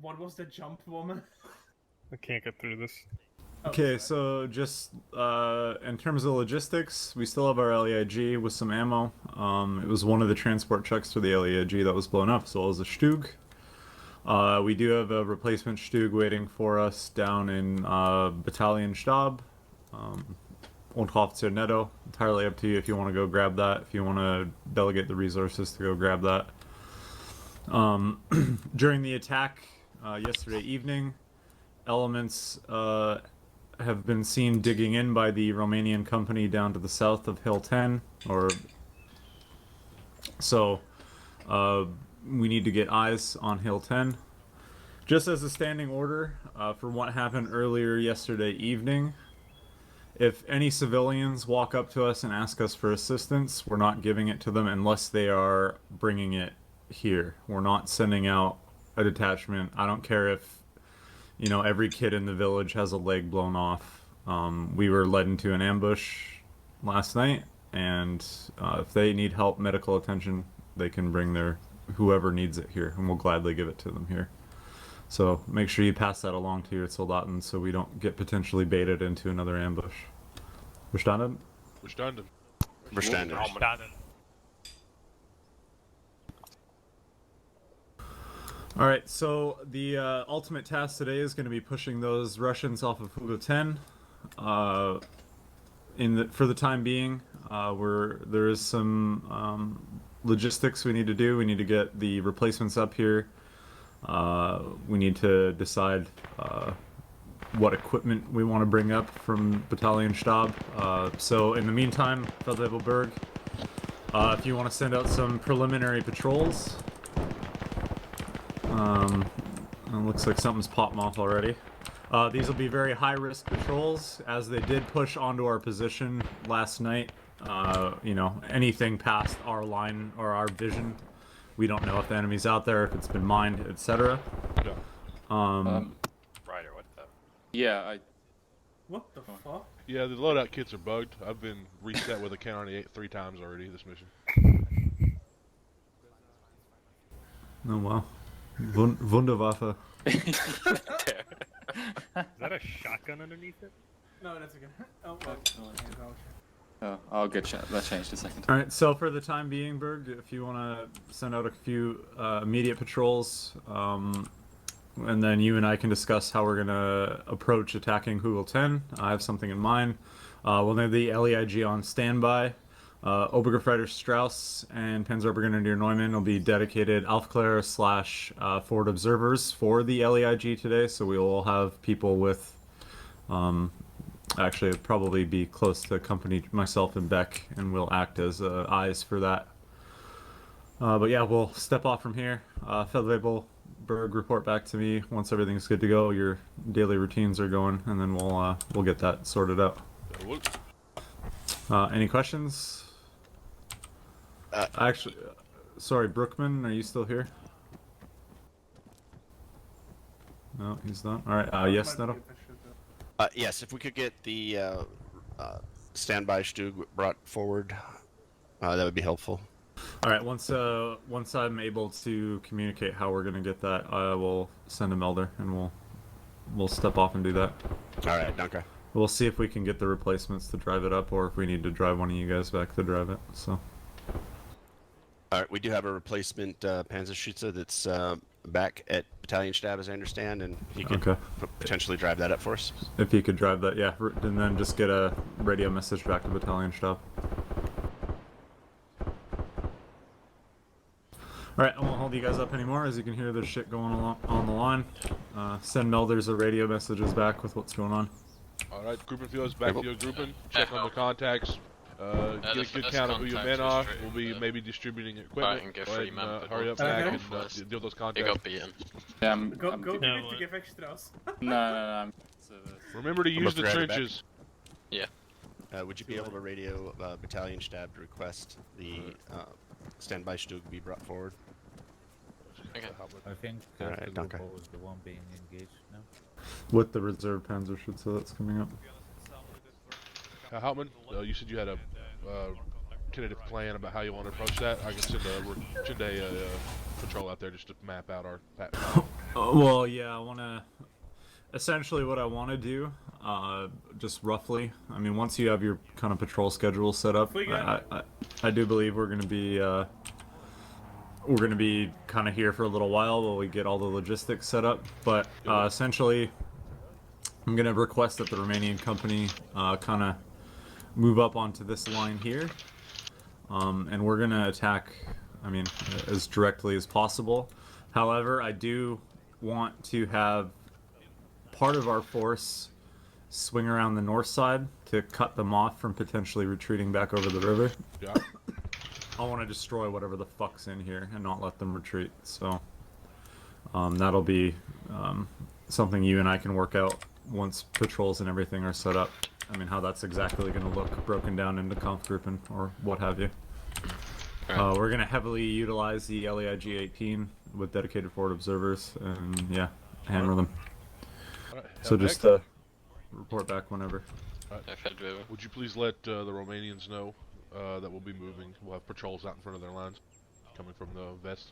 What was the jump, woman? I can't get through this. Okay, so just in terms of logistics, we still have our LEIG with some ammo. It was one of the transport trucks for the LEIG that was blown up, as well as a Stug. We do have a replacement Stug waiting for us down in Battalion Stab. Unteroffizier Netto. Entirely up to you if you want to go grab that, if you want to delegate the resources to go grab that. During the attack yesterday evening, elements have been seen digging in by the Romanian company down to the south of Hill 10, so we need to get eyes on Hill 10. Just as a standing order for what happened earlier yesterday evening, if any civilians walk up to us and ask us for assistance, we're not giving it to them unless they are bringing it here. We're not sending out a detachment. I don't care if every kid in the village has a leg blown off. We were led into an ambush last night, and if they need help, medical attention, they can bring whoever needs it here, and we'll gladly give it to them here. So make sure you pass that along to your soldaten so we don't get potentially baited into another ambush. Verstanden? Verstanden. Verstanden. Alright, so the ultimate task today is going to be pushing those Russians off of Hügel 10. For the time being, there is some logistics we need to do. We need to get the replacements up here. We need to decide what equipment we want to bring up from Battalion Stab. So in the meantime, Feldwebelberg, if you want to send out some preliminary patrols. It looks like something's popping off already. These will be very high-risk patrols, as they did push onto our position last night. Anything past our line or our vision, we don't know if the enemy's out there, if it's been mined, etc. Yeah. Ryder, what the? Yeah, What the fuck? Yeah, the loadout kits are bugged. I've been reset with a count on 3 times already this mission. Oh wow. Wunderwaffe. Is that a shotgun underneath it? No, that's okay. Oh, I'll get that changed in a second. Alright, so for the time being, Berg, if you want to send out a few immediate patrols, and then you and I can discuss how we're going to approach attacking Hügel 10. I have something in mind. We'll need the LEIG on standby. Obergefreiter Strauss and Panzerbrigadier Neumann will be dedicated Aufklärer / forward observers for the LEIG today, so we will all have people with, actually it'll probably be close to accompany myself and Beck, and we'll act as eyes for that. But yeah, we'll step off from here. Feldwebelberg, report back to me once everything's good to go, your daily routines are going, and then we'll get that sorted out. Any questions? Actually, sorry, Brookman, are you still here? No, he's not. All right. Yes, Netto. Yes, if we could get the standby Stug brought forward, that would be helpful. All right. Once I'm able to communicate how we're gonna get that, I will send a melder, and we'll step off and do that. All right, danke. We'll see if we can get the replacements to drive it up, or if we need to drive one of you guys back to drive it. So. All right, we do have a replacement Panzerschütze that's back at Battalion Stab, as I understand, and he could potentially drive that up for us. If he could drive that, yeah, and then just get a radio message back to Battalion Stab. Alright, I won't hold you guys up anymore. As you can hear, there's shit going on the line. Send melders or radio messages back with what's going on. Alright, grouping fields back to your grouping. Check on the contacts. Get a good count of who your men are. We'll be maybe distributing equipment. Go ahead and hurry up back and deal with those contacts. Yeah, go give it to give extras. No. Remember to use the trenches. Yeah. Would you be able to radio Battalion Stab to request the standby Stug be brought forward? Okay. I think Feldwebel is the one being engaged now. With the reserve Panzerschütze that's coming up. Hauptmann, you said you had a tentative plan about how you want to approach that, I can send a patrol out there just to map out our path. Well, yeah, I want to... Essentially what I want to do, just roughly, I mean, once you have your kind of patrol schedule set up, I do believe we're going to be kind of here for a little while we get all the logistics set up, but essentially I'm going to request that the Romanian company kind of move up onto this line here, and we're going to attack, I mean, as directly as possible. However, I do want to have part of our force swing around the north side to cut them off from potentially retreating back over the river. Yeah. I want to destroy whatever the fuck's in here and not let them retreat, so that'll be something you and I can work out once patrols and everything are set up. I mean, how that's exactly going to look broken down into Kampfgruppen or what have you. We're going to heavily utilize the LEIG-18 with dedicated forward observers and, yeah, hammer them. So just report back whenever. Would you please let the Romanians know that we'll be moving? We'll have patrols out in front of their lines, coming from the west,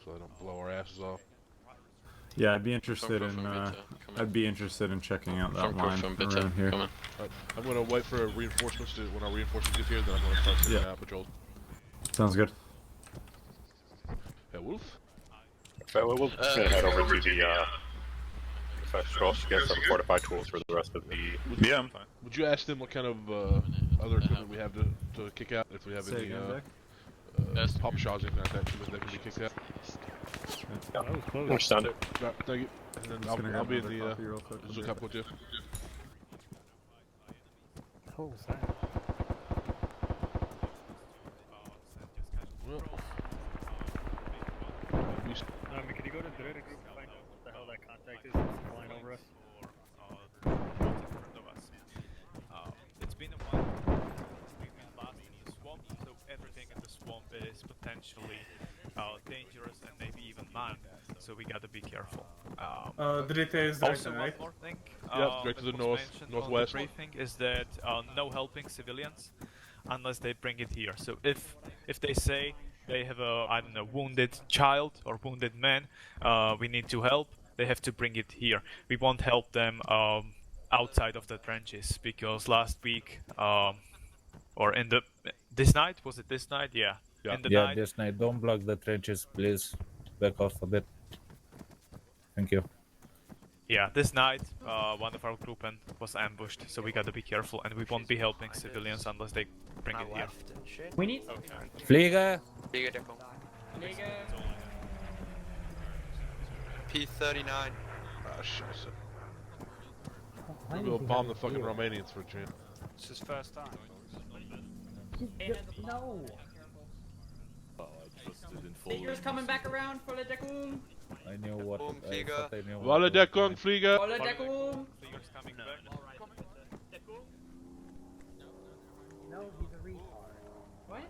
so they don't blow our asses off. Yeah, I'd be interested in checking out that line around here. I'm gonna wait for reinforcements. When our reinforcements get here, then I'm gonna start sending out patrols. Sounds good. Hey, Wolf. We'll just head over to the Cross to get some fortified tools for the rest of the... Yeah, I'm fine. Would you ask them what kind of other equipment we have to kick out? If we have any pop shots that can be kicked out? Yeah, understand it. Right, thank you. And then I'll be in the Zoom up with you. Oh, sorry. Can you go to the group and find out what the hell that contact is that's flying over us? It's been a while. We've been lost in the swamp, so everything in the swamp is potentially dangerous and maybe even manned. So we gotta be careful. Drita is also, right? one more thing. Straight to the northwest. The briefing is that no helping civilians unless they bring it here. So if they say they have a, I don't know, wounded child or wounded man, we need to help, they have to bring it here. We won't help them outside of the trenches, because last week, or in this night, was it this night? Yeah. In the night. This night. Don't block the trenches, please. Back off a bit. Thank you. Yeah, this night, one of our groupmen was ambushed, so we gotta be careful, and we won't be helping civilians unless they bring it here. We need... Flieger! Flieger Deckung. Flieger! P-39. Ah, scheiße. Maybe we'll bomb the fucking Romanians for a chance. It's his first time. No! Flieger's coming back around, volle Deckung! I knew what I knew. Volle Deckung, Flieger! Volle Deckung! Flieger's coming back. No, he's a retard. What?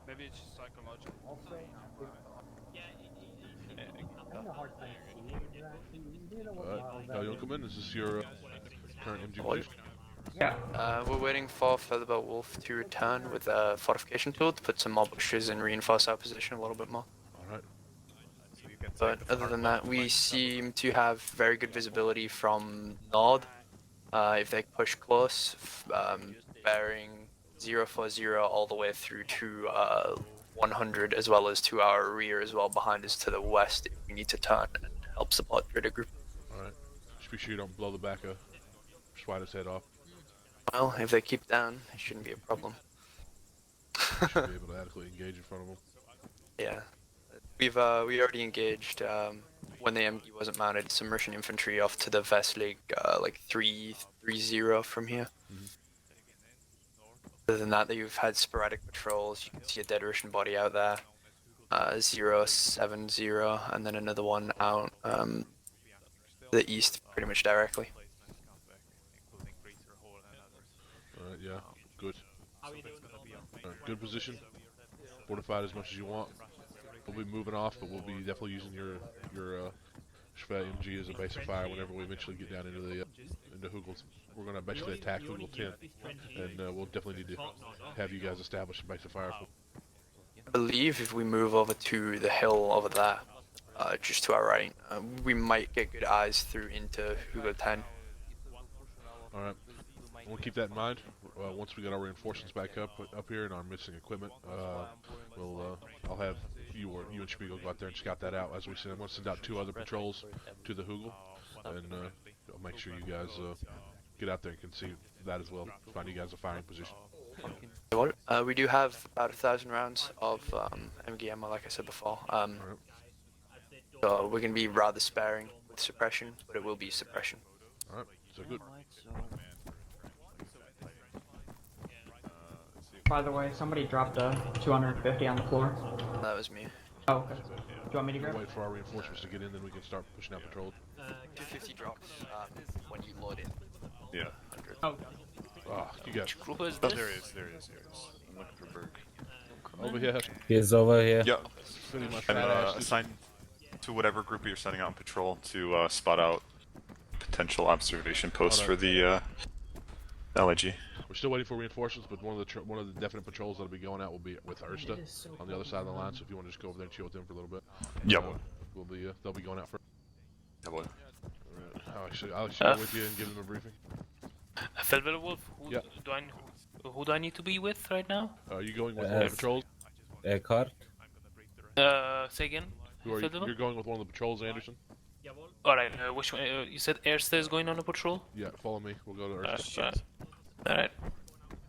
Maybe it's just psychological. Also, I'm having a hard time seeing that. You know what Youngman, is this your current MG position? Yeah. We're waiting for Featherbelt Wolf to return with a fortification tool to put some more bushes and reinforce our position a little bit more. Alright. But other than that, we seem to have very good visibility from Nord. If they push close, bearing 040 all the way through to 100, as well as to our rear as well behind us to the west if we need to turn and help support Dritter Group. Alright. Just be sure you don't blow the back of Schweider's head off. Well, if they keep down, it shouldn't be a problem. Should be able to adequately engage in front of them. Yeah. We already engaged when the MG wasn't mounted some Russian infantry off to the Vestlig, like 330 from here. Other than that, you've had sporadic patrols. You can see a dead Russian body out there. 070, and then another one out to the east, pretty much directly. Alright, yeah, good. Good position. Fortified as much as you want. We'll be moving off, but we'll be definitely using your Schwer MG as a base of fire whenever we eventually get down into into Hügel. We're gonna basically attack Hügel 10, and we'll definitely need to have you guys establish a base of fire. I believe if we move over to the hill over there, just to our right, we might get good eyes through into Hügel 10. All right. We'll keep that in mind. Once we get our reinforcements back up here and our missing equipment, I'll have you and Spiegel go out there and scout that out as we send. I'm gonna send out 2 other patrols to the Hügel, and I'll make sure you guys get out there and can see that as well. Find you guys a firing position. We do have about 1,000 rounds of MG ammo, like I said before. So we're gonna be rather sparing with suppression, but it will be suppression. All right. So good. By the way, somebody dropped a 250 on the floor. That was me. Oh, okay. Do you want me to grab We'll wait for our reinforcements to get in, then we can start pushing out patrols. 250 drops when you load in. Yeah. Oh. Ah, you guys. There he is. There he is. I'm looking for Berg. Over here. He's over here. Yeah. Pretty much And assign to whatever group you're sending out on patrol to spot out potential observation posts for the LAG. We're still waiting for reinforcements, but one of the definite patrols that'll be going out will be with Erste on the other side of the line. So if you want to just go over there and chill with them for a little bit, yeah, they'll be going out first. Yeah, boy. I'll actually go with you and give them a briefing. Felberwolf, who do I need to be with right now? Are you going with one of the patrols? Eckhart. Say again. You're going with one of the patrols, Anderson? Alright, which one? You said Erste is going on a patrol? Yeah, follow me. We'll go to Erste. Alright.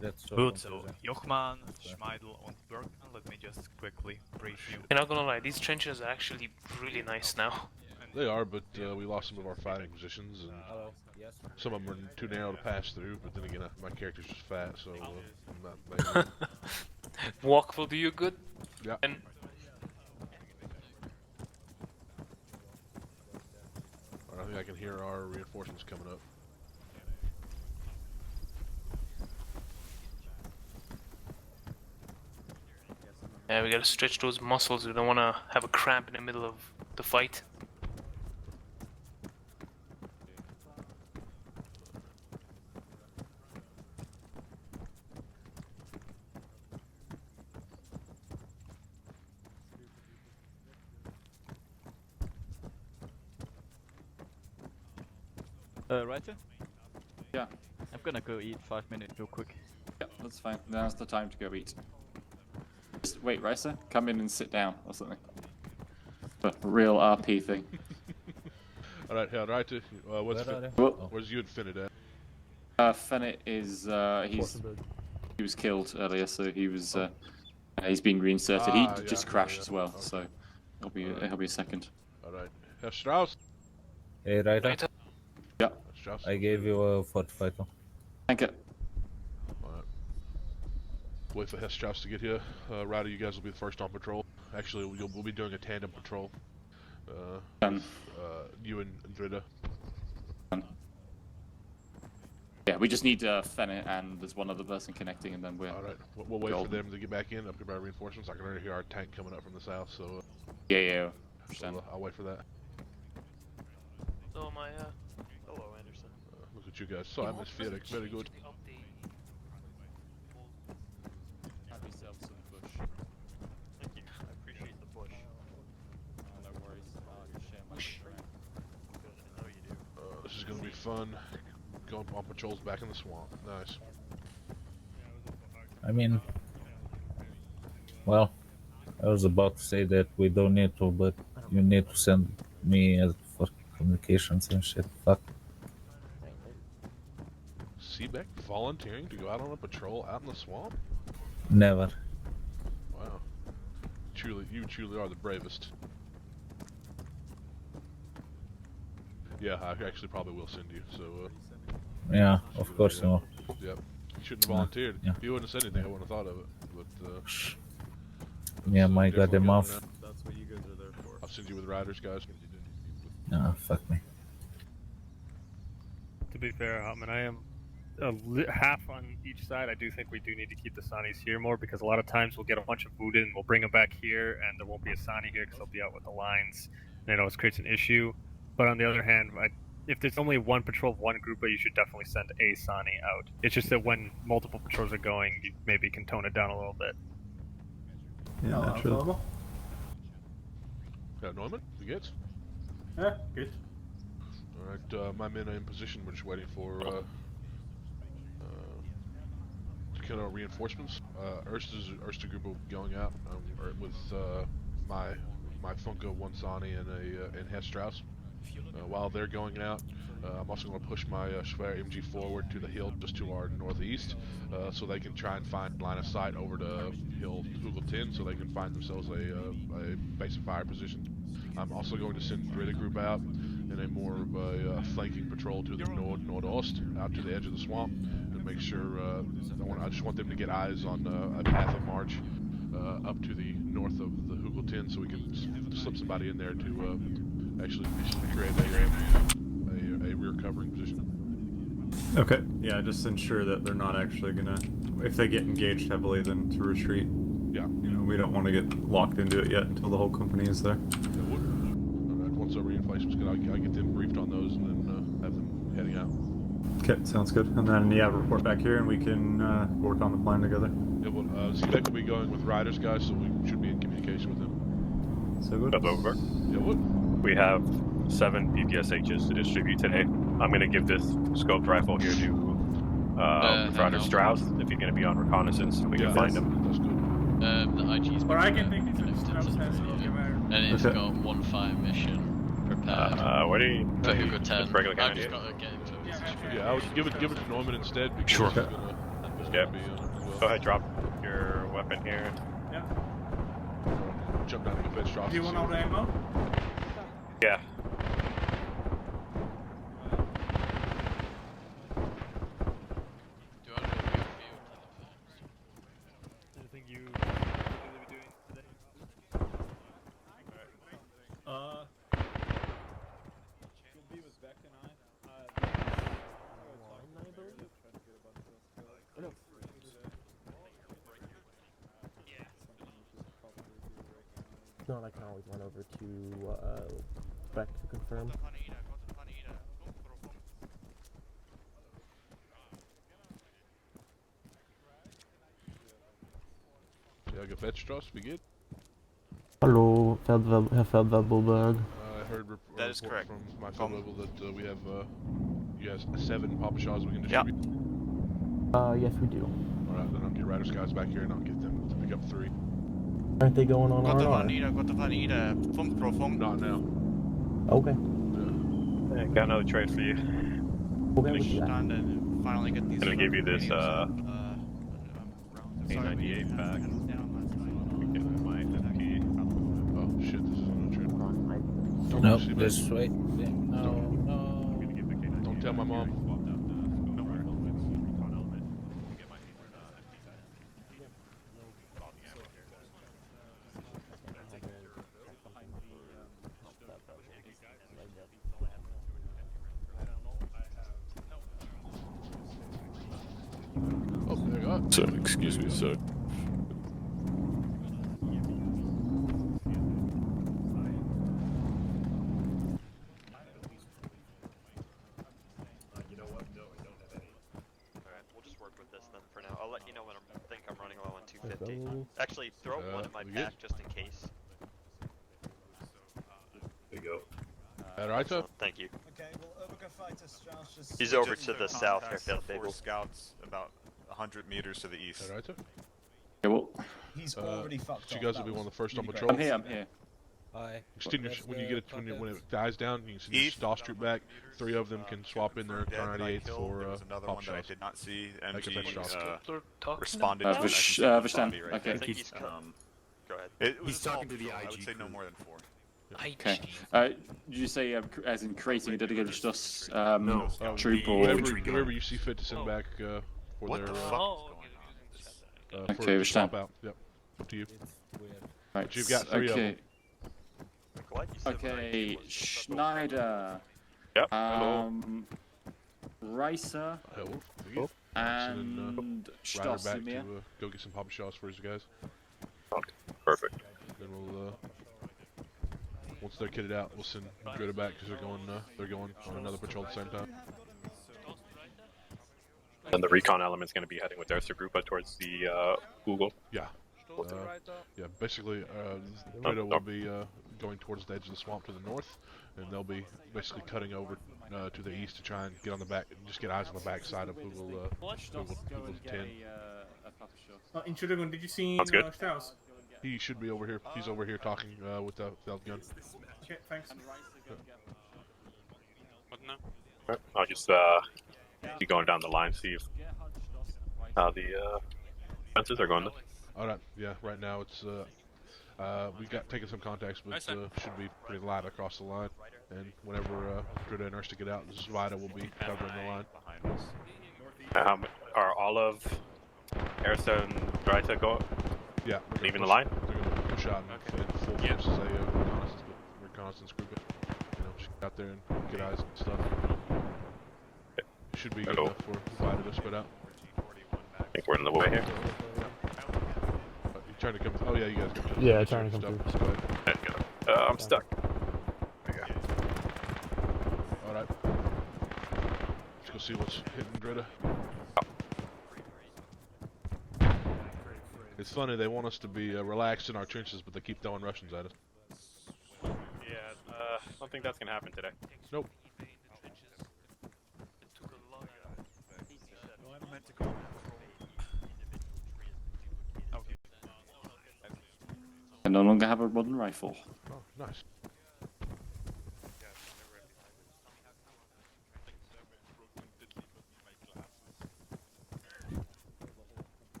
Good, so Jochman, Schmeidel, and Bergman, let me just quickly brief you. I'm not gonna lie, these trenches are actually really nice now. They are, but we lost some of our fighting positions, and some of them are too narrow to pass through, but then again, my character's just fat, so I'm not... Walk will do you good? Yeah. And I think I can hear our reinforcements coming up. yeah, we gotta stretch those muscles. We don't wanna have a cramp in the middle of the fight. Writer? Yeah. I'm gonna go eat 5 minutes real quick. Yeah, that's fine. Now's the time to go eat. Just wait, Ricer, come in and sit down or something. A real RP thing. Alright, Writer, where's you and Fennett at? Fennett is, he was killed earlier, so he was, he's being reinserted. He just crashed as well, so he'll be a second. Alright. Herr Strauss? Hey, Ryder. Yeah. I gave you a 45. Thank you. Alright. Wait for Herr Strauss to get here. Ryder, you guys will be the first on patrol. Actually, we'll be doing a tandem patrol. You and Drida. Yeah, we just need Fennett and there's one other person connecting, and then we're... Alright, we'll wait for them to get back in, up to our reinforcements. I can already hear our tank coming up from the south, so... Yeah. So, I'll wait for that. So my, Hello, Anderson. Look at you guys. So atmospheric, very good. Have yourself some bush. Thank you. I appreciate the bush. No worries. I'll share my screen. I know you do. This is gonna be fun. Going on patrols back in the swamp. Nice. I mean, well, I was about to say that we don't need to, but you need to send me for communications and shit. Fuck. Seebeck volunteering to go out on a patrol out in the swamp? Never. Wow. You truly are the bravest. Yeah, I actually probably will send you, so... Yeah, of course you will. Yep. You shouldn't have volunteered. Yeah. If you wouldn't have said anything, I wouldn't have thought of it. But, yeah, my goddamn mouth. That's what you guys are there for. I'll send you with riders, guys. Nah, fuck me. To be fair, I am half on each side. I do think we do need to keep the Sanis here more, because a lot of times we'll get a bunch of food in, we'll bring them back here, and there won't be a Sani here because they'll be out with the lines. And it always creates an issue. But on the other hand, if there's only one patrol of one group, you should definitely send a Sani out. It's just that when multiple patrols are going, you maybe can tone it down a little bit. Yeah, that should. Norman, you get? Yeah, good. Alright, my men are in position. We're just waiting for to kill our reinforcements. Erste group will be going out with my Funko, one Sani, and Hess Strauss. While they're going out, I'm also going to push my Schwer MG forward to the hill just to our northeast, so they can try and find line of sight over to Hügel 10, so they can find themselves a base of fire position. I'm also going to send the Dritte group out in a more of a flanking patrol to the nordost, out to the edge of the swamp, and make sure. I just want them to get eyes on a path of march up to the north of the Hügel 10, so we can slip somebody in there to actually create a rear covering position. Okay. Yeah, just ensure that they're not actually gonna. If they get engaged heavily, then to retreat. Yeah. You know, we don't want to get locked into it yet until the whole company is there. Once our reinforcements get, I'll get them briefed on those and then have them heading out. Okay, sounds good. And then, yeah, report back here and we can work on the plan together. Yeah, well, Zivek will be going with riders, guys, so we should be in communication with them. So good. Over. Yeah, what? We have 7 PPSHs to distribute today. I'm going to give this scoped rifle here to Rider Strauss if he's going to be on reconnaissance so we can find him. That's good. The IG's Or I can think it's Strauss has and it's got one fire mission prepared. What do you? For Hügel 10. Just regular I've just candidate. got to get into it. Yeah, I would give it to Norman instead because Sure. he's gonna Yeah. be well. Go ahead, drop your weapon here. Yeah. Jump down and fetch Strauss. Do you want all the ammo? Yeah. Anything you be doing today? You'll be with Beck and I. No, I can always run over to Beck to confirm. Ja, gefetzt, Strauss, wie geht? Hallo, Herr Feldwebelberg. I heard That is correct. from my phone level that we have you guys 7 Papa Shaws we can distribute. Yes we do. Alright, then I'll get Rider Scouts back here and I'll get them to pick up 3. Aren't they going on Gotha R&R? van Ida, funk pro funk. Not now. Okay. Yeah, got another trade for you. Okay, we'll do that. Time to finally get these. I'm gonna give you this sorry, A98 pack. Oh shit, this is no trade. No, this way. No, no. Don't tell my mom. Oh, there you go. So, excuse me, sir. I'll let you know when I think I'm running low on 250. Actually, throw one in my pack just in case. There you go. Alright, sir. Thank you. Okay, well, Uberga fighter Strauss just. He's over to the south here, Contact Phil. 4 scouts about 100 meters to the east. Alright, sir. Yeah, well, He's already fucked You off. guys will be one of the first on patrol. I'm here. Hi. Extend your, when you get it, when it dies down, you can send your Stoss troop back. 3 of them can swap in their Dead that I 98 killed. for There was another pop one that I shots. did not see. I can fetch shots. MG responded to Verstand. right Okay. there. Go ahead. It was He's a small talking to the patrol. I IG would say no crew. more than 4. Okay. Did you say as in creating a dedicated Stoss No. troop or? Whoever you see fit to send back for What their the fuck is going on? Okay, for understand. swap out. Yep. Up to you. Right. But you've got 3 of them. Okay, Schneider. Yep. Reiser Hello. and Rider back Stossimir. to go get some Papa Shots for his guys. Perfect. Then we'll once they're kitted out, we'll send Greta back because they're going on another patrol at the same time. And the recon element's going to be heading with Erste group towards the Hügel. Yeah. Yeah, basically, Greta will be going towards the edge of the swamp to the north, and they'll be basically cutting over to the east to try and get on the back, just get eyes on the back side of Hügel 10. Entschuldigung, did you see Strauss? He should be over here. He's over here talking with the gun. Okay, thanks. I'll just keep going down the line, see if how the fences are going. Alright, yeah, right now it's we got taken some contacts, but should be pretty light across the line. And whenever Greta and Erste get out, Zvida will be covering the line. Are all of Erste and Drita go? Yeah, leaving the line. They're going to push out and full force as a reconnaissance group. You know, just get out there and get eyes and stuff. Should be good enough for Zvida to spread out. I think we're in the way here. You trying to come? Oh yeah, you guys got to. Yeah, trying to come through. I'm stuck. Alright. Let's go see what's hitting Greta. It's funny, they want us to be relaxed in our trenches, but they keep throwing Russians at us. Yeah, I don't think that's going to happen today. Nope. I no longer have a modern rifle. Oh, nice.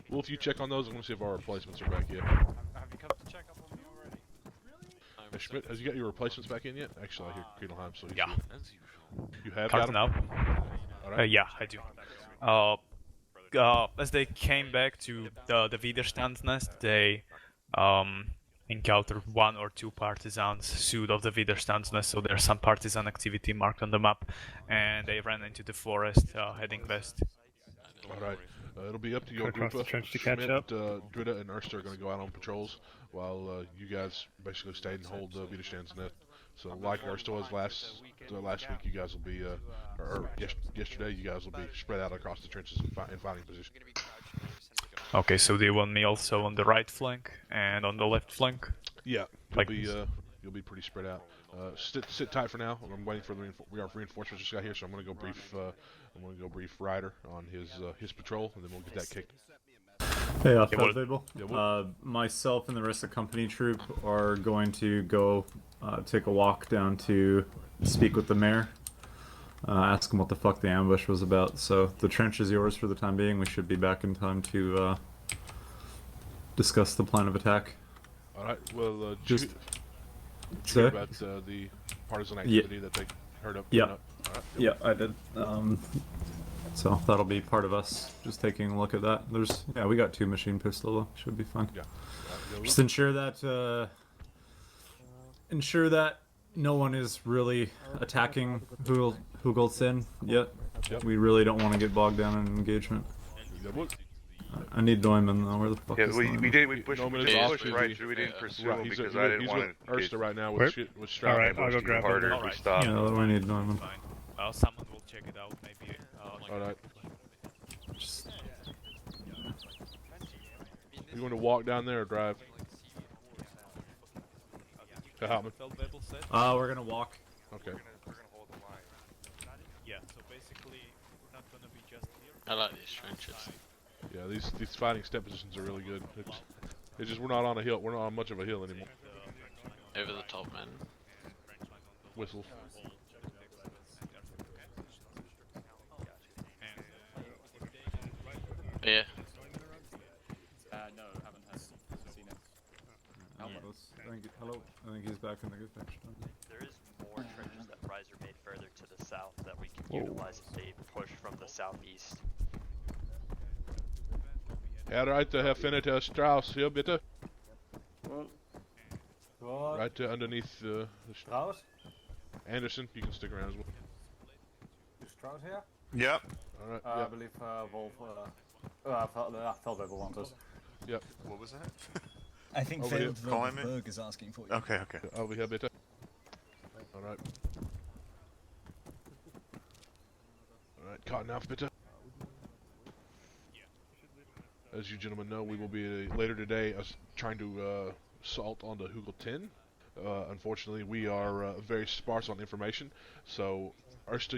Well, if you check on those, I'm gonna see if our replacements are back yet. Have you come to check up on me already? Hey, Schmidt, has you got your replacements back in yet? Actually, I hear Kiedelheim, so yeah. You have Cut got now. them? Alright. Yeah, I do. As they came back to the Widerstandsnest, they encountered 1 or 2 partisans sued of the Widerstandsnest, so there's some partisan activity marked on the map, and they ran into the forest heading west. Alright, it'll be up to your Across group. the trench to catch Schmidt, up. Drita and Erste are going to go out on patrols, while you guys basically stay and hold Widerstandsnest. So like Erste was last week, you guys will be, yesterday, you guys will be spread out across the trenches in fighting position. Okay, so they want me also on the right flank and on the left flank? Yeah, you'll be pretty spread out. Sit tight for now. I'm waiting for the reinforcements just got here, so I'm gonna go brief Ryder on his patrol, and then we'll get that kicked. Hey, Fable. Myself and the rest of the company troop are going to go take a walk down to speak with the mayor. Ask him what the fuck the ambush was about. So the trench is yours for the time being. We should be back in time to discuss the plan of attack. Alright, well, just hear about the partisan activity that they heard up. Yeah. Right, yeah, I did. So that'll be part of us just taking a look at that. We got 2 machine pistol though. Should be fun. Yeah. Just ensure that no one is really attacking Hügel yet. Yep. We really don't want to get bogged down in an engagement. I need Neumann though. Where the fuck is Neumann? We pushed right through. We didn't pursue him because I didn't want to. Erste right now with Stroud. Alright, I'll go grab harder him. if we stop. Yeah, we need Neumann. Someone will check it out, maybe. Alright. You want to walk down there or drive? To help me. We're gonna walk. Okay. Yeah, so basically we're not gonna be just here. I like these trenches. Yeah, these fighting step positions are really good. It's just we're not on a hill. We're not on much of a hill anymore. Over the top, man. Whistle. Yeah. No, haven't seen it. Hello. I think he's back in the good section. There is more trenches that Riser made further to the south that we can utilize if they push from the southeast. Right, Herr Senator Strauss, hier bitte. What? Right underneath Strauss? Anderson, you can stick around as well. Is Strauss here? Yep. Alright, I believe Wolf, Feldwebel wants us. Yep. What was that? I think Over here. Failed Berg is asking for you. Okay, okay. Over here, bitte. Alright. Alright, Cotton auf, bitte. As you gentlemen know, we will be later today trying to assault on the Hügel 10. Unfortunately, we are very sparse on information, so Erste,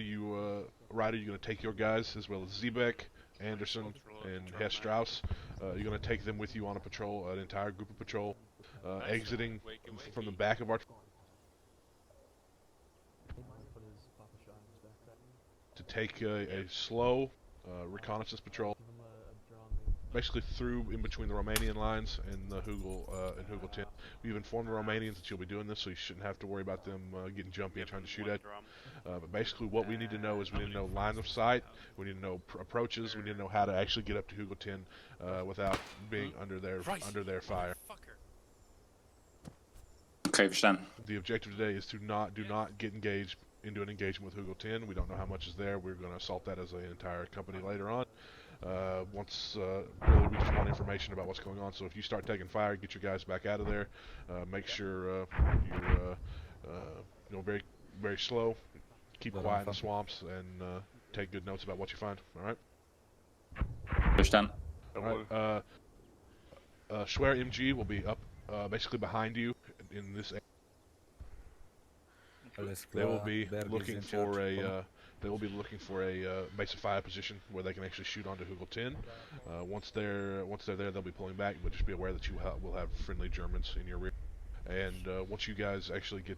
Ryder, you're going to take your guys, as well as Zebek, Anderson, and Herr Strauss. You're going to take them with you on a patrol, an entire group of patrol, exiting from the back of our... to take a slow reconnaissance patrol, basically through in between the Romanian lines and the Hügel 10. We've informed the Romanians that you'll be doing this, so you shouldn't have to worry about them getting jumpy and trying to shoot at you. But basically what we need to know is we need to know line of sight, we need to know approaches, we need to know how to actually get up to Hügel 10 without being under their fire. Okay, verstanden. The objective today is to do not get engaged into an engagement with Hügel 10. We don't know how much is there. We're going to assault that as an entire company later on. Really we just want information about what's going on, so if you start taking fire, get your guys back out of there. Make sure you're very, very slow, keep quiet in the swamps, and take good notes about what you find, alright? Verstanden. Alright, Schwer MG will be up, basically behind you in this area. They will be looking for a basic fire position where they can actually shoot onto Hügel 10. Once they're there, they'll be pulling back, but just be aware that you will have friendly Germans in your rear. And once you guys actually get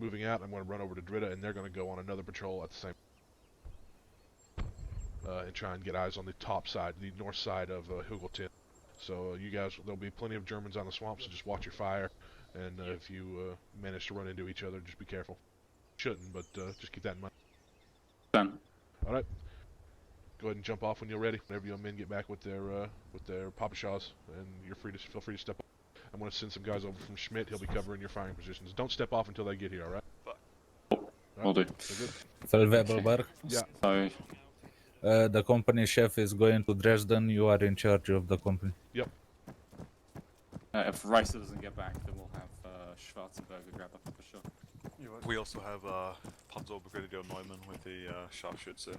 moving out, I'm going to run over to Dritta, and they're going to go on another patrol at the same and try and get eyes on the top side, the north side of Hügel 10. So you guys, there'll be plenty of Germans on the swamp, so just watch your fire. And if you manage to run into each other, just be careful. Shouldn't, but just keep that in mind. Done. All right. Go ahead and jump off when you're ready. Whenever your men get back with their papashaws, and feel free to step off. I'm going to send some guys over from Schmidt. He'll be covering your firing positions. Don't step off until they get here. All right. Will do. Feldwebelberg. Yeah. Sorry. The company chef is going to Dresden. You are in charge of the company. Yep. If Reiser doesn't get back, then we'll have Schwarzenberger grab up for sure. We also have Panzer Brigadier Neumann with a sharpshooter.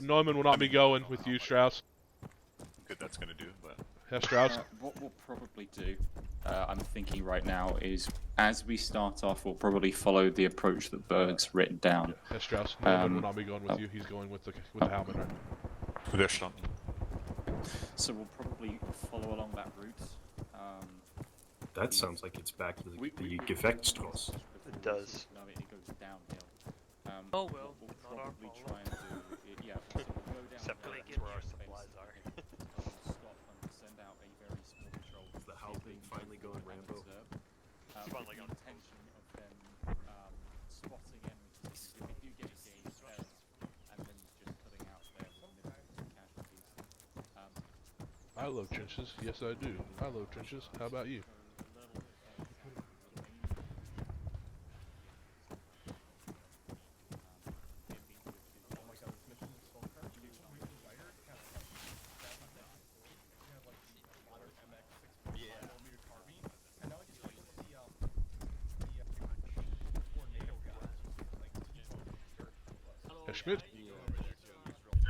Neumann will not be going with you, Strauss. Good, that's going to do, but... Herr Strauss? What we'll probably do, I'm thinking right now, is as we start off, we'll probably follow the approach that Berg's written down. Herr Strauss, Neumann will not be going with you. He's going with the helmet. Widerstand. So we'll probably follow along that route. That sounds like it's back to the Gefechtsstrasse. It does. No, it goes downhill. Oh well, we'll not our probably fault. try and do it, yeah. So we'll go down Except for that's where our supplies are. Scotland, send out a very small patrol. Is the Haupting finally going Rambo? Finally got intention of them spotting enemies if they do get engaged first, and then just putting out their casualties. I love trenches. Yes, I do. I love trenches. How about you? Schmidt?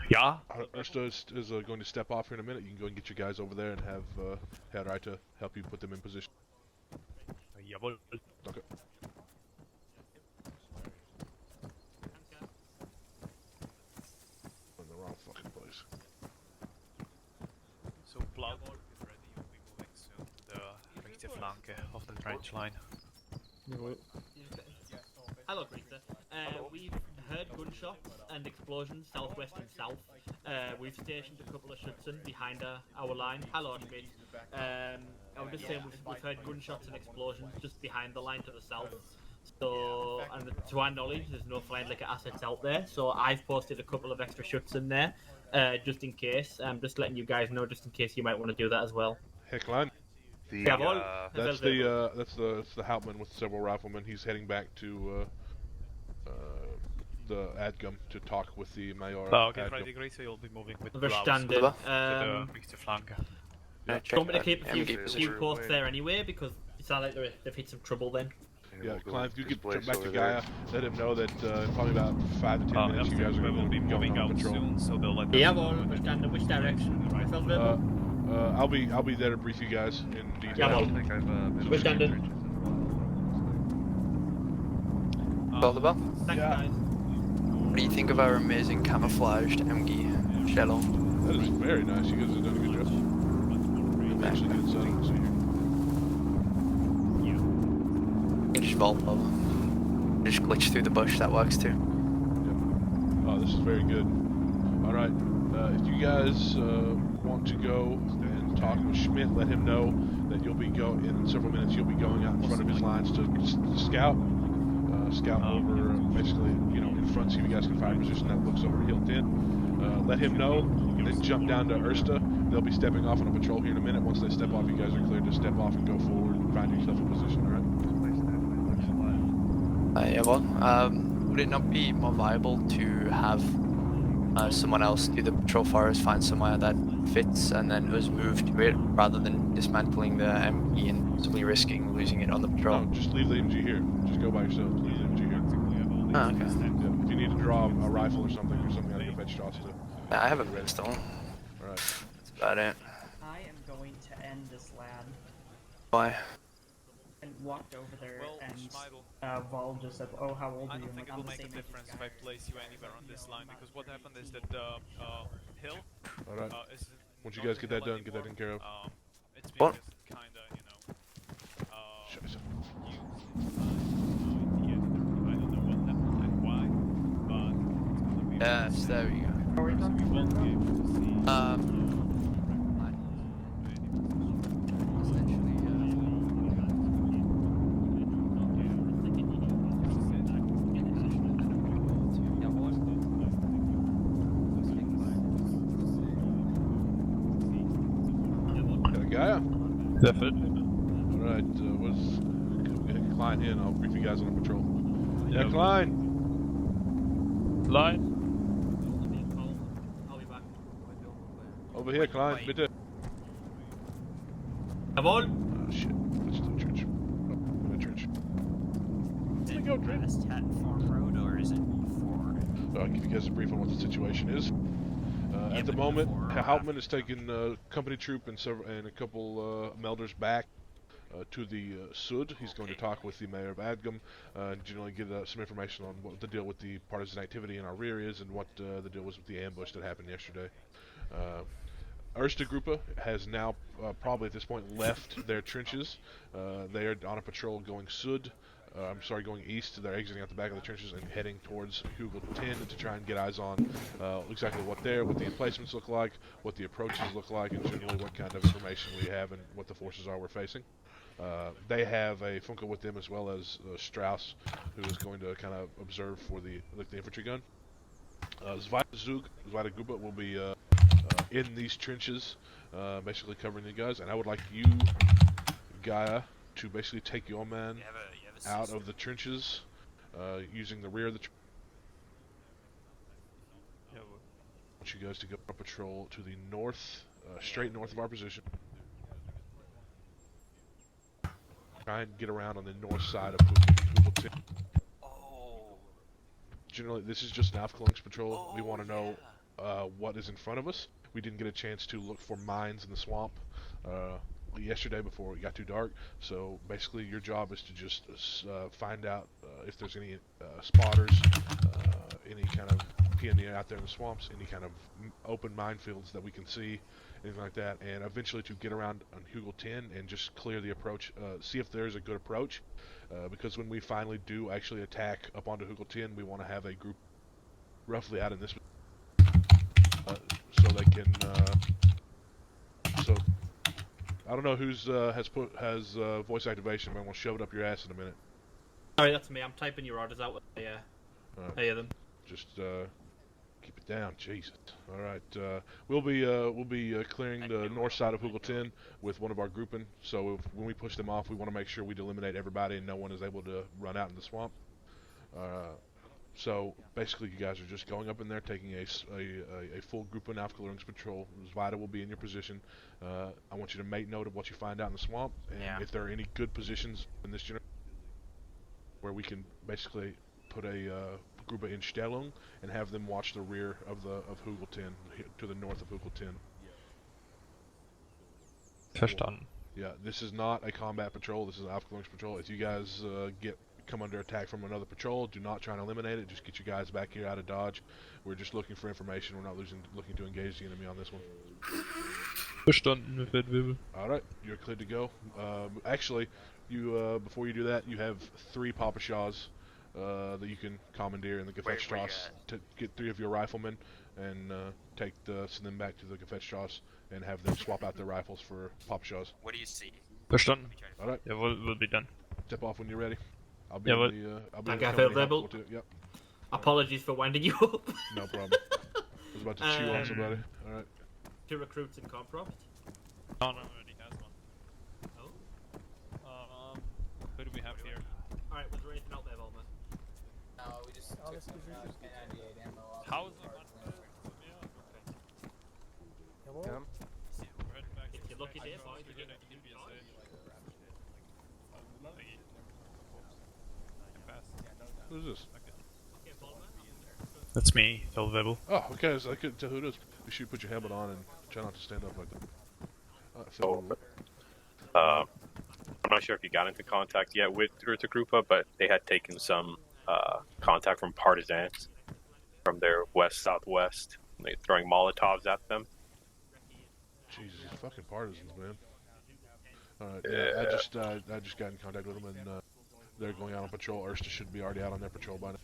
Yeah? Erste is going to step off here in a minute. You can go and get your guys over there and have Herr Reiter help you put them in position. Jawohl. Okay. In the wrong fucking place. So Blood is ready, you'll be moving soon to the rechte flanke of the trench line. Hello, Greta. We've heard gunshots and explosions southwest and south. We've stationed a couple of Schutzen behind our line. Hello, Schmidt. I was just saying we've heard gunshots and explosions just behind the line to the south. So, and to our knowledge, there's no flying liquor assets out there. So I've posted a couple of extra Schutzen there, just in case. I'm just letting you guys know, just in case you might want to do that as well. Heckline. That's the Hauptmann with several riflemen. He's heading back to the Adgum to talk with the Mayor. Oh, okay, Friday Great, so you'll be moving with Blood to the rechte flanke. Yeah. Do you want me to keep a few posts there anyway? Because it sounds like they've hit some trouble then. Yeah, Klein, if you could jump back to Gaia, let him know that in probably about 5 to 10 minutes you guys are going to be going on patrol. Soon, so they'll let Jawohl, verstanden. Which direction? Myself, I'll be there to brief you guys in detail. Jawohl. Verstanden. Oliver? Thanks, guys. What do you think of our amazing camouflaged MG shell? That is very nice. You guys have done a good job. Eventually get settled, so Just vault level. Just glitch through the bush, that works too. Yep. Oh, this is very good. Alright, if you guys want to go and talk with Schmidt, let him know that you'll be in several minutes you'll be going out in front of his lines to scout. Scout over, basically, in front, see if you guys can find a position that looks over Hill 10. Let him know, then jump down to Erste. They'll be stepping off on a patrol here in a minute. Once they step off, you guys are cleared to step off and go forward and find yourself a position, alright? Yeah, well, would it not be more viable to have someone else do the patrol for us, find somewhere that fits, and then us move to it, rather than dismantling the MG and possibly risking losing it on the patrol? No, just leave the MG here. Just go by yourself. Leave the MG here. Oh, okay. Yeah, if you need to draw a rifle or something out of your fetch draws too. Yeah, I have a pistol. Alright. That's about it. I am going to end this lab. Why? And walked over there and Vol just said, "Oh, how old are I you?" don't think it will make a difference if I place you anywhere on this line, because what happened is that Hill. Alright. Once you guys get that done, get that taken care of. It's being What? kinda, Yes, there we go. Gaia? Definitely. Alright, get Klein in. I'll brief you guys on the patrol. Yeah, Klein! Line. Over here, Klein, bitte. Jawohl! Oh shit, that's the church. Oh, the church. Is it West Hat Farm Road or is it for? I'll give you guys a brief on what the situation is. At the moment, Hauptmann is taking company troop and a couple melders back to the Sud. He's going to talk with the mayor of Adgam and generally get some information on what the deal with the partisan activity in our rear is and what the deal was with the ambush that happened yesterday. Erste Gruppe has now probably at this point left their trenches. They are on a patrol going going east. They're exiting out the back of the trenches and heading towards Hügel 10 to try and get eyes on exactly what the emplacements look like, what the approaches look like, and generally what kind of information we have and what the forces are we're facing. They have a Funke with them as well as Strauss, who is going to kind of observe for the infantry gun. Zweite Gruppe will be in these trenches, basically covering you guys, and I would like you, Gaia, to basically take your man out of the trenches, using the rear of the trenches. I want you guys to go on patrol to the north, straight north of our position. Try and get around on the north side of Hügel 10. Generally, this is just an Aufklärungspatrol. We want to know what is in front of us. We didn't get a chance to look for mines in the swamp yesterday before it got too dark. So basically, your job is to just find out if there's any spotters, any kind of PND out there in the swamps, any kind of open minefields that we can see, anything like that, and eventually to get around on Hügel 10 and just clear the approach, see if there's a good approach, because when we finally do actually attack up onto Hügel 10, we want to have a group roughly out in this, so they can, so I don't know who's has voice activation, but I'm gonna shove it up your ass in a minute. Sorry, that's me. I'm typing your orders out. Yeah, I hear them. Just keep it down, Jesus. All right, we'll be clearing the north side of Hügel 10 with one of our grouping. So when we push them off, we want to make sure we eliminate everybody and no one is able to run out in the swamp. So basically, you guys are just going up in there, taking a full group of Aufklärungspatrol. Zvida will be in your position. I want you to make note of what you find out in the swamp, and if there are any good positions in this generation where we can basically put a group in Stellung and have them watch the rear of Hügel 10, to the north of Hügel 10. Verstanden. Yeah, this is not a combat patrol. This is an Aufklärungspatrol. If you guys come under attack from another patrol, do not try and eliminate it. Just get you guys back here out of Dodge. We're just looking for information. We're not looking to engage the enemy on this one. Verstanden, Fettwebel. Alright, you're cleared to go. Actually, you before you do that, you have 3 Papa Shaws that you can commandeer in the Gefechtsstrasse to get 3 of your riflemen and send them back to the Gefechtsstrasse and have them swap out their rifles for Papa Shaws. What do you see? Verstanden. Alright. Yeah, we'll be done. Step off when you're ready. I'll be Yeah, I'll be Rebel. Yep. Apologies for winding you up. No problem. I was about to chew on somebody. Alright. 2 recruits in Compropt. No, already has one. Oh? Who do we have here? Alright, was there anything out there, Volmer? No, we just took some N98 ammo off. How is it? If you're lucky there, boys, you get Who's this? That's me, Fettwebel. Oh, okay, so I couldn't tell who it is. You should put your helmet on and try not to stand up like that. I'm not sure if you got into contact yet with Erste, but they had taken some contact from partisans from their west-southwest. They're throwing Molotovs at them. Jesus, these fucking partisans, man. Alright, yeah, I just got in contact with them and they're going out on patrol. Erste should be already out on their patrol by now.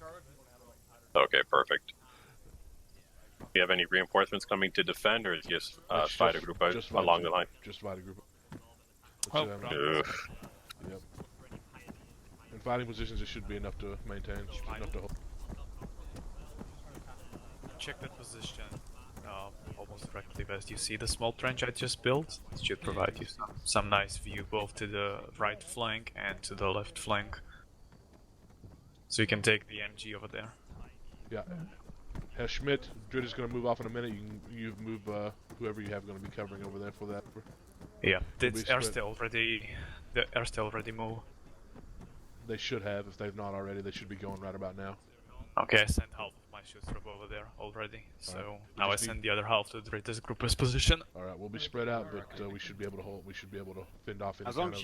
Okay, perfect. Do you have any reinforcements coming to defend, or is just Vita Group along the line? Just Vita Group. Ugh. Yep. In fighting positions, it should be enough to maintain, enough to hold. Check that position. Almost directly west. You see the small trench I just built? It should provide you some nice view both to the right flank and to the left flank. So you can take the MG over there. Yeah. Herr Schmidt, Drid is going to move off in a minute. You move whoever you have going to be covering over there for that. Yeah, did Erste already move? They should have. If they've not already, they should be going right about now. Okay, I sent half of my shoot troop over there already. So now I send the other half to Drid's group's position. Alright, we'll be spread out, but we should be able to hold. We should be able to fend off any kind of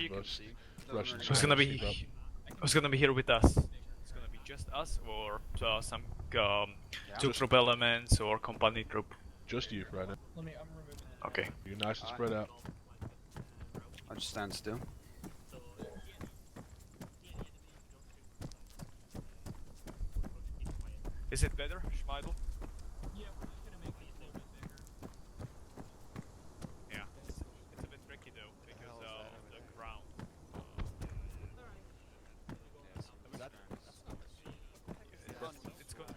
Russian. Who's gonna be here with us? It's gonna be just us, or some two troop elements or company troop? Just you right now. Okay. You're nice and spread out. I'll just stand still. Is it better, Schmeidel? Yeah, we're just gonna make these a bit bigger. Yeah, it's a bit tricky though, because of the ground. It's good.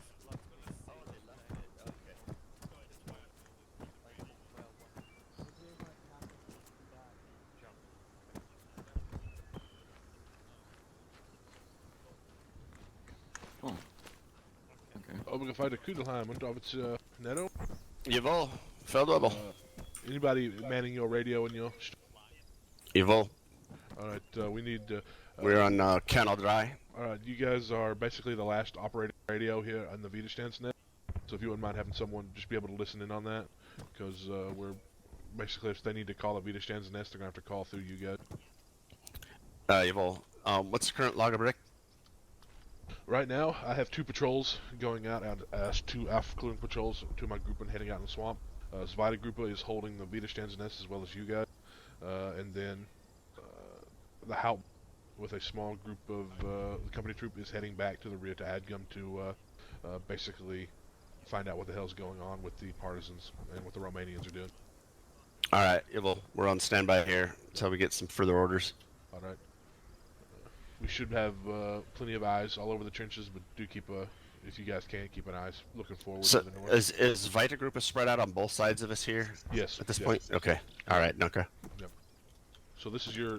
Obergefeiter Kudelheim und David Netto. Jawohl, Feldwebel. Anybody manning your radio in your? Jawohl. Alright, we need. We're on Canal Dry. Alright, you guys are basically the last operating radio here on the Widerstandsnest. So if you wouldn't mind having someone just be able to listen in on that, because we're basically, if they need to call a Widerstandsnest, they're gonna have to call through you guys. Jawohl. What's the current Lagerbrick? Right now, I have 2 patrols going out as 2 Aufklärung patrols to my group and heading out in the swamp. Zweite Gruppe is holding the Widerstandsnest as well as you guys, and then the Haupt with a small group of the company troop is heading back to the rear to Adgum to basically find out what the hell's going on with the partisans and what the Romanians are doing. Alright, Jawohl. We're on standby here until we get some further orders. Alright. We should have plenty of eyes all over the trenches, but do keep if you guys can, keep an eye looking forward So to the north. is Vita Group spread out on both sides of us here? Yes. At this yes. point? Okay. Alright, okay. Yep. So this is your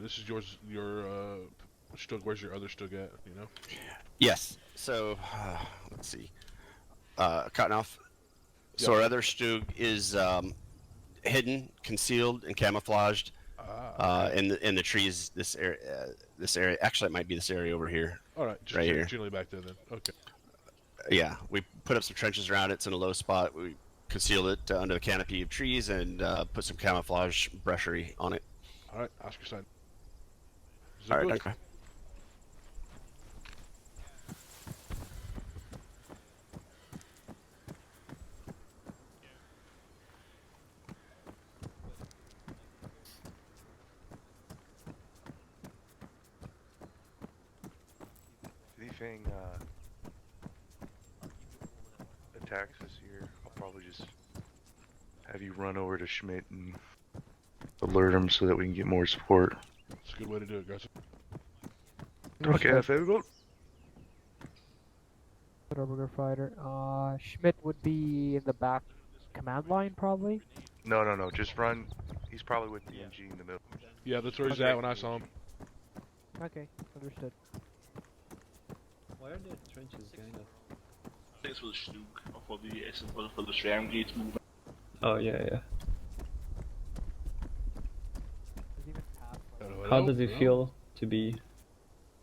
Stug. Where's your other Stug at, you know? Yes. So let's see. Cottonmouth. So Yep. our other Stug is hidden, concealed, and camouflaged in the trees. This area. Actually, it might be this area over here. All right, just right here. generally back there then. Okay. Yeah, we put up some trenches around it. It's in a low spot. We concealed it under the canopy of trees and put some camouflage brushery on it. All right, Oscar sign. All right, okay. Anything attacks this year, I'll probably just have you run over to Schmidt and alert him so that we can get more support. It's a good way to do it, guys. Okay, fair vote. Burger fighter. Schmidt would be in the back command line, probably. No, just run. He's probably with DMG in the middle. Yeah, that's where he's at when I saw him. Okay, understood. Why are there trenches going up? Thanks for the Snook, or for the for the Swarm Gates movement. Oh, yeah. Hello, How does it hello? feel to be...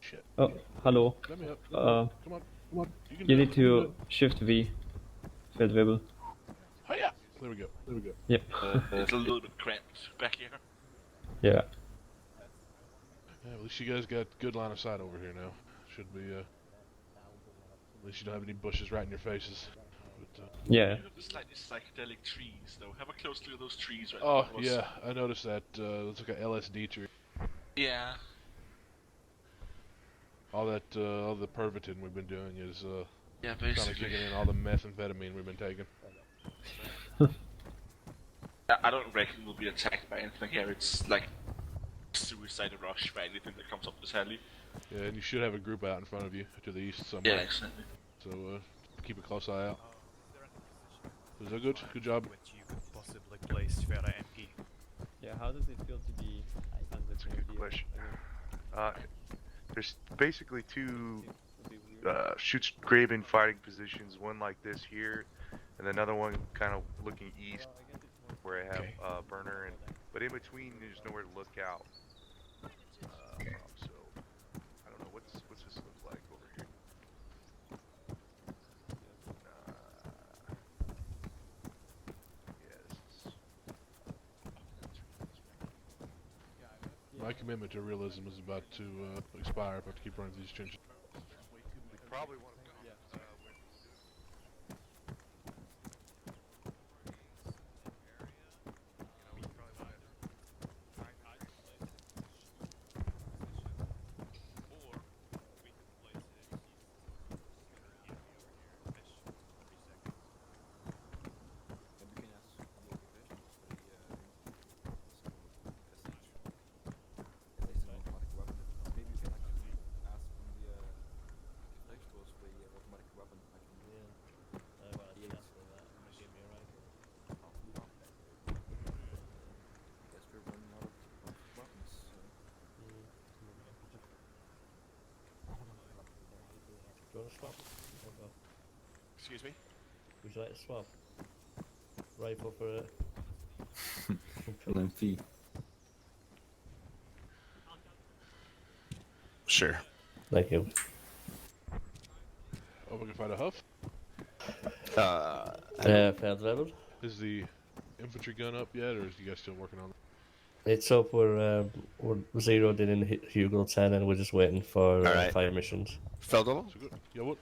Shit. Oh, hello. Let me up. Come on. You need to shift V. Feldwebel. Oh yeah. There we go. Yep. It's a little bit cramped back here. Yeah. Yeah, at least you guys got good line of sight over here now. Should be, at least you don't have any bushes right in your faces. But, Yeah. You have the slightly psychedelic trees, though. Have a close look at those trees right Oh, now. yeah, I noticed that. Looks like a LSD tree. Yeah. All the Pervitin we've been doing is, Yeah, kind of basically. kicking in all the methamphetamine we've been taking. I don't reckon we'll be attacked by anything here. It's like suicide rush by anything that comes up this alley. Yeah, and you should have a group out in front of you to the east somewhere. Yeah, exactly. So, keep a close eye out. Is that good? Good job. Which you could possibly place for MP. Yeah, how does it feel to be under That's a good question. There's basically two shoots graven fighting positions, one like this here, and another one kind of looking east, where I have burner, but in between there's nowhere to look out. So I don't know what's this look like over here. My commitment to realism is about to expire if I have to keep running these trenches. We probably want to. Do you want to swap? Excuse me? Would you like to swap? Rifle for a... LMP. Sure. Thank you. Oh, we can find a huff? Feldwebel. Is the infantry gun up yet, or is you guys still working on it? It's up, we're zeroed in Hügel 10 and we're just waiting for Alright. fire missions. Feldwebel? Yeah, what?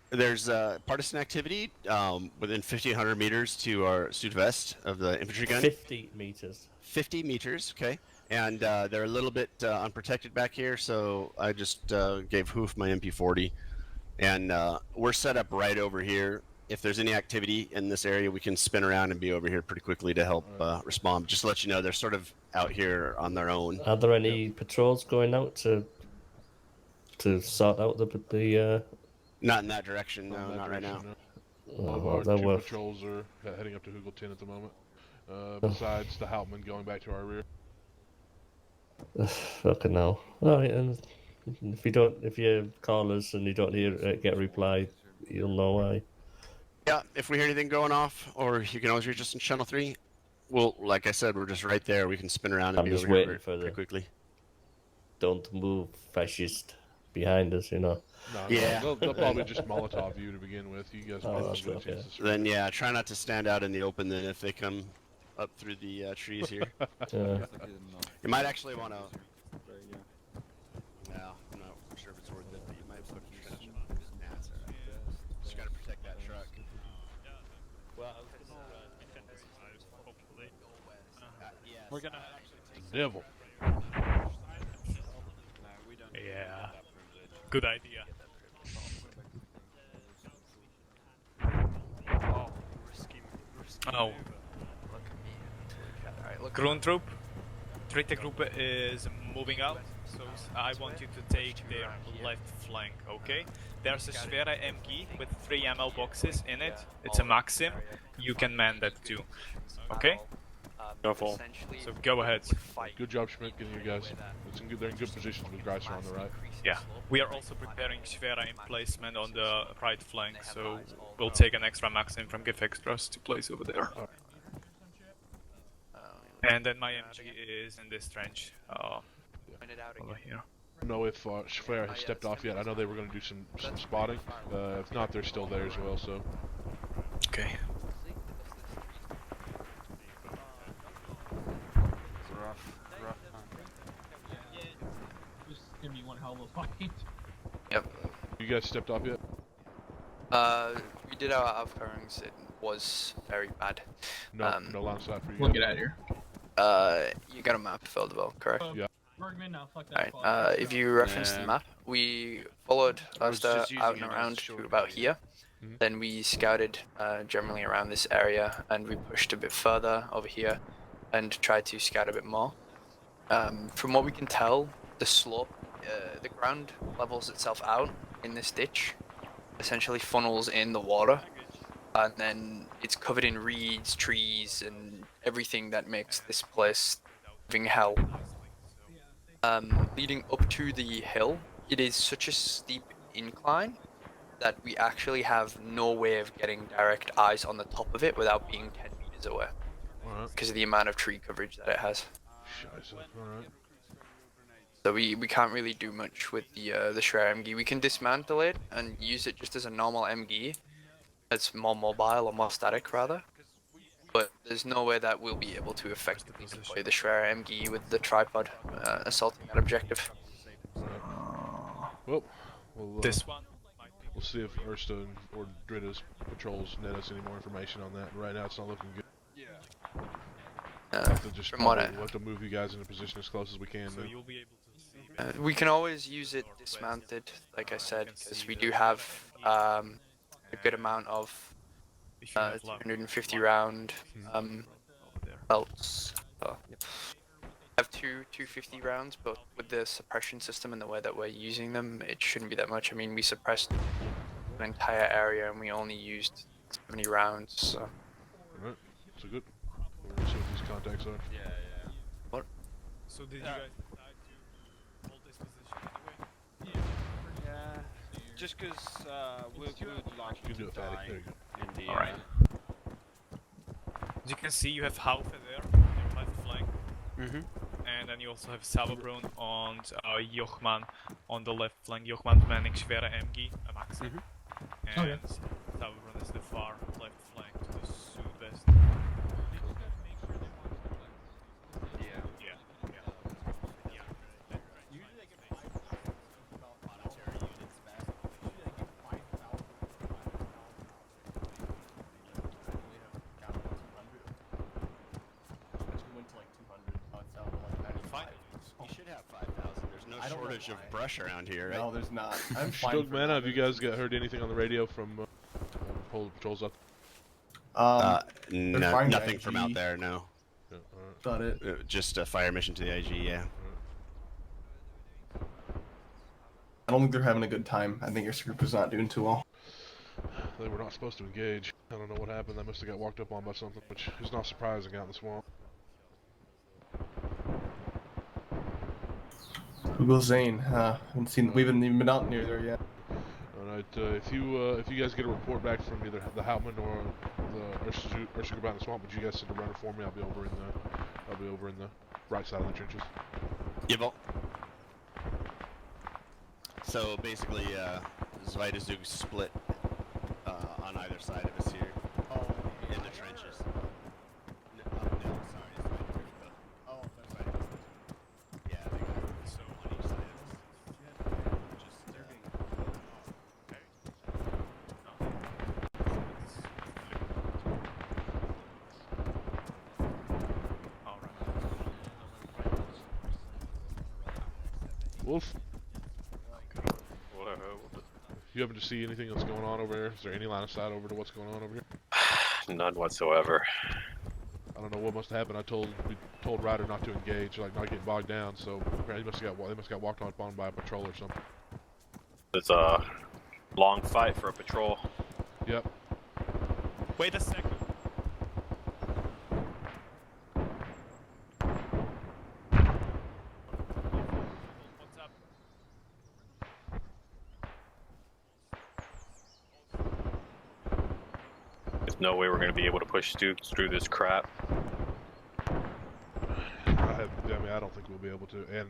There's partisan activity within 1,500 meters to our sud-west of the infantry gun. 50 meters. 50 meters, okay. And they're a little bit unprotected back here, so I just gave Hoof my MP40. And we're set up right over here. If there's any activity in this area, we can spin around and be over here pretty quickly to help respond. Just to let you know, they're sort of out here on their own. Are there any patrols going out to sort out the Not in that direction, no, not right now. All of our two patrols are heading up to Hügel 10 at the moment. Besides the Hauptmann going back to our rear. Fucking hell. Alright, and If you call us and you don't get a reply, you'll know why. Yeah, if we hear anything going off, or you can always reach us in Channel 3. Well, like I said, we're just right there. We can spin around and I'm be just over here waiting for pretty quickly. Don't move, fascist behind us, you know. No, Yeah. they'll probably just Molotov you to begin with. You guys might that's get a okay. chance to surrender. Then yeah, try not to stand out in the open. Then if they come up through the trees here, Yeah. you might actually want to. No, I'm not sure if it's worth it, but you might put trash. Nah, it's alright. Just gotta protect that truck. Well, we're gonna Devil. Yeah. Good idea. Oh. Grundtroop. Dritte Gruppe is moving out, so I want you to take their left flank, okay? There's a Schwere MG with 3 ammo boxes in it. It's a Maxim. You can man that too, okay? Go full. So go ahead. Good job, Schmidt, getting you guys. They're in good positions with Greiser on the right. Yeah. We are also preparing Schwere emplacement on the right flank, so we'll take an extra Maxim from Gif Extras to place over there. And then my MG is in this trench, over here. I don't know if Schwer has stepped off yet. I know they were going to do some spotting. If not, they're still there as well, so... Okay. Rough. Just give me one hell of a fight. Yep. You guys stepped off yet? We did our outcourings. It was very bad. No, no line of sight for you. We'll get out of here. You got a map, Feldwell, correct? Yeah. Bergman, now fuck that. Alright, if you reference the map, we followed Erste out and around to about here. Then we scouted generally around this area, and we pushed a bit further over here, and tried to scout a bit more. From what we can tell, the slope, the ground levels itself out in this ditch, essentially funnels in the water, and then it's covered in reeds, trees, and everything that makes this place living hell. Leading up to the hill, it is such a steep incline that we actually have no way of getting direct eyes on the top of it without being 10 meters away. Because of the amount of tree coverage that it has. Alright. So we can't really do much with the Schwer MG. We can dismantle it and use it just as a normal MG. It's more mobile or more static rather. But there's no way that we'll be able to effectively deploy the Schwer MG with the tripod assaulting that objective. Well, we'll, this one. We'll see if Erste or Dritta's patrols net us any more information on that. Right now, it's not looking good. We'll have to move you guys into position as close as we can. So then. you'll be able to see. We can always use it dismounted, like I said, because we do have a good amount of 250 round belts. So, I have two 250 rounds, but with the suppression system and the way that we're using them, it shouldn't be that much. I mean, we suppressed an entire area and we only used 70 rounds, so... Alright, so good. We'll see what these contacts are. What? So did you guys decide to hold this position anyway? Yeah. Just because we would like You can do it, Fatty. There you go. Alright. As you can see, you have Haufe there, on your left flank. And then you also have Sauerbrunn and Jochman on the left flank. Jochman manning Schwere MG, a Maxim. And Sauerbrunn is the far left flank to the southwest. You should have 5,000. There's no shortage of brush around here, right? No, there's not. I'm Stoked, man. Have you guys heard anything on the radio from Polar Patrols up? No, nothing from out there, no. Yeah, Got it. Just a fire mission to the IG, yeah. I don't think they're having a good time. I think your group is not doing too well. They were not supposed to engage. I don't know what happened. They must have got walked up on by something, which is not surprising out in the swamp. Hügel Zane. Haven't seen. We haven't even been out near there yet. All right. If you guys get a report back from either the Hauptmann or the Erste Group out in the swamp, would you guys send a runner for me? I'll be over in the right side of the trenches. Yep. So basically, Zweitazug split on either side of us here. In the trenches. No, sorry, it's Zweitazug. Oh, that's right. Yeah, they got so on each side of us. Just they're being. Wolf. You happen to see anything that's going on over there? Is there any line of sight over to what's going on over here? None whatsoever. I don't know what must have happened. We told Ryder not to engage, like not get bogged down. So apparently they must got walked on by a patrol or something. It's a long fight for a patrol. Yep. Wait a second. What's up? There's no way we're going to be able to push through this crap. I don't think we'll be able to. And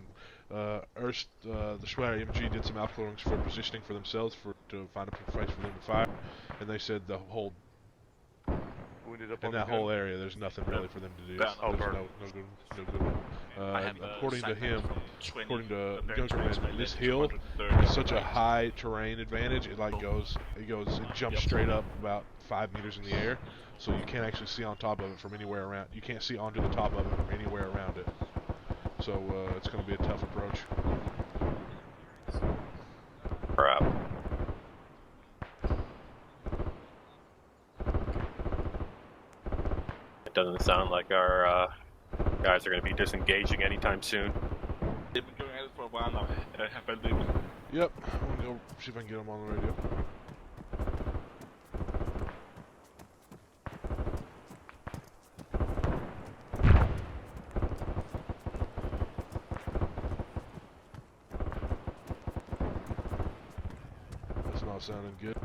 Erste, the Schwer MG did some outcloakings for positioning for themselves to find a place for them to fire, and they said the whole in that whole area, there's nothing really for them to do. There's no good. According to him, according to Junkerman, this hill is such a high terrain advantage. It jumps straight up about 5 meters in the air, so you can't actually see on top of it from anywhere around. You can't see onto the top of it from anywhere around it. So it's going to be a tough approach. Crap. It doesn't sound like our guys are going to be disengaging anytime soon. They've been going at it for a while now. Yep. I'm going to go see if I can get them on the radio. That's not sounding good.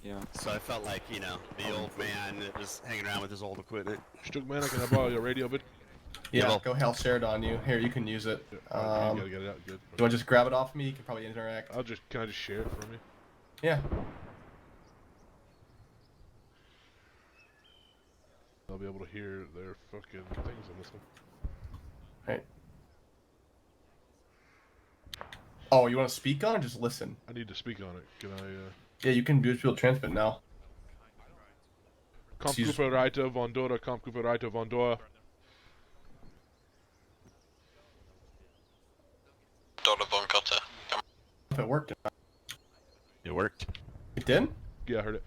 Yeah. So I felt like, the old man that was hanging around with his old equipment. Stuckman, can I borrow your radio bit? Yeah, go hell share it on you. Here, you can use it. You gotta get it out. Good. Do you want to just grab it off me? You can probably interact. Can I just share it from you? Yeah. I'll be able to hear their fucking things on this one. Right. Oh, you want to speak on it or just listen? I need to speak on it. Can I, Yeah, you can do transmit now. Kampfgruppe Reiter von Dora, Kampfgruppe Reiter von Dora. Dora von Gotha. If it worked. It worked. It did? Yeah, I heard it.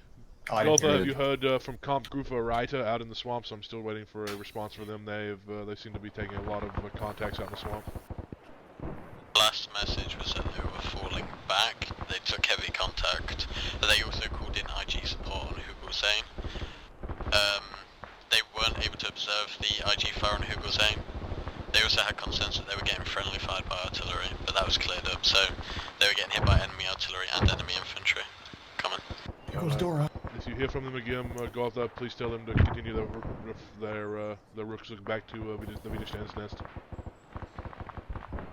Oh, I didn't Gotha, hear have it. you heard from Kampfgruppe Reiter out in the swamps? I'm still waiting for a response from them. They seem to be taking a lot of contacts out in the swamp. Last message was that they were falling back. They took heavy contact. They also called in IG support on Hügel Zane. They weren't able to observe the IG fire on Hügel Zane. They also had concerns that they were getting friendly fired by artillery, but that was cleared up, so they were getting hit by enemy artillery and enemy infantry. Coming. Here goes Dora. If you hear from them again, Gotha, please tell them to continue their rooks back to the Widerstandsnest.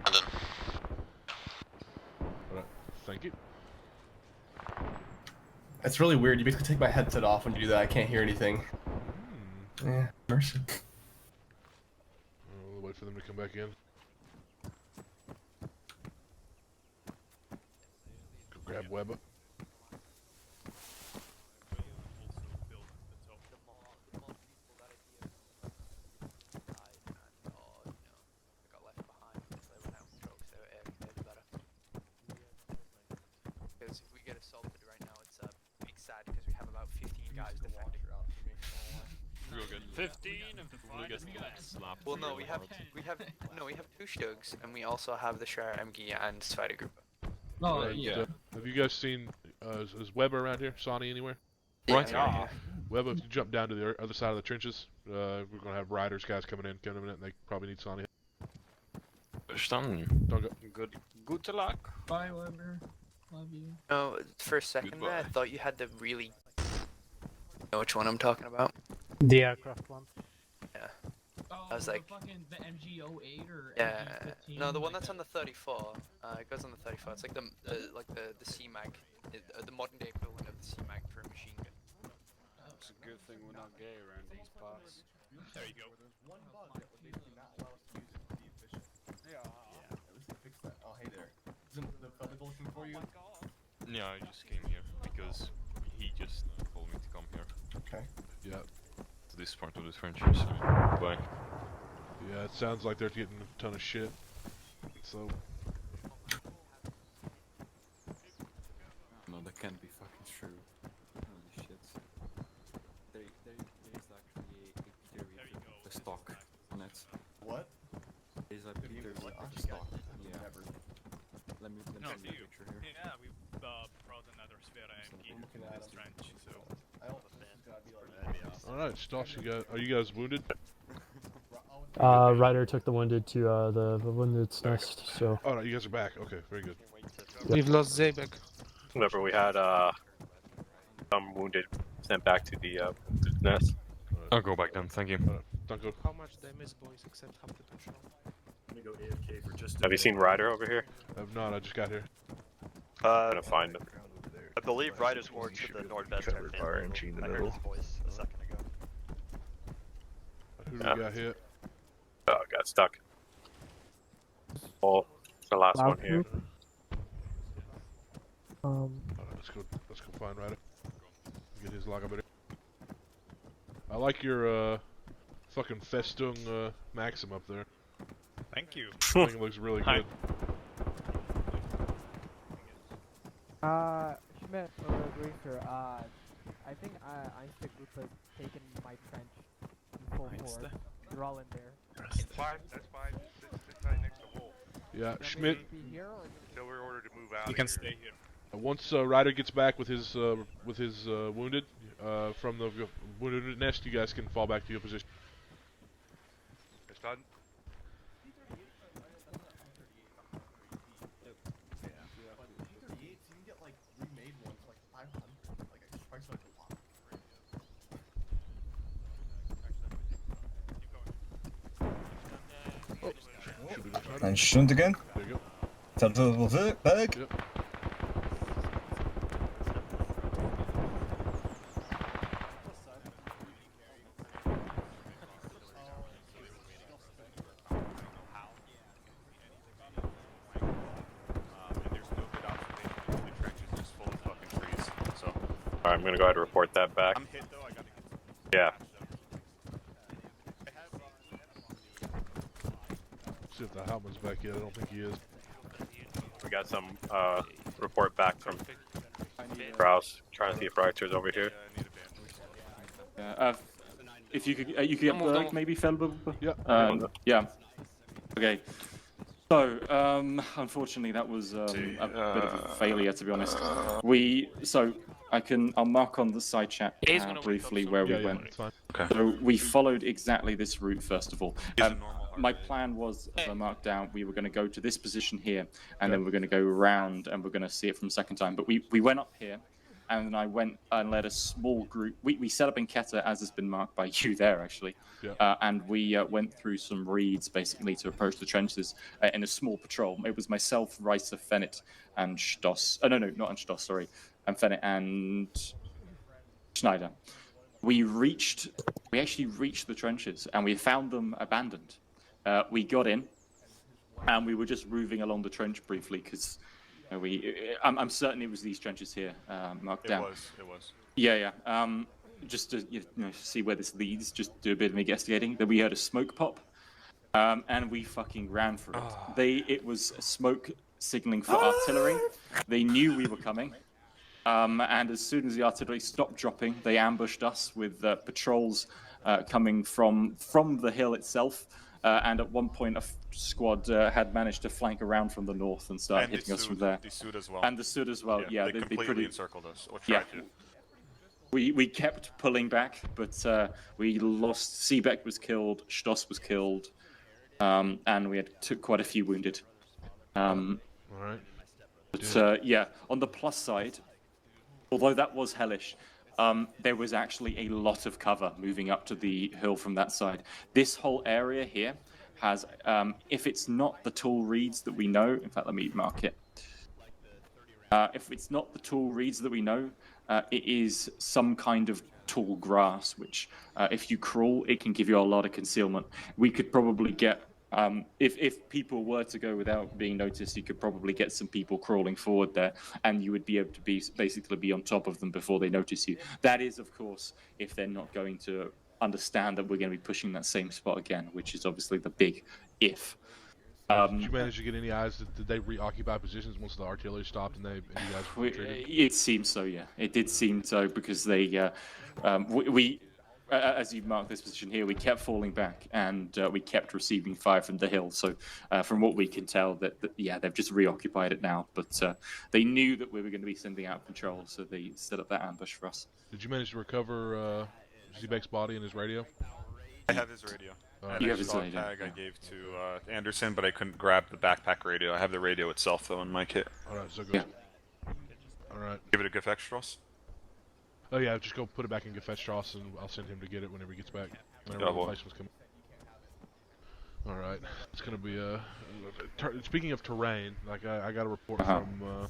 And then. Alright, thank you. It's really weird. You basically take my headset off when you do that. I can't hear anything. Yeah, mercy. We'll wait for them to come back in. Go grab Weber. Because if we get assaulted right now, it's a big sad because we have about 15 guys defending. real good. 15 of the 5 Well, no, we have 2 Shugs, and we also have the Shire MG and Spider Group. Oh, yeah. Have you guys seen, is Weber around here? Sonny anywhere? Right. Yeah. Weber, if you jump down to the other side of the trenches, we're gonna have riders, guys coming in, and they probably need Sonny. Verstanden. Good. Good luck. Bye, Weber. Love you. No, for a second there, I thought you had to really know which one I'm talking about. The aircraft one. Yeah. Oh, I was like, the MG08 or yeah, MG15? no, the one that's on the 34. It goes on the 34. It's like the C-Mag, the modern day equivalent of the C-Mag for a machine gun. It's a good thing we're not gay around these parts. There you go. Yeah. At least they fixed that. Oh, hey there. Isn't the feather looking for you? Yeah, I just came here because he just told me to come here. Okay. Yeah. To this part of the trenches. Bye. Yeah, it sounds like they're getting a ton of shit. So. No, that can't be fucking true. Holy shit. There is actually a Peter with the stock on it. What? There's a Peter with the stock. Yeah. Let me send you a picture here. Yeah, we brought another Sphera MG in this trench, so... Alright, Stoss, are you guys wounded? Ryder took the wounded to the Widerstandsnest, so... Oh no, you guys are back. Okay, very good. We've lost Zabek. Whenever we had some wounded sent back to the nest. I'll go back then, thank you. How much they miss, boys, except half the patrol? I'm gonna go AFK for just Have you seen Ryder over here? I've not, I just got here. I'm gonna find him. I believe Ryder's more to the northwest. Covered by RMG in the I heard middle. his voice a second ago. Who do we got hit? Oh, got stuck. Oh, the last Loud one here. group. Let's go find Ryder. Get his log up in here. I like your fucking Festung Maxim up there. Thank you. I think it looks really good. Schmidt or Griefer, I think Einstein group has taken my trench in full force. You're all in there. That's fine. That's fine. Sit tight next to Wolf. Yeah, Schmidt. Until we're ordered to move out. You can stay here. Once Ryder gets back with his wounded from the wounded nest, you guys can fall back to your position. It's done. And shunt again. There you go. Tell back. Yep. Alright, I'm gonna go ahead and report that back. I'm hit though, I gotta Yeah. See if the Hauptmann's back yet. I don't think he is. We got some report back from Kraus, trying to see if Reicher's over here. Yeah, if you could get Berg, maybe Felber. Yeah. Yeah. Okay. So, unfortunately, that was a bit of a failure, to be honest. I'll mark on the side chat briefly where we went. Okay. So we followed exactly this route first of all. My plan was, as I marked down, we were going to go to this position here, and then we're going to go around, and we're going to see it from second time. But we went up here, and then I went and led a small group. We set up in Keter, as has been marked by you there, actually. Yeah. And we went through some reeds, basically, to approach the trenches in a small patrol. It was myself, Reiser, Fennett, and Stoss. Oh, no, not Stoss, sorry. And Fennett and Schneider. We actually reached the trenches, and we found them abandoned. We got in, and we were just moving along the trench briefly, because I'm certain it was these trenches here, marked down. It was. Yeah. Just to see where this leads, just do a bit of investigating. Then we heard a smoke pop, and we fucking ran for it. It was a smoke signaling for artillery. They knew we were coming, and as soon as the artillery stopped dropping, they ambushed us with patrols coming from the hill itself. And at one point, a squad had managed to flank around from the north and start hitting us from there. The Sud as well. And the Sud as well, yeah. They completely encircled us, or tried to. We kept pulling back, but we lost. Siebeck was killed, Stoss was killed, and we took quite a few wounded. All right. But yeah, on the plus side, although that was hellish, there was actually a lot of cover moving up to the hill from that side. This whole area here has, if it's not the tall reeds that we know, in fact, let me mark it. If it's not the tall reeds that we know, it is some kind of tall grass, which if you crawl, it can give you a lot of concealment. We could probably get, if people were to go without being noticed, you could probably get some people crawling forward there, and you would be able to basically be on top of them before they notice you. That is, of course, if they're not going to understand that we're going to be pushing that same spot again, which is obviously the big if. Did you manage to get any eyes? Did they reoccupy positions once the artillery stopped and you guys retreated? It seems so, yeah. It did seem so because they, as you mark this position here, we kept falling back and we kept receiving fire from the hill. So from what we can tell, yeah, they've just reoccupied it now. But they knew that we were going to be sending out patrol, so they set up that ambush for us. Did you manage to recover Zebek's body and his radio? I have his radio. You have his radio. Tag I gave to Anderson, but I couldn't grab the backpack radio. I have the radio itself though in my kit. All right, so good. Yeah. All right. Give it a Gefechtstross. Oh yeah, just go put it back in Gefechtstross, and I'll send him to get it whenever he gets back. Whenever replacements come. All right, it's gonna be speaking of terrain, like I got a report from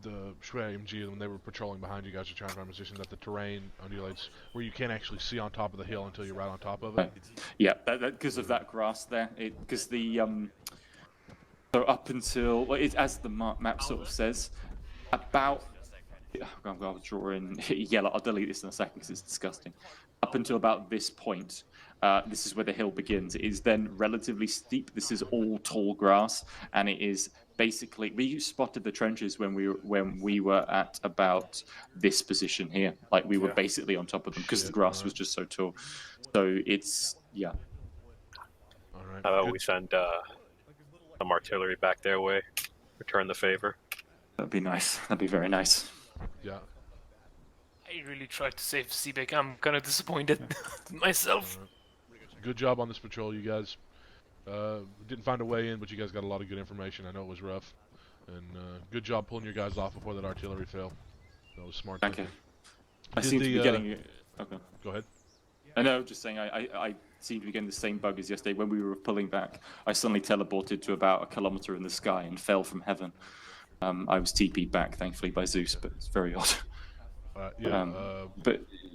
the Schwer MG when they were patrolling behind you guys to try and find position that the terrain undulates where you can't actually see on top of the hill until you're right on top of it. Yeah, because of that grass there. Because the so up until as the map sort of says, about. I'll draw in yellow. I'll delete this in a second because it's disgusting. Up until about this point, this is where the hill begins. It is then relatively steep. This is all tall grass, and it is basically we spotted the trenches when we were at about this position here. Like we were basically on top of them because the grass was just so tall. So it's yeah. All right. How about we send some artillery back their way? Return the favor. That'd be nice. That'd be very nice. Yeah. I really tried to save Seebeck. I'm kind of disappointed myself. Good job on this patrol, you guys. Didn't find a way in, but you guys got a lot of good information. I know it was rough. And good job pulling your guys off before that artillery fell. That was smart. Thank you. I seem to be getting... Okay. Go ahead. I know, just saying, I seem to be getting the same bug as yesterday. When we were pulling back, I suddenly teleported to about a kilometer in the sky and fell from heaven. I was TP'd back, thankfully, by Zeus, but it's very odd. But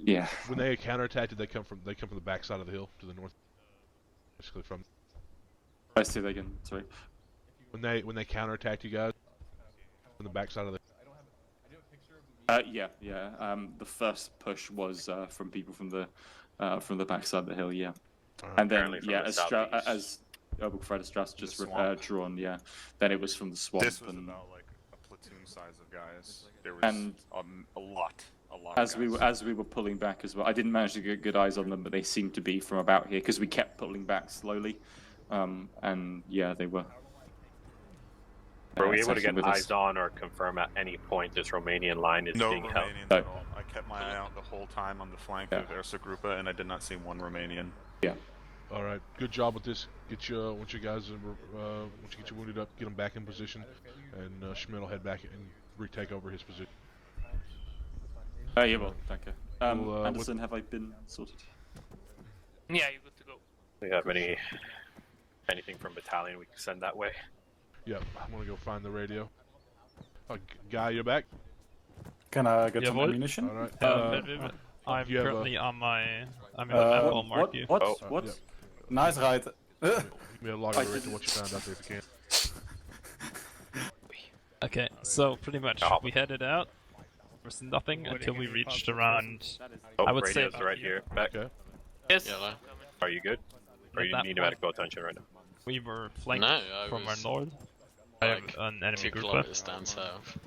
yeah. When they counterattacked, did they come from the back side of the hill to the north? Basically from. I say that again. Sorry. When they counterattacked you guys from the back side of the. Yeah. The first push was from people from the back side of the hill. Yeah. And then as Fred Strauss just drawn. Yeah. Then it was from the swamp. This was about like a platoon size of guys. There was a lot. As we were pulling back as well, I didn't manage to get good eyes on them, but they seemed to be from about here because we kept pulling back slowly, and yeah, they were. Were we able to get eyes on or confirm at any point this Romanian line is being held? No Romanians at all. I kept my eye out the whole time on the flank of Erste Gruppe, and I did not see one Romanian. Yeah. All right, good job with this. Once you guys get you wounded up, get them back in position, and Schmidt will head back and retake over his position. Yeah, well, thank you. Anderson, have I been sorted? Yeah, you're good to go. Do you have anything from battalion we can send that way? Yeah, I'm gonna go find the radio. Guy, you're back? Can I get some ammunition? All right. I'm currently on my. I'm in the map. I'll mark you. What? Yeah. Nice ride. Give me a log of what you found out there if you can. Okay, so pretty much we headed out. There was nothing until we reached around. I would say right here. Back. Okay. Yes. Yeah, are you good? Or you need medical attention right now? We were flanked from our north by an enemy 2 group. kilometers down south.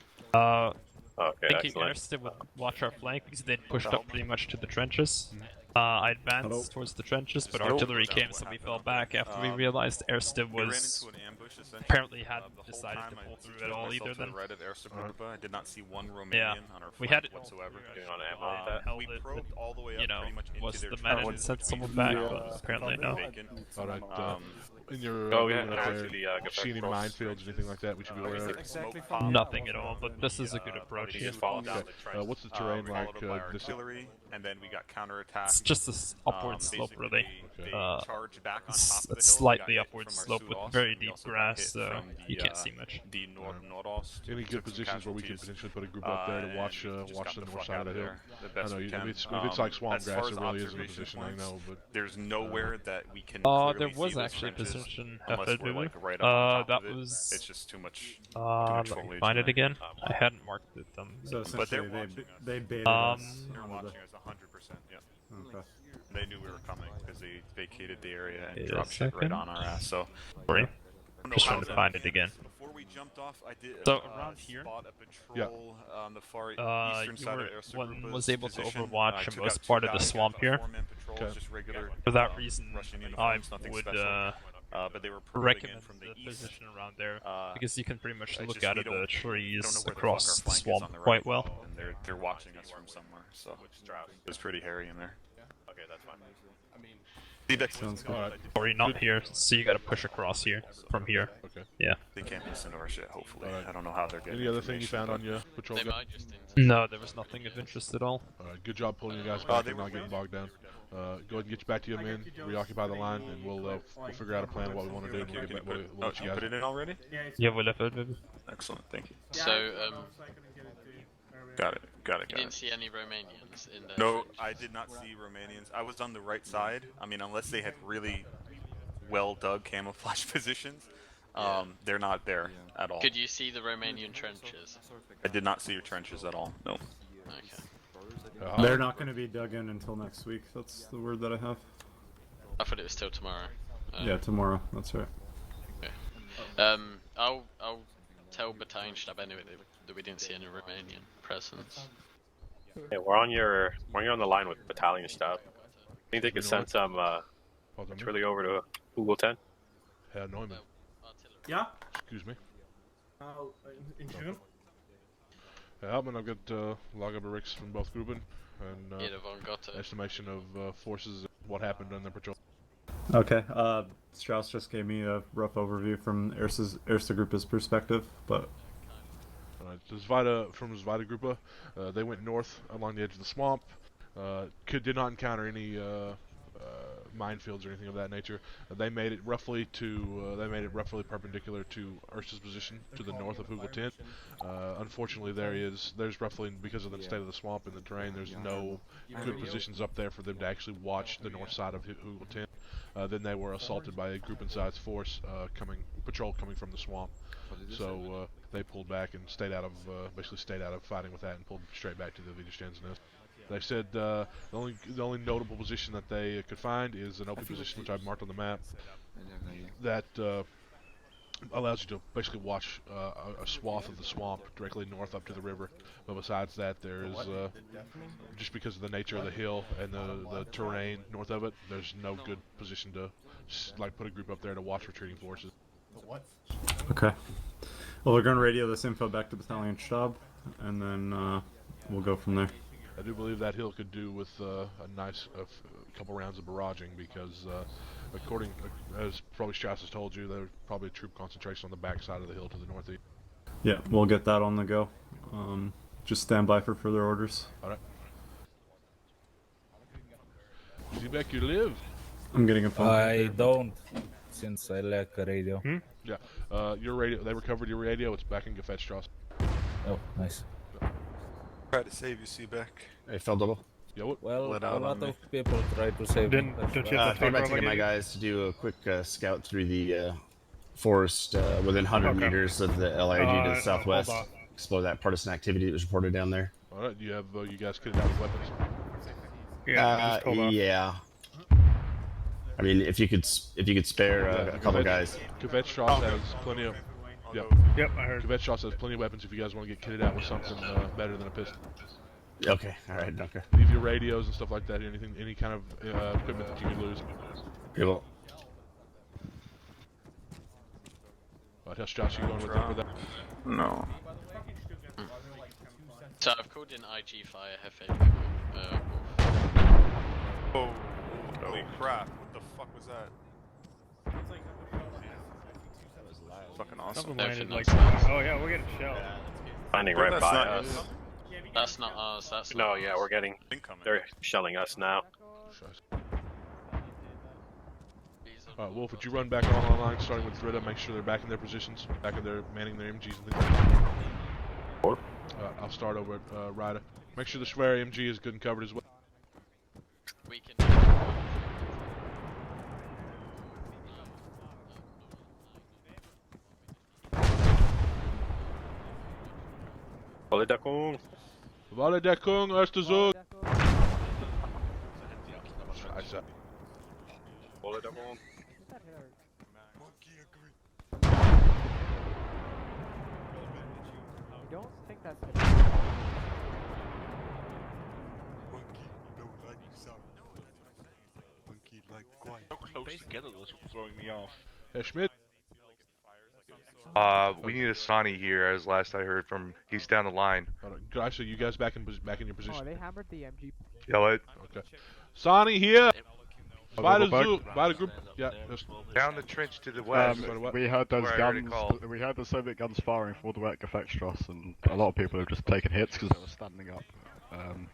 Okay, thinking Erste would watch our flank because they'd pushed up pretty much to the trenches. I advanced towards the trenches, but artillery came, so we fell back after we realized Erste was apparently hadn't decided to pull through at all either. Then right at Erste Gruppe. I did not see one Romanian yeah, on our we flank had it whatsoever. held We it, probed all the way up you know, pretty much into was their the man trenches and sent between someone back, the but apparently no. Alright, in your Oh, yeah, movement up there, actually, see any minefields, anything like that we should be aware of? Exactly Nothing at all, but this is a good approach here. What's the terrain like? This artillery, and then we got counterattack. It's just this upward slope, really. Charged back on It's top of the it's hill. slightly We got hit upward from our slope with Südost, very and we deep also got grass, hit so from you can't see much. The Nordost. Any good positions where we can potentially put a group up there to watch watch the north side of the hill? I know if it's like swamp grass, it really isn't a position I know, but there's nowhere that we can. There was actually a position at Hügel. right that was. It's just too much. Let me find it again. I hadn't marked it. So But they're essentially, watching they baited us. us. They're watching us 100%. Yeah. Okay. They knew we were coming because they vacated the area and Wait a dropped shit right second. on our ass. So. Sorry. Just trying to find it again. Before we jumped off, I did So around here, spot a patrol on the far eastern you side were, of Erste one Gruppe's was able to position. overwatch took most out part 2 of the guys, swamp here. four-man patrols, just regular, For that reason, Russian I uniforms, nothing would special. But they were recommend from the east. position around there because you can pretty much It's look just out we of don't- the we don't know trees where the fuck across our the flank is swamp on the right. quite well. And they're watching us from somewhere, so it's pretty hairy in there. Okay, that's fine. Sounds good. Or you're not here, so you gotta push across here from here. Okay. Yeah. They can't listen to our shit, hopefully. I don't know how they're getting Any other thing you information, found on but- your patrol They gun? might just No, there was nothing of interest at all. Alright, good job pulling you guys back and not getting bogged down. Go ahead and get you back to your men, reoccupy the line, and we'll figure out a plan of what we want to do, and we'll get back. We'll let you guys. Put it in already? Yeah, we'll have it, maybe. Excellent, thank you. So, Got it. you didn't see any Romanians in there? No, I did not see Romanians. I was on the right side. I mean, unless they had really well-dug camouflage positions, they're not there at all. Could you see the Romanian trenches? I did not see your trenches at all. No. Okay. They're not going to be dug in until next week. That's the word that I have. I thought it was till tomorrow. Yeah, tomorrow. That's right. Okay. I'll tell Battalionstab anyway that we didn't see any Romanian presence. Yeah, we're on the line with Battalion Stab. Think they could send some artillery over to Hügel 10? Herr Neumann. Yeah? Excuse me. Entschuldigung? Herr Hauptmann, I've got log of bricks from both Gruppen and Yeah, von Gotha. estimation of forces and what happened on the patrol. Okay. Strauss just gave me a rough overview from Erste Gruppe's perspective, but. Alright, from Zvida Gruppe, they went north along the edge of the swamp. Did not encounter any minefields or anything of that nature. They made it roughly perpendicular to Erste's position to the north of Hügel 10. Unfortunately, there's roughly, because of the state of the swamp and the terrain, there's no good positions up there for them to actually watch the north side of Hügel 10. Then they were assaulted by a group-sized force patrol coming from the swamp. So they pulled back and basically stayed out of fighting with that and pulled straight back to the Widerstandsnest. They said the only notable position that they could find is an open position, which I've marked on the map, that allows you to basically watch a swath of the swamp directly north up to the river. But besides that, there is just because of the nature of the hill and the terrain north of it, there's no good position to put a group up there to watch retreating forces. Okay. Well, we're going to radio this info back to Battalion Stab, and then we'll go from there. I do believe that hill could do with a couple rounds of barraging because, as probably Strauss has told you, there's probably a troop concentration on the back side of the hill to the northeast. Yeah, we'll get that on the go. Just stand by for further orders. Alright. Zebek, you live? I'm getting a phone. I don't, since I lack a radio. Yeah. Your radio, they recovered your radio, it's back in Gefechtstrasse. Oh, nice. Try to save you, Seaback. Hey, fell double. Yo, well, let a out lot on of people try to save me. I'm about to get my guys to do a quick scout through the forest within 100 meters of the LIG to the southwest. Explore that partisan activity that was reported down there. Alright, you have you guys kitted out with weapons? Yeah. I mean, if you could spare a couple guys. Gefechtstrasse has plenty of. Yep, I heard. Gefechtstrasse has plenty of weapons if you guys want to get kitted out with something better than a pistol. Okay, alright, okay. Leave your radios and stuff like that, anything, any kind of equipment that you could lose. Cool. What else, Josh, you going with that? No. So I've called in IG fire, Hefe. Oh, holy crap! What the fuck was that? Fucking awesome. Something landed like. Nice. Oh yeah, we're getting shelled. Landing right That's by not us. That's not us. That's No, not yeah, us. we're getting. They're shelling us now. Wolf, would you run back on online, starting with Threada, make sure they're back in their positions, back in their manning their MGs and things like that. I'll start over at Ryder. Make sure the Schwer MG is good and covered as well. We can. Volleydeckung. Volleydeckung, erste Zug. Scheiße. Volleydeckung. I don't think that's So close together, that's what's throwing me off. Herr Schmidt. We need a Sani here, as last I heard from. He's down the line. Guys, so you guys back in your position. Oh, they hammered the MG. Yeah, what? Okay. Sani here. Beide group. Yeah. Just down the trench to the west. We heard those where I heard it guns. called. We heard the Soviet guns firing for the Effectstrasse, and a lot of people have just taken hits because they were standing up.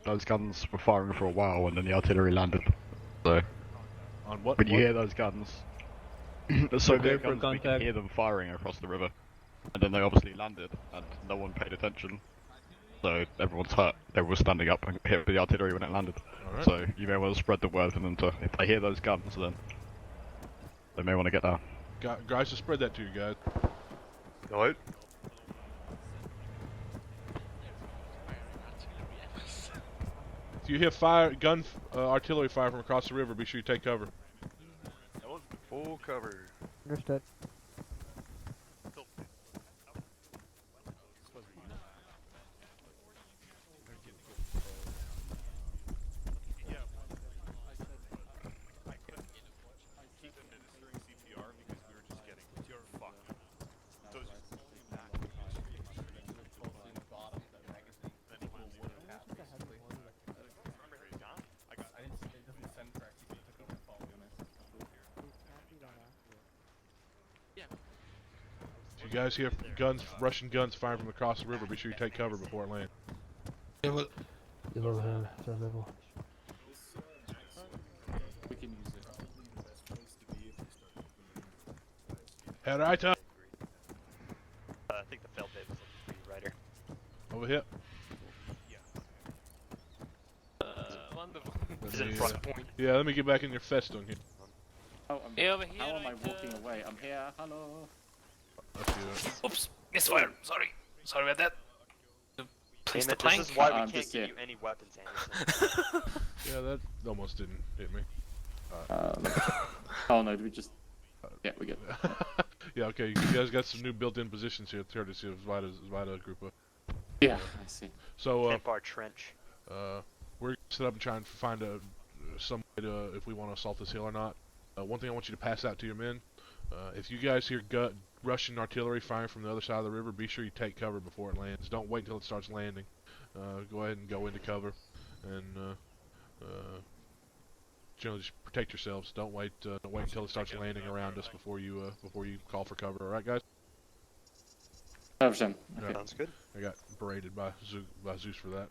Those guns were firing for a while, and then the artillery landed. So, on what? When you hear those guns, the Soviet guns, we can hear them firing across the river, and then they obviously landed, and no one paid attention. So everyone's hurt. They were standing up and hit the artillery when it landed. Alright. So you may want to spread the word for them to, if they hear those guns, then they may want to get down. Guys, just spread that to you guys. What? If you hear artillery fire from across the river, be sure you take cover. That was full cover. Understood. If you guys hear Russian guns firing from across the river, be sure you take cover before it lands. Level here, third level. We can use it. Herr Reiter. I think the Feldwebel is a free rider. Over here. Wonderful. He's in front point. Yeah, let me get back in your Festung here. Oh, over here, how am I walking away? I'm here. Hello. Oops, misfire. Sorry about that. Place the Damn it, plank. this is why we can't give you any weapons, Anderson. Yeah, that almost didn't hit me. Oh no, did we just... Yeah, we good. Yeah, okay, you guys got some new built-in positions here, courtesy of Zvida group up. Yeah, I see. So, Empire Trench. we're set up and trying to find some way to, if we want to assault this hill or not. One thing I want you to pass out to your men, if you guys hear Russian artillery firing from the other side of the river, be sure you take cover before it lands. Don't wait until it starts landing. Go ahead and go into cover, and generally just protect yourselves. Don't wait until it starts landing around us before you call for cover. All right, guys. 100%. Okay. Sounds good. I got berated by Zeus for that.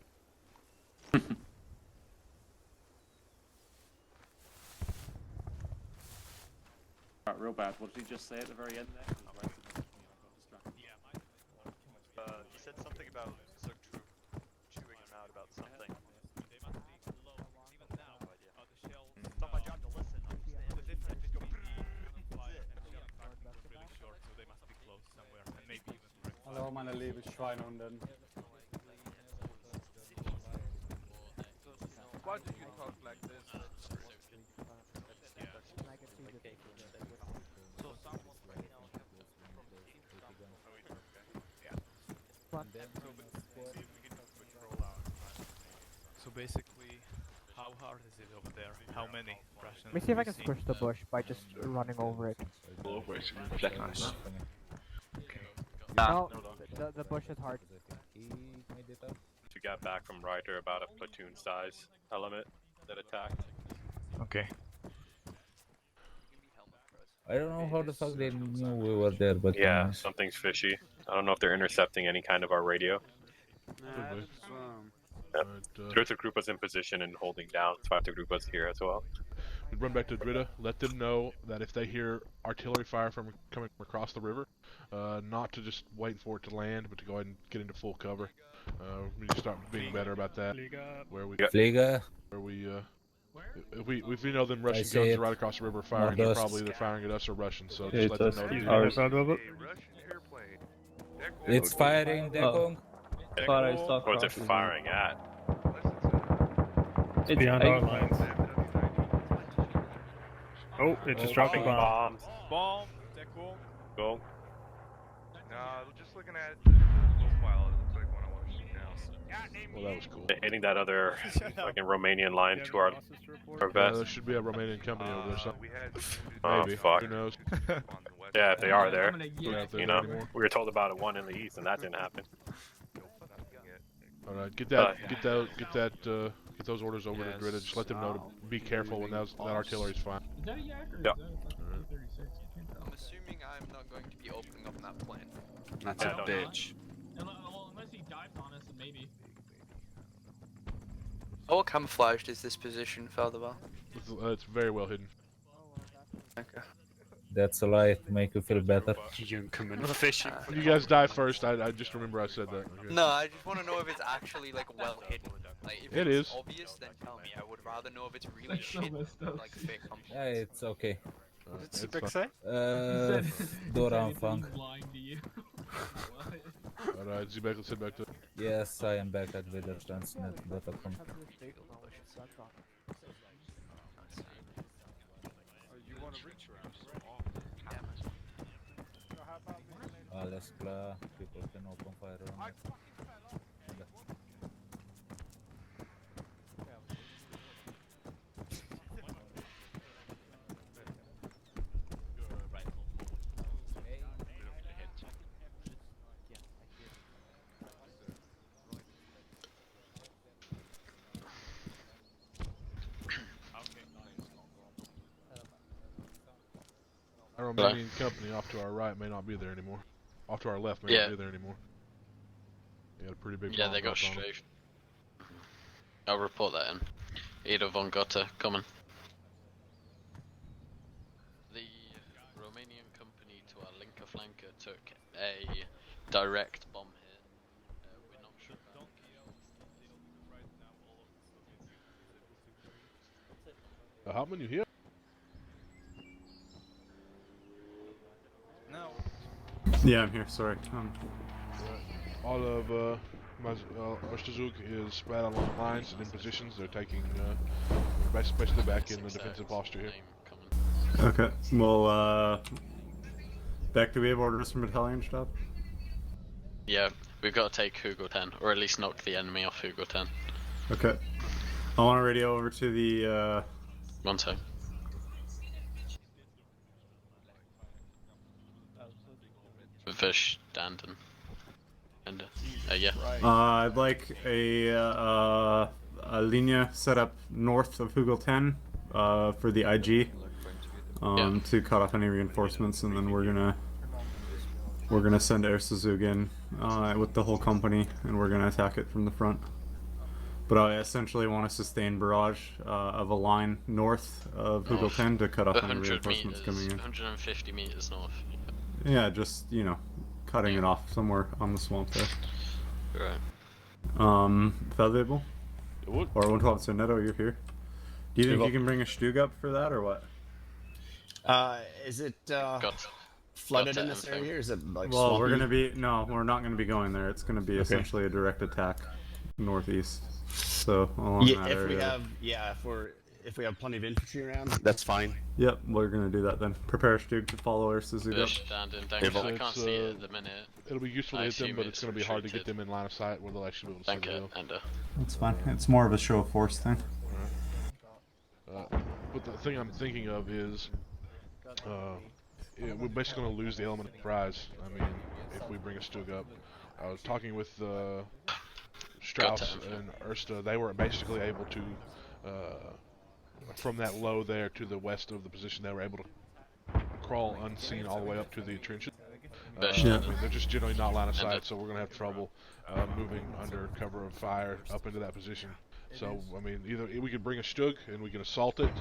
Right, real bad. What did he just say at the very end there? He said something about Zerg troop chewing him out about something. It's not my job to listen. I'm just the enemy. Just go. Hallo, meine liebe Schweinhunden. Why do you talk like this? So basically, how hard is it over there? How many Russians? Let me see if I can squish the bush by just running over it. Over it. Black nice. No, the bush is hard. We got back from Ryder about a platoon size element that attacked. Okay. I don't know how the fuck they knew we were there, but Yeah, something's fishy. I don't know if they're intercepting any kind of our radio. Yep. Drita group was in position and holding down. Zweite group was here as well. Run back to Drita. Let them know that if they hear artillery fire from coming across the river, not to just wait for it to land, but to go ahead and get into full cover. We need to start being better about that. Where we, if we know them Russian guns are right across the river firing, they're probably either firing at us or Russians. So just let them know. It's firing, Dekong. What's it firing at? It's beyond our lines. Oh, it's just dropping bombs. Bomb, Dekong. Go. No, just looking at the profile, it looks like one I want to shoot down. Well, that was cool. Hitting that other fucking Romanian line to our vest. There should be a Romanian company over there. Something. Oh, Maybe. fuck. Who knows? Yeah, if they are there. You know, we were told about one in the east, and that didn't happen. All right, get those orders over to Drita. Just let them know to be careful when that artillery's firing. Yeah. I'm assuming I'm not going to be opening up that plane. That's a bitch. Unless he dives on us, maybe. How camouflaged is this position further well? It's very well hidden. Okay. That's a lie to make you feel better. Fishing. You guys die first. I just remember I said that. Okay. No, I just want to know if it's actually like well hidden. Like if it it's is obvious, then tell me. I would rather know if it's really shit than like fake pumpkins. Yeah, it's okay. What did Seebeck say? Doran Fang. Alright, Seebeck, let's head back to... Yes, I am back at Widerstandsnest.com. Alles klar, people can open fire on me. Our Romanian company off to our right may not be there anymore. Off to our left may not be there anymore. They got a pretty big bomb they got drop on them. straight. I'll report that in. Edo von Gotha coming. The Romanian company to our linker flanker took a direct bomb hit. We're not sure about Hauptmann, you here? No. Yeah, I'm here. Sorry. All of Erste is spread along lines and in positions. They're taking basically back in the defensive posture here. Okay. Well, Beck, do we have orders from Battalion Stab? Yeah, we've got to take Hügel 10, or at least knock the enemy off Hügel 10. Okay. I want to radio over to the. One sec. Verstanden. And yeah. I'd like a linea set up north of Hügel 10 for the IG to cut off any reinforcements, and then we're gonna send Erste in with the whole company, and we're gonna attack it from the front. But I essentially want to sustain barrage of a line north of Hügel 10 to cut off any reinforcements coming in. 150 meters north. Yeah, just, cutting it off somewhere on the swamp there. Right. Valuable? Or 112 Neto, you're here. Do you think you can bring a Stug up for that, or what? Is it flooded in this area, or is it like Well, swampy? we're not gonna be going there. It's gonna be essentially a direct attack northeast. So along that area. if we have plenty of infantry around, that's fine. Yep, we're gonna do that then. Prepare Stug to follow our Suzuki. Standing, thanks. I can't see it at the minute. It'll be useful to hit them, but it's going to be hard to get them in line of sight where they'll actually be able to see the hill. That's fine. It's more of a show of force thing. But the thing I'm thinking of is, we're basically going to lose the element of surprise. I mean, if we bring a Stug up. I was talking with Strauss and Erste. They were basically able to, from that low there to the west of the position, they were able to crawl unseen all the way up to the trenches. I mean, they're just generally not line of sight, so we're going to have trouble moving under cover of fire up into that position. So, I mean, either we could bring a Stug and we can assault it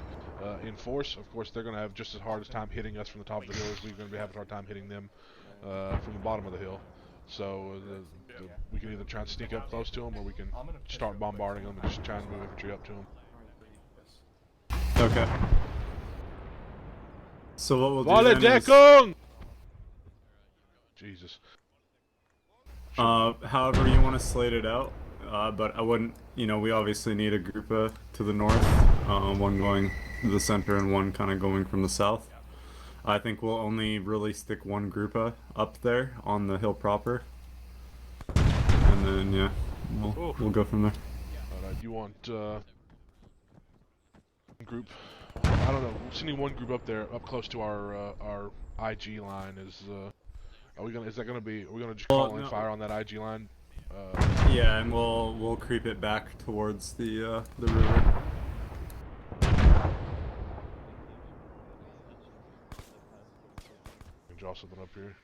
in force. Of course, they're going to have just as hard a time hitting us from the top of the hill as we're going to be having a hard time hitting them from the bottom of the hill. So, we can either try and sneak up close to them, or we can start bombarding them and just try and move infantry up to them. Okay. So what we'll do then is... Jesus. However you want to slate it out, but I wouldn't, we obviously need a group to the north, one going to the center and one kind of going from the south. I think we'll only really stick one group up there on the hill proper, and then yeah, we'll go from there. Alright, you want group? I don't know. Sending one group up there, up close to our IG line is. Are we gonna? Is that gonna be? Are we gonna just call in fire on that IG line? Yeah, and we'll creep it back towards the river. Draw something up here.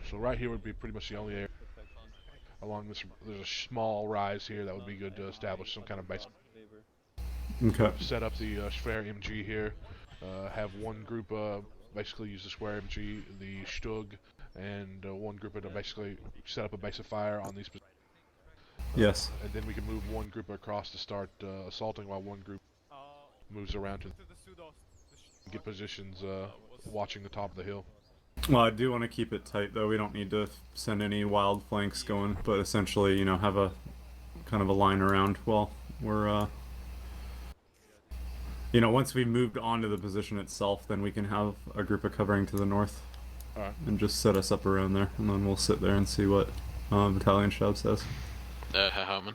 So right here would be pretty much the only area along this. There's a small rise here that would be good to establish some kind of base. Okay. Set up the Schwer MG here. Have one group basically use the Schwer MG, the Stug, and one group to basically set up a base of fire on these positions. Yes. And then we can move one group across to start assaulting, while one group moves around to get positions watching the top of the hill. Well, I do want to keep it tight, though. We don't need to send any wild flanks going, but essentially, have a kind of a line around while we're, once we've moved on to the position itself, then we can have a group of covering to the north. Alright. And just set us up around there, and then we'll sit there and see what Battalion Stab says. Herr Hartmann.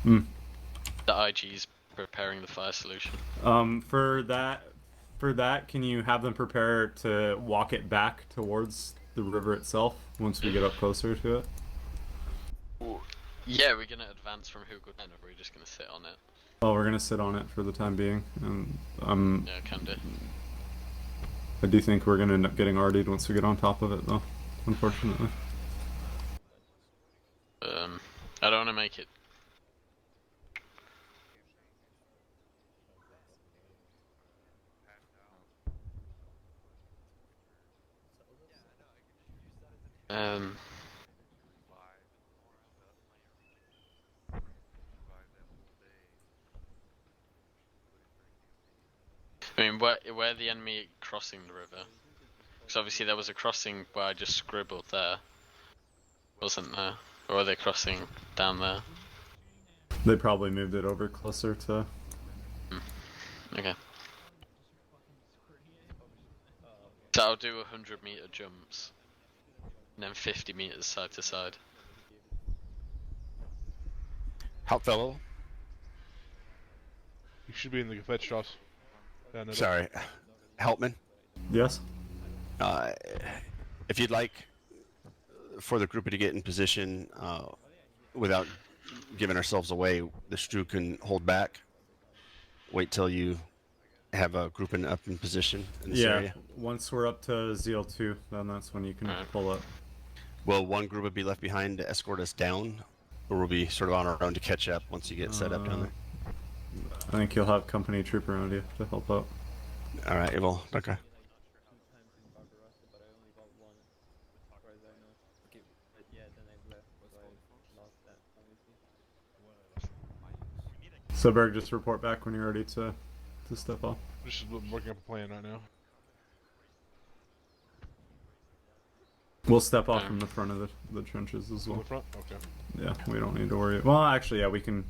The IG's preparing the fire solution. For that, can you have them prepare to walk it back towards the river itself once we get up closer to it? Yeah, we're gonna advance from Hügel, or we're just gonna sit on it. Oh, we're gonna sit on it for the time being, and yeah, can do. I do think we're gonna end up getting RD'd once we get on top of it, though. Unfortunately. I don't want to make it. I mean, where the enemy crossing the river? Because obviously there was a crossing where I just scribbled there, wasn't there? Or are they crossing down there? They probably moved it over closer to... Okay. So I'll do 100-meter jumps, and then 50 meters side to side. Hauptfellow? You should be in the Gefechtstrasse. Sorry. Helpman? Yes? If you'd like for the group to get in position without giving ourselves away, the Stug can hold back. Wait till you have a group up in position in this area. Once we're up to ZL2, then that's when you can pull up. Will one group be left behind to escort us down, or we'll be sort of on our own to catch up once you get set up down there? I think you'll have company troop around you to help out. Alright, well, okay. So Berg, just report back when you're ready to step off. Just working up a plan right now. We'll step off from the front of the trenches as well. From the front? Okay. Yeah, we don't need to worry. Well, actually, yeah, we can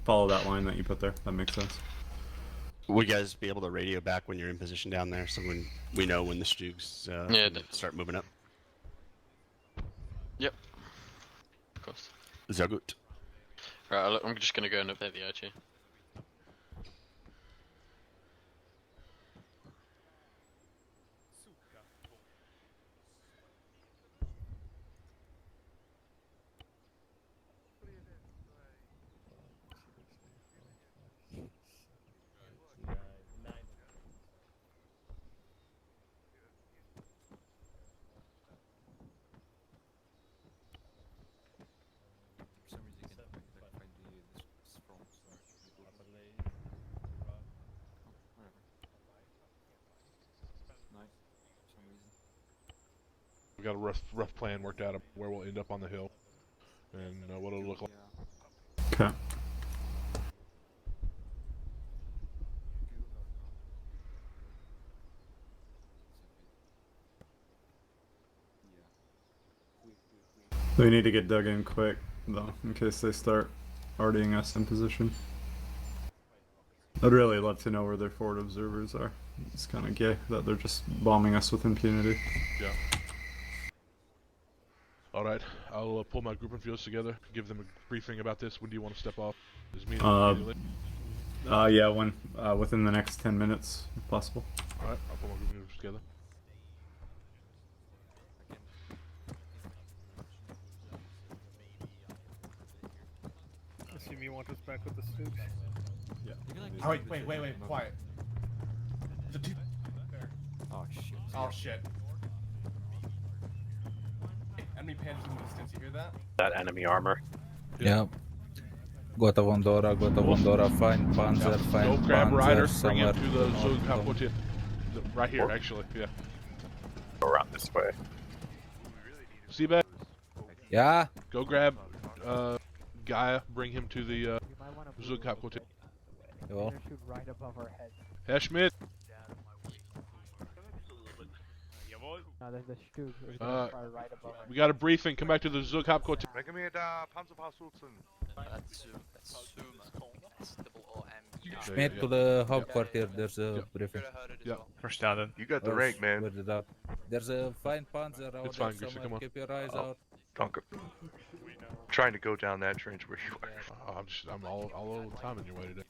follow that line that you put there. That makes sense. Will you guys be able to radio back when you're in position down there, so when we know when the Stugs start moving up? Yep. Of course. Sehr gut. Right, I'm just gonna go and update the IG. We got a rough plan worked out of where we'll end up on the hill, and what it'll look like. Okay. We need to get dug in quick, though, in case they start RDing us in position. I'd really love to know where their forward observers are. It's kind of gay that they're just bombing us with impunity. Yeah. Alright, I'll pull my group and fields together, give them a briefing about this. When do you want to step off? Is me immediately? Yeah, within the next 10 minutes, if possible. Alright, I'll pull my group and fields together. Assume you want us back with the Stoops? Yeah. Oh, wait, quiet. Oh shit. Oh shit. Enemy panzers in the distance, you hear that? That enemy armor. Yeah. Gotha Vondora, fine Panzer, fine Go grab Panzer, Ryder, bring somewhere him to the Zug Kapotje. Right here, actually, yeah. Go around this way. Seabag? Yeah? Go grab Gaia, bring him to the Zug Kapotje. Well. Shoot right above our heads. Herr Schmidt! No, there's the Stug. Right above our We got a briefing, come back to the Zug Kapotje. Bring me da Panzerfahrschützen. Schmidt to the Hauptquartier, there's a briefing. Yeah. Verstanden. You got the rank, man. There's a fine Panzer out It's fine, there Grisha, somewhere, come on. keep your eyes out. Danke. Trying to go down that trench where you are. I'm all over the time in your way today.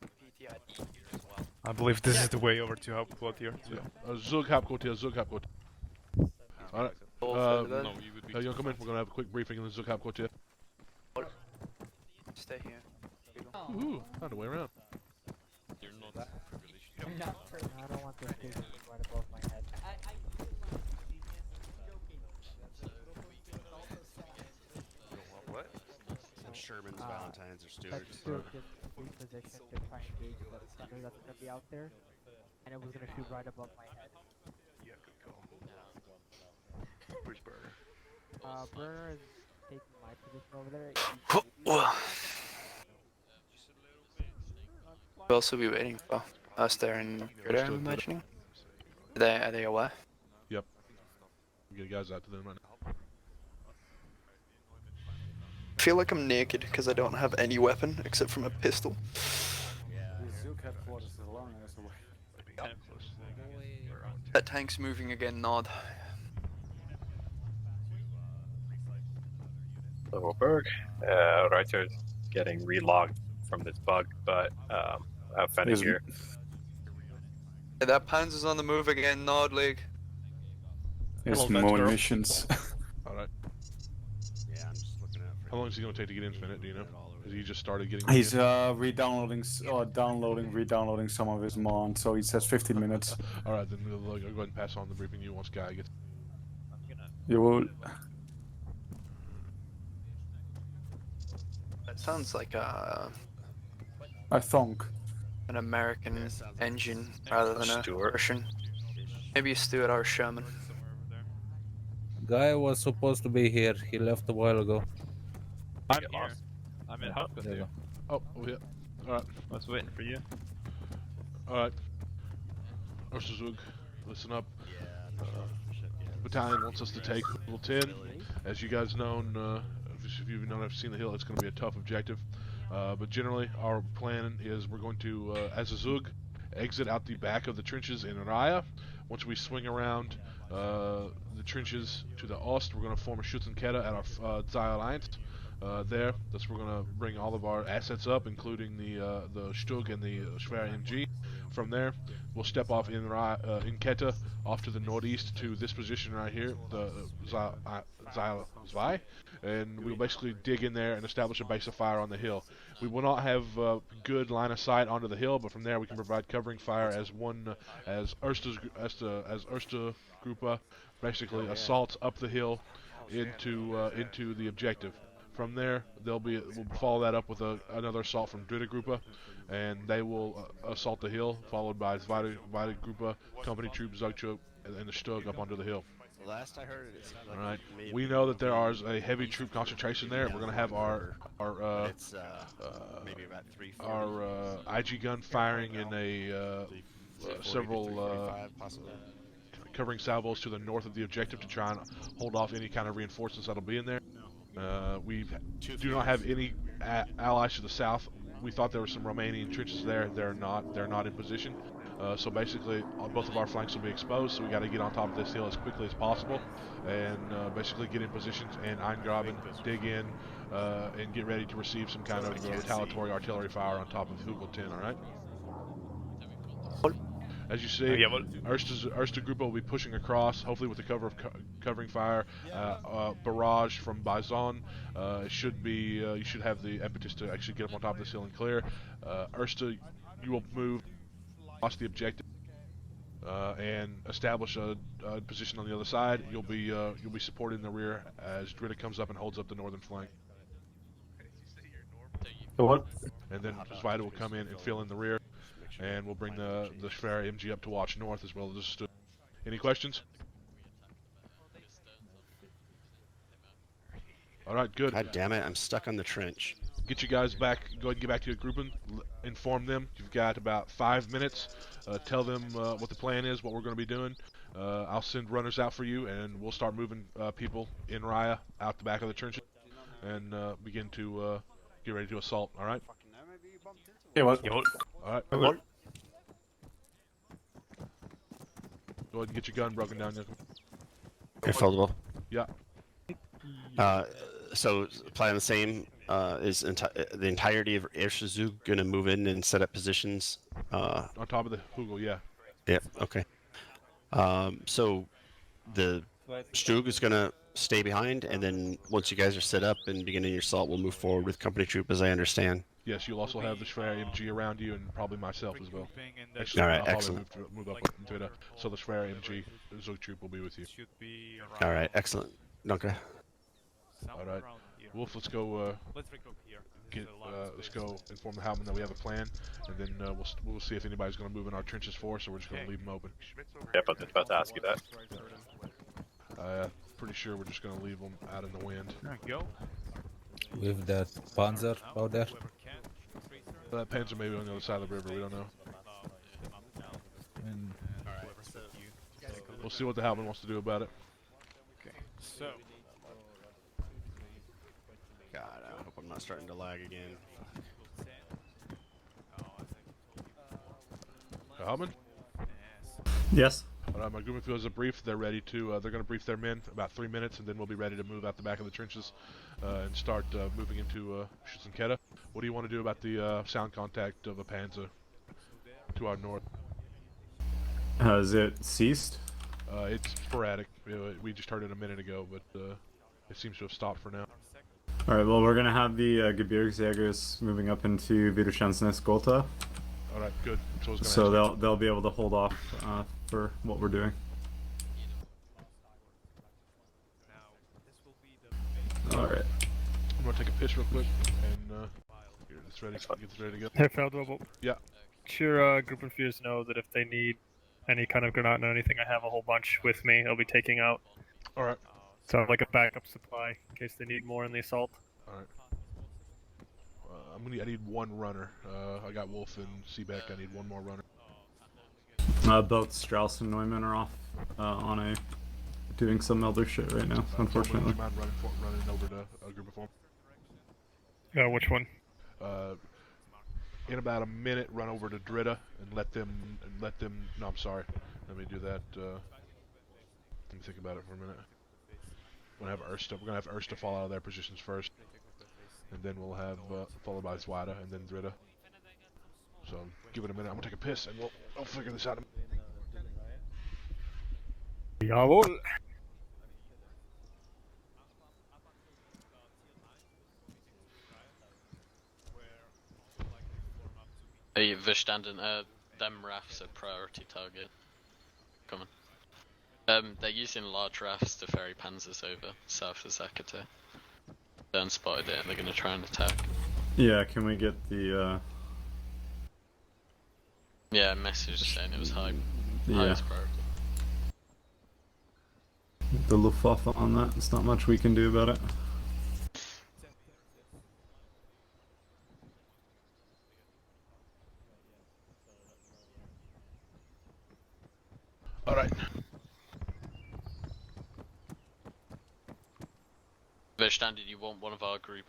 I believe this is the way over to Hauptquartier. Yeah. Zug Kapotje, Zug Kapotje. Alright. You come in, we're gonna have a quick briefing in the Zug Kapotje. Stay here. Ooh, found a way around. You're not privileged. I don't want this thing right above my head. What? Sherman's, Valentine's, or Stewart's. Stewart just repositioned to try and engage the thunder that's gonna be out there, and it was gonna shoot right above my head. Yeah, good call. Where's Burner? Burner is taking my position over there. We'll also be waiting for us there in Gotha, I'm imagining. Are they aware? Yep. Get guys out to them right now. I feel like I'm naked because I don't have any weapon except for my pistol. That tank's moving again, Nod. Silverberg. Reiter's getting relogged from this bug, but I have Fennec here. Yeah, that Panzer's on the move again, Nod League. There's more missions. Alright. Yeah, I'm just looking at. How long is he gonna take to get infinite, do you know? Has he just started getting He's re-downloading some of his mod, so he says 15 minutes. Alright, then we'll go ahead and pass on the briefing you once Guy gets. You will. That sounds like I thunk. an American engine rather than a Russian. Maybe a Stuart or a Sherman. Guy was supposed to be here, he left a while ago. I'm here. I'm in Hauptquartier. Oh, yeah. Alright. I was waiting for you. Alright. Erste Zug, listen up. battalion wants us to take Hügel 10. As you guys know, if you've seen the hill, it's going to be a tough objective. But generally, our plan is we're going to, as a Zug, exit out the back of the trenches in Raya. Once we swing around the trenches to the Ost, we're going to form a Schützenkette at our Zai Alliance. There, that's where we're going to bring all of our assets up, including the Stug and the Schwer MG. From there, we'll step off in Kette, off to the northeast to this position right here, the Zai, and we'll basically dig in there and establish a base of fire on the hill. We will not have good line of sight onto the hill, but from there we can provide covering fire as Erste Gruppe basically assaults up the hill into the objective. From there, we'll follow that up with another assault from Dritte Gruppe, and they will assault the hill, followed by Zweite Gruppe, company troops, Zugtrupp, and the Stug up onto the hill. Last I heard, it seemed like Alright, we know that there is a heavy troop concentration there. We're going to have our IG gun firing in several covering salvos to the north of the objective to try and hold off any kind of reinforcements that'll be in there. We do not have any allies to the south. We thought there were some Romanian trenches there. They're not in position. So basically, both of our flanks will be exposed. So we got to get on top of this hill as quickly as possible, and basically get in position and eingraben, dig in, and get ready to receive some kind of retaliatory artillery fire on top of Hügel 10. All right. As you see, Erste Gruppe will be pushing across, hopefully with the cover of covering fire, barrage from Baizon. You should have the impetus to actually get up on top of this hill and clear. Erste, you will move across the objective and establish a position on the other side. You'll be supported in the rear as Dritte comes up and holds up the northern flank. And then Zweite will come in and fill in the rear. And we'll bring the Schwer MG up to watch north as well as the Stug. Any questions? Alright, good. God damn it, I'm stuck on the trench. Get you guys back, go ahead and get back to your grouping, inform them. You've got about 5 minutes. Tell them what the plan is, what we're going to be doing. I'll send runners out for you, and we'll start moving people in Raya out the back of the trenches and begin to get ready to assault, alright? Alright. Go ahead and get your gun broken down. You're foldable. Yeah. So plan the same. Is the entirety of Erste Zug going to move in and set up positions? On top of the Hügel, yeah. Yeah. Okay. So the Stug is going to stay behind, and then once you guys are set up and beginning your assault, we'll move forward with company troop, as I understand. Yes, you'll also have the Schwer MG around you, and probably myself as well. Actually, all right, excellent. Move up into it, so the Schwer MG Zug troop will be with you. All right, excellent. Danke. All right, Wolf, let's go. Let's go inform the Hauptmann that we have a plan, and then we'll see if anybody's going to move in our trenches for us, or we're just going to leave them open. Yeah, but I was about to ask you that. Pretty sure we're just going to leave them out in the wind. With that Panzer out there? That Panzer may be on the other side of the river, we don't know. We'll see what the Hauptmann wants to do about it. Okay, so... God, I hope I'm not starting to lag again. Hauptmann? Yes. Alright, my grouping feels a brief. They're ready to, they're going to brief their men about 3 minutes, and then we'll be ready to move out the back of the trenches and start moving into Schützenkette. What do you want to do about the sound contact of a Panzer to our north? Has it ceased? It's sporadic. We just heard it a minute ago, but it seems to have stopped for now. Alright, well, we're going to have the Gebirgsjägers moving up into Widerstandsnest Gotha. Alright, good. So they'll be able to hold off for what we're doing. Alright. I'm going to take a piss real quick and get this ready to go. Hey, Feldwebel. Yeah. Sure, group and fears know that if they need any kind of granite or anything, I have a whole bunch with me. I'll be taking out. Alright. So I have like a backup supply in case they need more in the assault. Alright. I need one runner. I got Wolf and Seebeck. I need one more runner. Both Strauss and Neumann are off on a doing some elder shit right now, unfortunately. Would you mind running over to a group of form? Which one? In about a minute, run over to Dritta and let them. No, I'm sorry. Let me do that. Let me think about it for a minute. We're gonna have Erste fall out of their positions first, and then we'll have followed by Zwada and then Dritta. So give it a minute. I'm gonna take a piss and we'll figure this out. Jawohl. Hey, Verstanden, them rafts are priority target. Come on. They're using large rafts to ferry panzers over south of Zakata. They unspotted it and they're gonna try and attack. Yeah, can we get the, Yeah, a message saying it was highest priority. The Luftwaffe on that? There's not much we can do about it. Alright. Verstanden, you want one of our group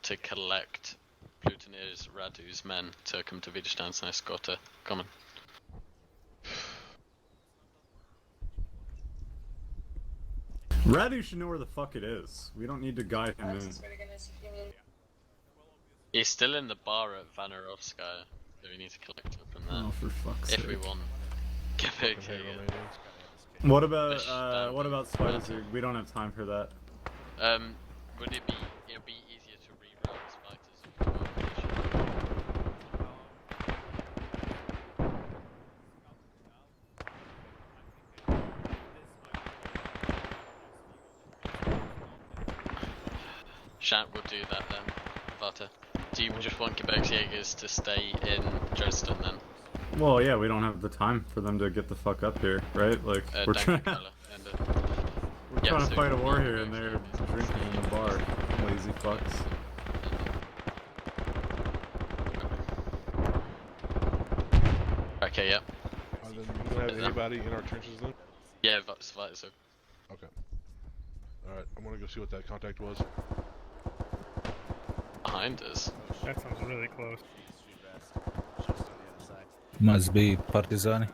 to collect Plutonier's Radu's men to come to Widerstandsnest Gotha. Come on. Radu should know where the fuck it is. We don't need to guide him in. He's still in the bar at Vanarovskaya, so we need to collect him from there. Oh, for fuck's sake. If we want Kapitya. What about Spider-Zug? We don't have time for that. Would it'll be easier to reroute Spiders. Shant will do that then, Vata. Do you just want Gebirgsjägers to stay in Dresden then? Well, yeah, we don't have the time for them to get the fuck up here, right? Like, we're trying to fight a war here and they're drinking in the bar. Lazy fucks. Okay, yep. We don't have anybody in our trenches then? Yeah, that's so. Okay. Alright, I'm gonna go see what that contact was. Behind us? That sounds really close. Must be Partizani.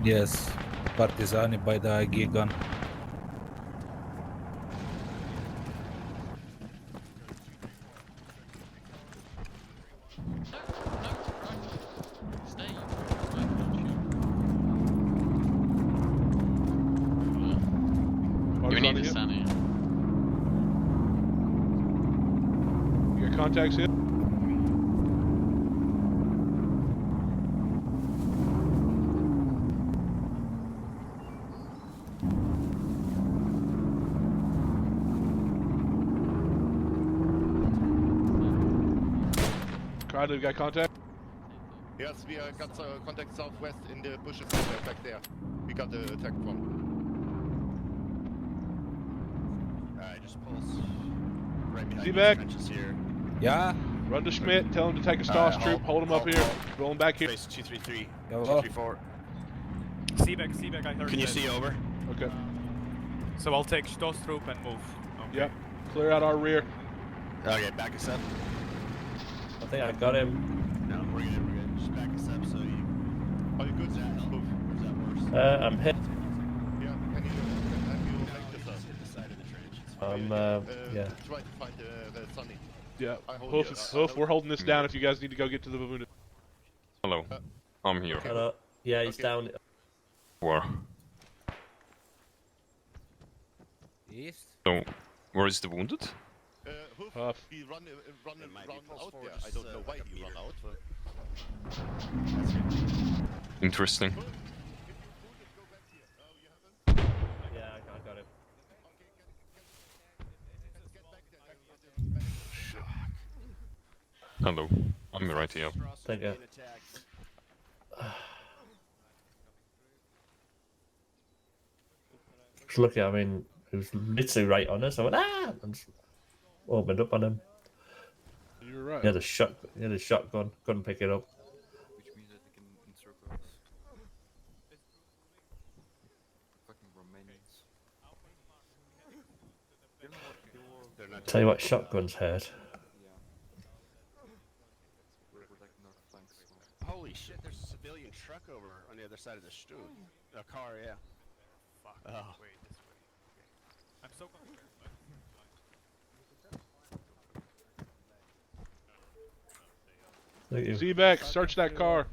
Yes, Partizani by the IG gun. You need to stand here. You got contacts here? Carter, you got contact? Yes, we got contact southwest in the bushes back there. We got the attack from. Just pulse right behind the trenches here. Yeah? Run to Schmidt, tell him to take a Stoss troop, hold him up here, roll him back here. Space 233, Go. 234. Seebeck, I heard Can you that. see over? Okay. So I'll take Stoss troop and move. Okay. Yep. Clear out our rear. Okay, back us up. I think I got him. No, we're good. Just back us up so you... Are you good? Does that help? Or is that worse? I'm hit. Yeah, can you make this up? The side of the trench. Yeah. Try to find the Sunny. Yeah, Hoof, we're holding this down if you guys need to go get to the Vavuna. Hello, I'm here. Hello. Yeah, he's down. Where? East? So, where is the wounded? Hoof, he run out there. I don't know why he run out. Interesting. Yeah, I got him. Hello, I'm right here. Thank you. Just looking, I mean, He was literally right on us. I went, ah! And opened up on him. You're right. He had a shotgun. Couldn't pick it up. Which means that they can encircle us. Fucking Romanians. Tell you what, shotguns hurt. Holy shit, there's a civilian truck over on the other side of the street. A car, yeah. Fuck. Oh. Wait, this way. Okay. I'm so confused. Zebek, search that car.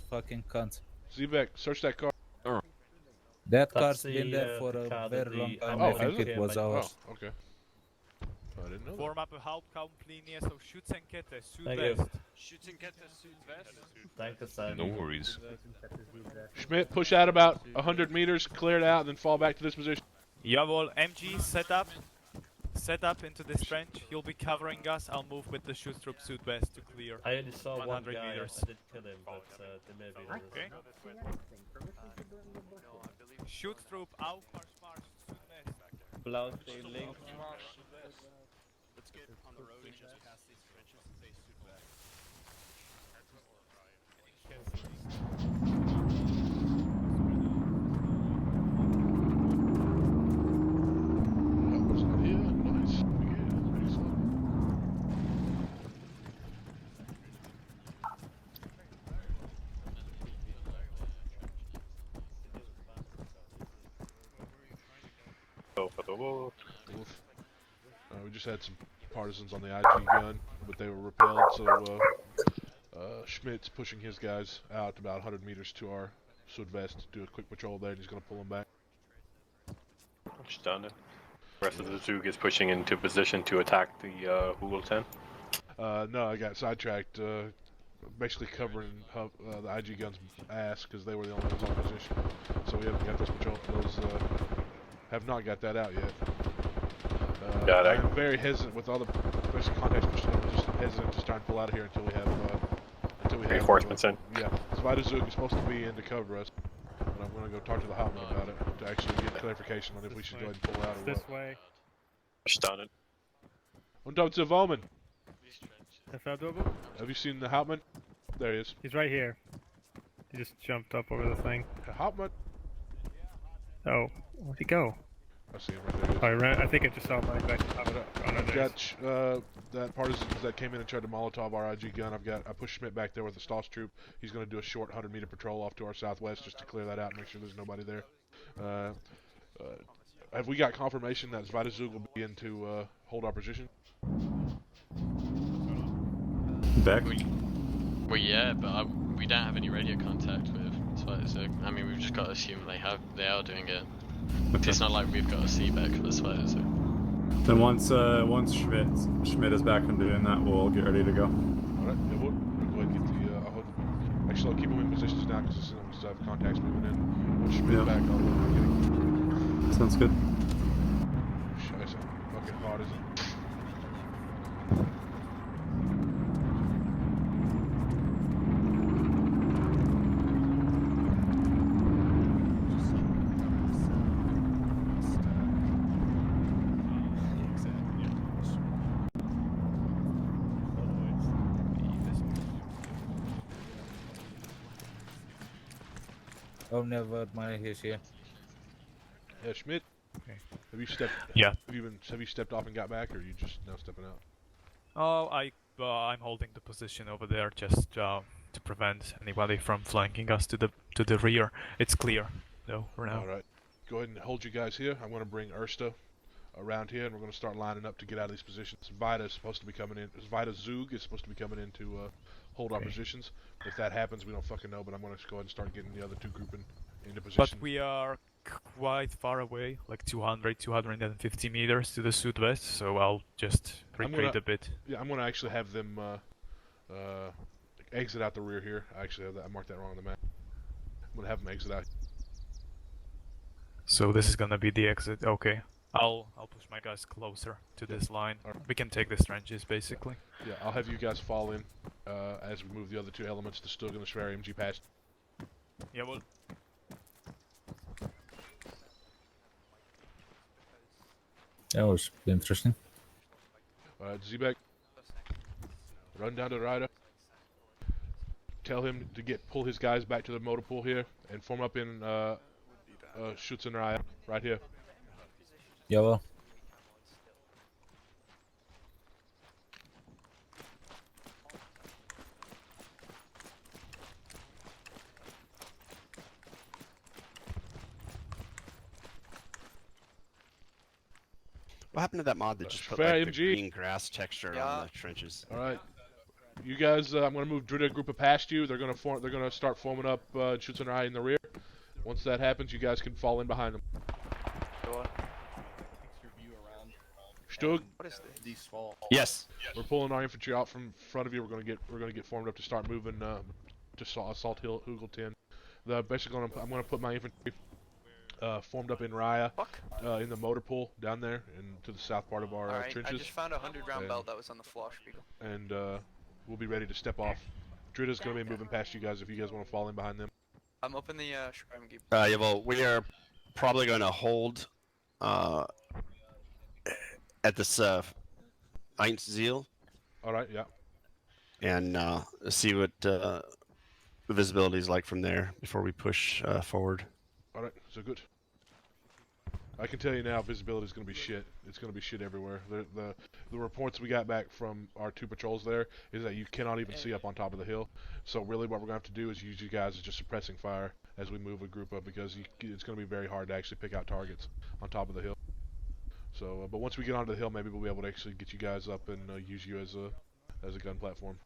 Fucking cunt. Zebek, search that car. That That's car's the, been there for the a car very that long the time. Oh, I think has it was ours. Oh, okay. I didn't know Form up a Hauptkampflinie, so Schützenkette, Thank you. Südwest. Schützenkette Südwest. Thank you, Sam. No worries. Schmidt, push out about 100 meters, clear it out, and then fall back to this position. Jawohl, MG, set up. Set up into this trench. You'll be covering us. I'll move with the Schutztrupp Südwest to clear. I only saw 100 one guy. meters. I did kill him, but there may be others. Okay. Schutztrupp Aufmarsch, Marsch, Südwest. Blaustein link. Let's get on the road and just pass these trenches and say Südwest. That was not here. Nice. Yeah, pretty solid. Oof. We just had some partisans on the IG gun, but they were repelled, so Schmidt's pushing his guys out about 100 meters to our Südwest to do a quick patrol there, and he's going to pull them back. Understand it. The rest of the Zug is pushing into position to attack the Hügel 10. No, I got sidetracked. Basically covering the IG gun's ass because they were the only ones on position. So we haven't got those patrol. Those have not got that out yet. I'm very hesitant with all the basic contacts pushed in. I'm just hesitant to start and pull out of here until we have reinforcements in. Yeah, Zug is supposed to be in to cover us. But I'm going to go talk to the Hauptmann about it to actually get clarification on if we should go ahead and pull out or This what. way. Understand. Und dort zu Woman. Have you seen the Hauptmann? There he is. He's right here. He just jumped up over the thing. Hauptmann. Oh, where'd he go? I see him right there. Oh, he ran. I think I just saw him running back up on I've our got that partisans that came in and tried to Molotov our IG gun. I pushed Schmidt back there with the Stoss troop. He's going to do a short 100-meter patrol off to our southwest just to clear that out and make sure there's nobody there. Have we got confirmation that Zug will be in to hold our position? Back? Well, yeah, but we don't have any radio contact with Zug. I mean, we've just got to assume they are doing it. It's not like we've got a C-back for the Zug. Then once Schmidt is back and doing that, we'll get ready to go. Alright, yeah, we'll go ahead and get the... actually, I'll keep them in positions now because I have contacts moving in. Once Schmidt's back, I'll get him. Sounds good. Scheiße. Fucking hard, isn't it? Oh, never mind. He's here. Yeah, Schmidt. Okay. Have you stepped? Yeah. Have you stepped off and got back, or are you just now stepping out? Oh, I'm holding the position over there just to prevent anybody from flanking us to the rear. It's clear, though, for now. All right. Go ahead and hold you guys here. I'm going to bring Erste around here, and we're going to start lining up to get out of these positions. Vida is supposed to be coming in. Zug is supposed to be coming in to hold our positions. If that happens, we don't fucking know, but I'm going to go ahead and start getting the other two grouping into position. But we are quite far away, like 250 meters to the southwest, so I'll just retreat a bit. Yeah, I'm going to actually have them exit out the rear here. I actually have that. I marked that wrong on the map. I'm going to have them exit out. So this is going to be the exit. Okay. I'll push my guys closer to this line. We can take the trenches, basically. Yeah, I'll have you guys fall in as we move the other two elements, the Stug and the Schwer MG past. Yeah, well. That was interesting. Alright, Zebek. Run down to Ryder. Tell him to pull his guys back to the motor pool here and form up in Schützenreihe right here. Jawohl. What happened to that mod that just put like the green grass texture on the trenches? All right, you guys. I'm gonna move Dritta Gruppe past you. They're gonna start forming up Schützenreihe in the rear. Once that happens, you guys can fall in behind them. Stug. What is this? Yes. We're pulling our infantry out from front of you. We're gonna get formed up to start moving to assault Hügel 10. Basically, I'm gonna put my infantry formed up in Raya, in the motor pool down there, and to the south part of our trenches. I just found a 100-round belt that was on the Flosh Beagle. And we'll be ready to step off. Dritta's gonna be moving past you guys if you guys want to fall in behind them. I'm up in the Schreiben. Yeah, well, we are probably going to hold at this Einzel. All right, yeah. And see what the visibility is like from there before we push forward. All right, so good. I can tell you now, visibility is going to be shit. It's going to be shit everywhere. The reports we got back from our 2 patrols there is that you cannot even see up on top of the hill. So really what we're going to have to do is use you guys as just suppressing fire as we move a group up, because it's going to be very hard to actually pick out targets on top of the hill. So, but once we get onto the hill, maybe we'll be able to actually get you guys up and use you as a gun platform.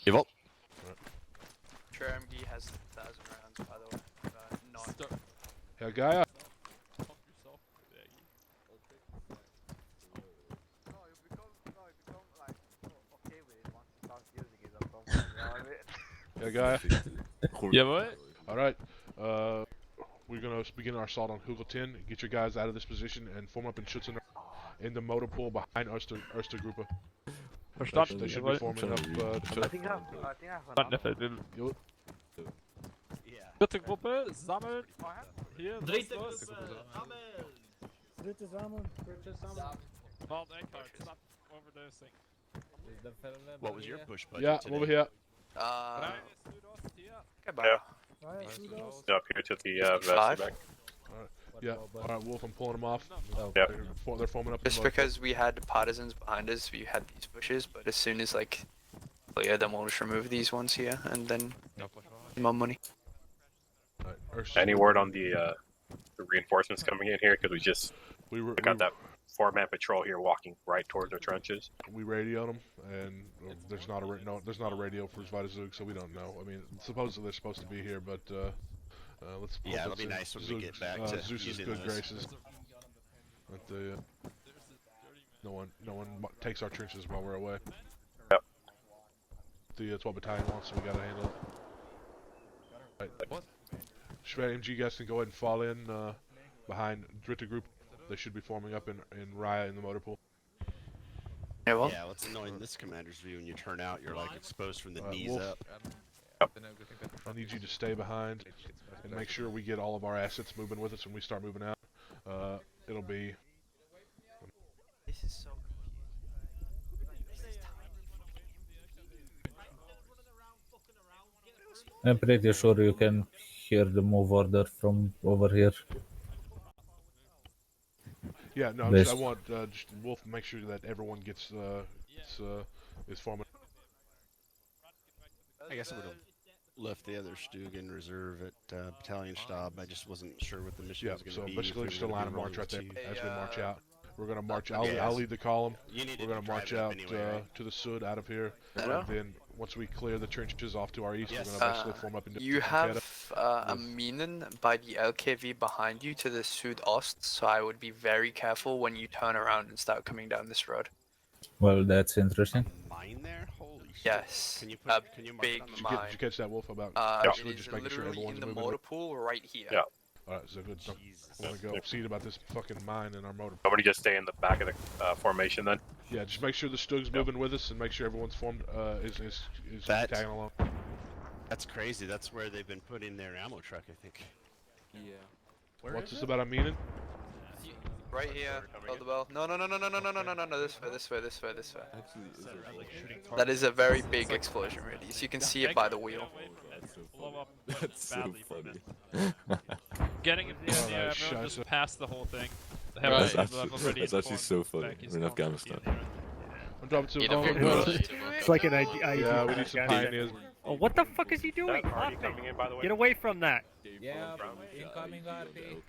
Evil. Right. MG has 1,000 rounds, by the way. Not. Yeah, Gaia. Yeah, Gaia. Jawohl. Alright, we're gonna begin our assault on Hügel 10. Get your guys out of this position and form up in Schützen in the motor pool behind Erste Gruppe. Verstanden. They should be forming up. I think Dritte Gruppe, sammeln. Hier, Dritte los. Gruppe, sammeln. Dritte sammeln. Dritte sammeln. Vault Echo, stop overdosing. What was your push budget Yeah, today? over here. Yeah. Up here to the Five. back. Yeah, alright, Wolf, I'm pulling them off. Yeah. They're forming up. Just because we had partisans behind us, we had these bushes, but as soon as like clear, then we'll just remove these ones here, and then more money. Any word on the reinforcements coming in here? Because we got that 4-man patrol here walking right towards our trenches. We radioed them, and there's not a radio for Zug, so we don't know. I mean, supposedly they're supposed to be here, but let's. Yeah, it'll be nice when we get back to Zeus's using good those. graces. But no one takes our trenches while we're away. Yep. The 12 battalion wants, so we gotta handle it. Right. What? Shred MG guys can go ahead and fall in behind Dritte Group. They should be forming up in Raya in the motor pool. Yeah, well. Yeah, what's annoying this commander's view when you turn out, you're like exposed from the knees Wolf, up. I need you to stay behind and make sure we get all of our assets moving with us when we start moving out. It'll be. This is so. I'm pretty sure you can hear the move order from over here. Yeah, no, This. I want just Wolf make sure that everyone gets is forming. I guess I would have left the other Stug in reserve at Battalion Stab. I just wasn't sure what the mission was going to be. So basically just a line of march right there as we march out. We're going to march out. Okay. I'll lead the column. You need We're to going to drive march it up out anyway, right? to the Sud out of here. Hello? And then once we clear the trenches off to our east, Yes. we're going to basically form up into You have a minen by the LKV behind you to the Südost, so I would be very careful when you turn around and start coming down this road. Well, that's interesting. Mine there? Holy shit. Yes, Can you a can you mark big it on the Did mine. you catch that, Wolf? About It actually is just making sure literally everyone's in the moving. motor pool right here. Yeah. Alright, so good. I want to go see about this fucking mine in our motor. Somebody just stay in the back of the formation then. Yeah, just make sure the Stug's moving with us and make sure everyone's formed is That- tagging along. That's crazy. That's where they've been putting their ammo truck, I think. Yeah. What's this about a meaning? Right here. Hold the bell. No, this way. That is a very big explosion radius. You can see it by the wheel. That's so funny. Getting him near the everyone just passed the whole thing. That's actually so funny. We're in Afghanistan. I'm dropping to the It's like an ID. Yeah, we need some pioneers. Oh, what the fuck is he doing? Get away from that. Yeah, incoming RP.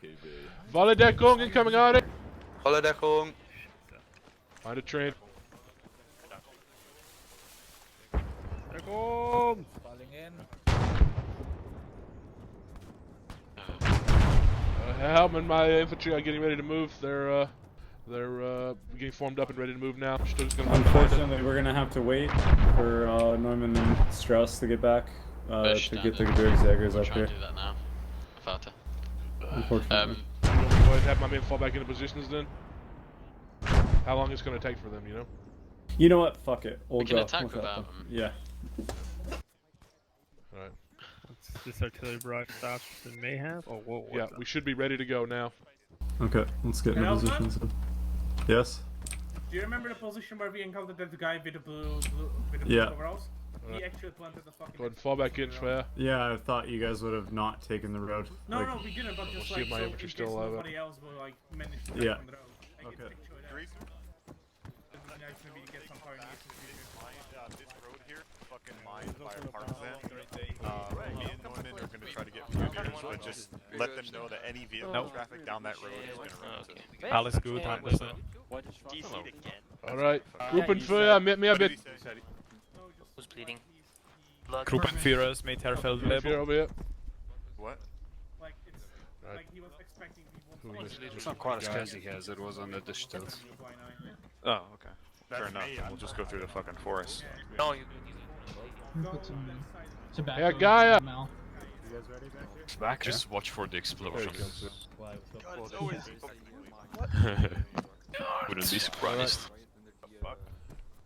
Volle incoming RP. Volle Find a train. Falling in. Helm and my infantry are getting ready to move. They're getting formed up and ready to move now. Unfortunately, we're gonna have to wait for Neumann and Strauss to get back to get the Gebirgsjägers up here. Do that now. Vater. Unfortunately. Go ahead and have my men fall back into positions then. How long it's gonna take for them, you know? You know what? Fuck it. We can attack without them. Yeah. Alright. This artillery barrage stops and may have. Oh, whoa. Yeah, we should be ready to go now. Okay, let's get in positions. Yes. Do you remember the position where we encountered that guy with the blue overalls? He actually planted the fucking... Go ahead and fall back in, Schwer. Yeah, I thought you guys would have not taken the road. No, like, no, we didn't, but just see like, if my so infantry in still case alive. nobody else will like manage to get on the road. I get a picture of that. It'd be nice maybe to get some pioneers in the future. This road here, fucking mined by a partisan. Me and Norman are gonna try to get pioneers, but just let them know that any vehicle traffic down that road is gonna run into. Alles gut, understand. DC'd again. Alright, Gruppenführer, mit mir bitte. Who's bleeding? Gruppenführers mit Herr Feldwebel. Over here. What? Like, it's like he was expecting It's not quite as crazy as it was on the distance. Oh, okay. Fair enough. We'll just go through the fucking forest. No, you. Hey, Gaia! Back. Just watch for the explosions. Wouldn't be surprised.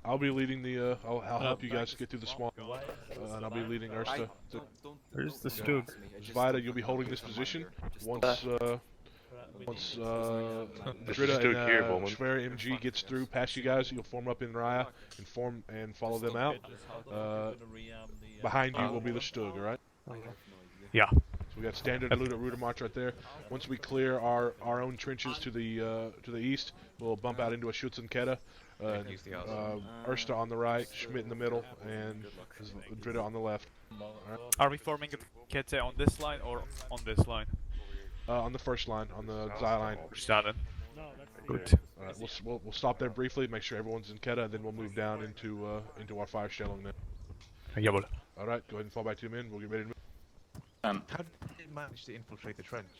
I'll be leading the, I'll help you guys get through the swamp, and I'll be leading Erste. Where's the Stug? Zvida, you'll be holding this position. Once Dritta and Schwer MG gets through past you guys, you'll form up in Raya and follow them out. Behind you will be the Stug, alright? Yeah. So we got standard route march right there. Once we clear our own trenches to the east, we'll bump out into a Schützenkette. Erste on the right, Schmidt in the middle, and Dritta on the left. Right. Are we forming a Kette on this line or on this line? On the first line, on the Zai line. Verstanden. Good. Alright, we'll stop there briefly, make sure everyone's in Ketta, and then we'll move down into our fire stellung then. Jawohl. Alright, go ahead and fall back to your men, we'll get ready to move. How did they manage to infiltrate the trench?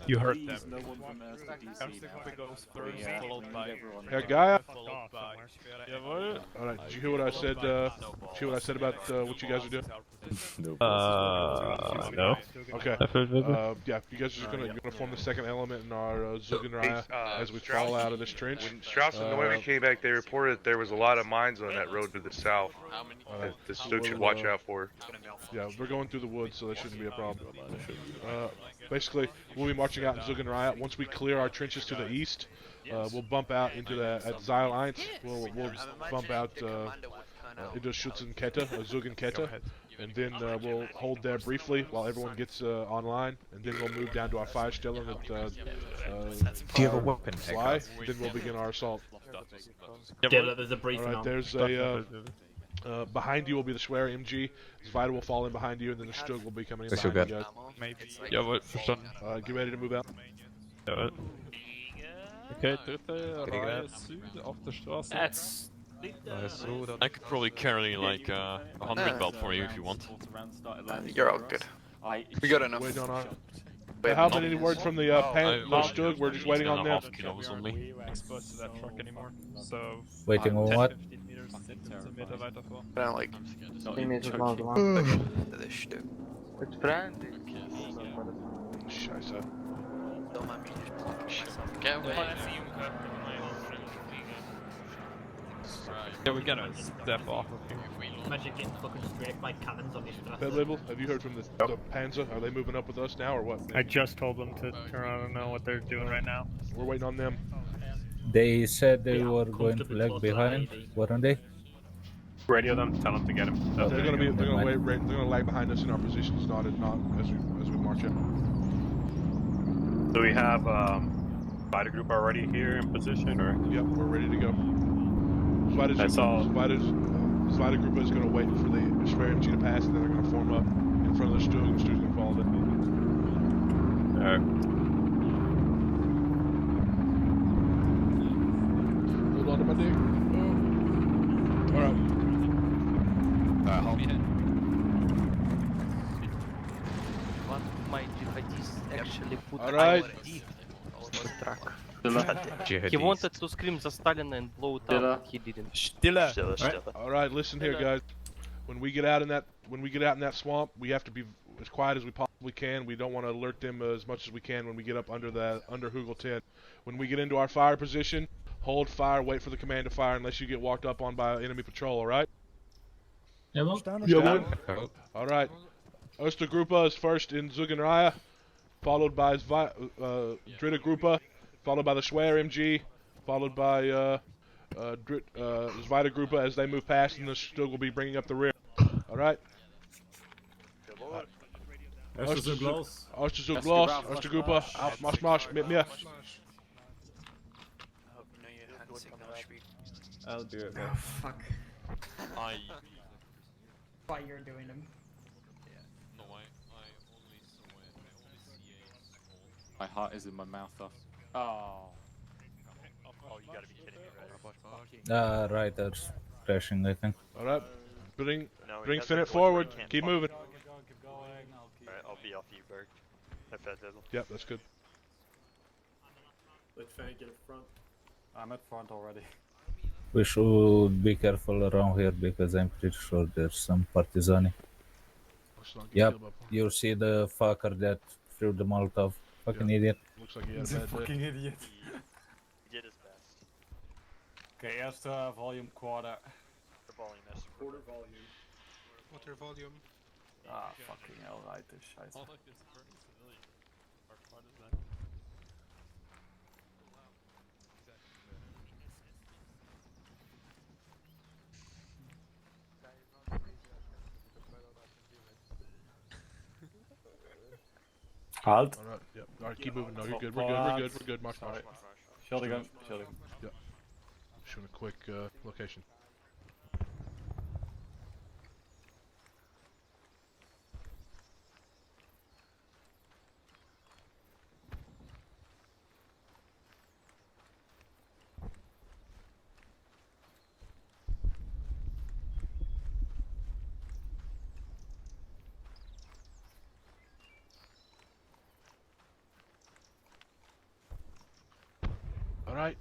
You heard them. No one from Erste goes first, followed by... Herr Gaia? Followed by... Jawohl. Alright, did you hear what I said, about what you guys are doing? No. Okay. Yeah, you guys are just gonna form the second element in our Zugenreihe as we fall out of this trench. When Strauss and Neumann came back, they reported that there was a lot of mines on that road to the south that the Stug should watch out for. Yeah, we're going through the woods, so that shouldn't be a problem. Basically, we'll be marching out in Zugenreihe. Once we clear our trenches to the east, we'll bump out into at Zeil 1. We'll bump out into Schützenkette, Zugenkette, and then we'll hold there briefly while everyone gets online, and then we'll move down to our fire stellung at Do you have a weapon? Fly, then we'll begin our assault. Yeah, there's a briefing. Alright, there's a behind you will be the Schwer MG. Zvida will fall in behind you, and then the Stug will be coming in behind you guys. Maybe. Jawohl, verstanden. Get ready to move out. Jawohl. Okay, dritte Reihe Süd auf der Straße. I could probably carry like 100 belt for you if you want. You're all good. We got enough. Wait on our... There haven't been any word from the Stug, we're just waiting on them. We weren't exposed to that truck anymore, so... Waiting on what? 15 Meter weiter vor. I don't like... It's friendly. Scheiße. Get away. Yeah, we gotta step off of here. Imagine getting fucking straight by cannons on these Pet label, have you heard from the Panzer? Are they moving up with us now or what? I just told them to turn around and know what they're doing right now. We're waiting on them. They said they were going to lag behind, weren't they? Radio them. Tell them to get him. They're gonna they're gonna lag behind us in our positions, not as we march up. Do we have Spider group already here in position, or? Yep, we're ready to go. That's all. Spider group is gonna wait for the Schwer MG to pass, and then they're gonna form up in front of the Stug, and Stug's gonna follow them. Alright. Hold on to my dick. Oh. Alright. Hold me. What my jihadists actually put Alright. IED on the truck. He wanted to scream the Stalin and blow it up, but he didn't. Stille. Alright, listen here, guys. When we get out in that swamp, we have to be as quiet as we possibly can. We don't want to alert them as much as we can when we get up under Hügel 10. When we get into our fire position, hold fire, wait for the command to fire unless you get walked up on by enemy patrol, alright? Jawohl. Alright. Erste Gruppe is first in Zugenreihe, followed by Dritte Gruppe, followed by the Schwer MG, followed by Zweite Gruppe as they move past, and the Stug will be bringing up the rear. Alright? Erste Zug los. Erste Zug los, Erste Gruppe, auf Marsch mit mir. I'll do it. Oh, fuck. Why you're doing them. No, I only saw it. I only see a small. My heart is in my mouth though. Oh. Oh, you gotta be kidding me, right? Riders crashing, I think. Alright, bring he Finnet has forward, can't keep follow. moving. Alright, I'll be off you, Berg. If that doesn't. Yep, that's good. Let Finnet get in front. I'm at front already. We should be careful around here because I'm pretty sure there's some partisani. Yep, you see the fucker that threw the Molotov. Fucking idiot. Looks like he had a bad Fucking idiot. He did his best. Okay, Erste volume quarter. The volume is quarter volume. Water volume. Ah, fucking hell, right, this scheiße. Halt. Alright, yep. Alright, keep moving. No, you're good. We're good. March. Shielding. Yep. Showing a quick location. Alright.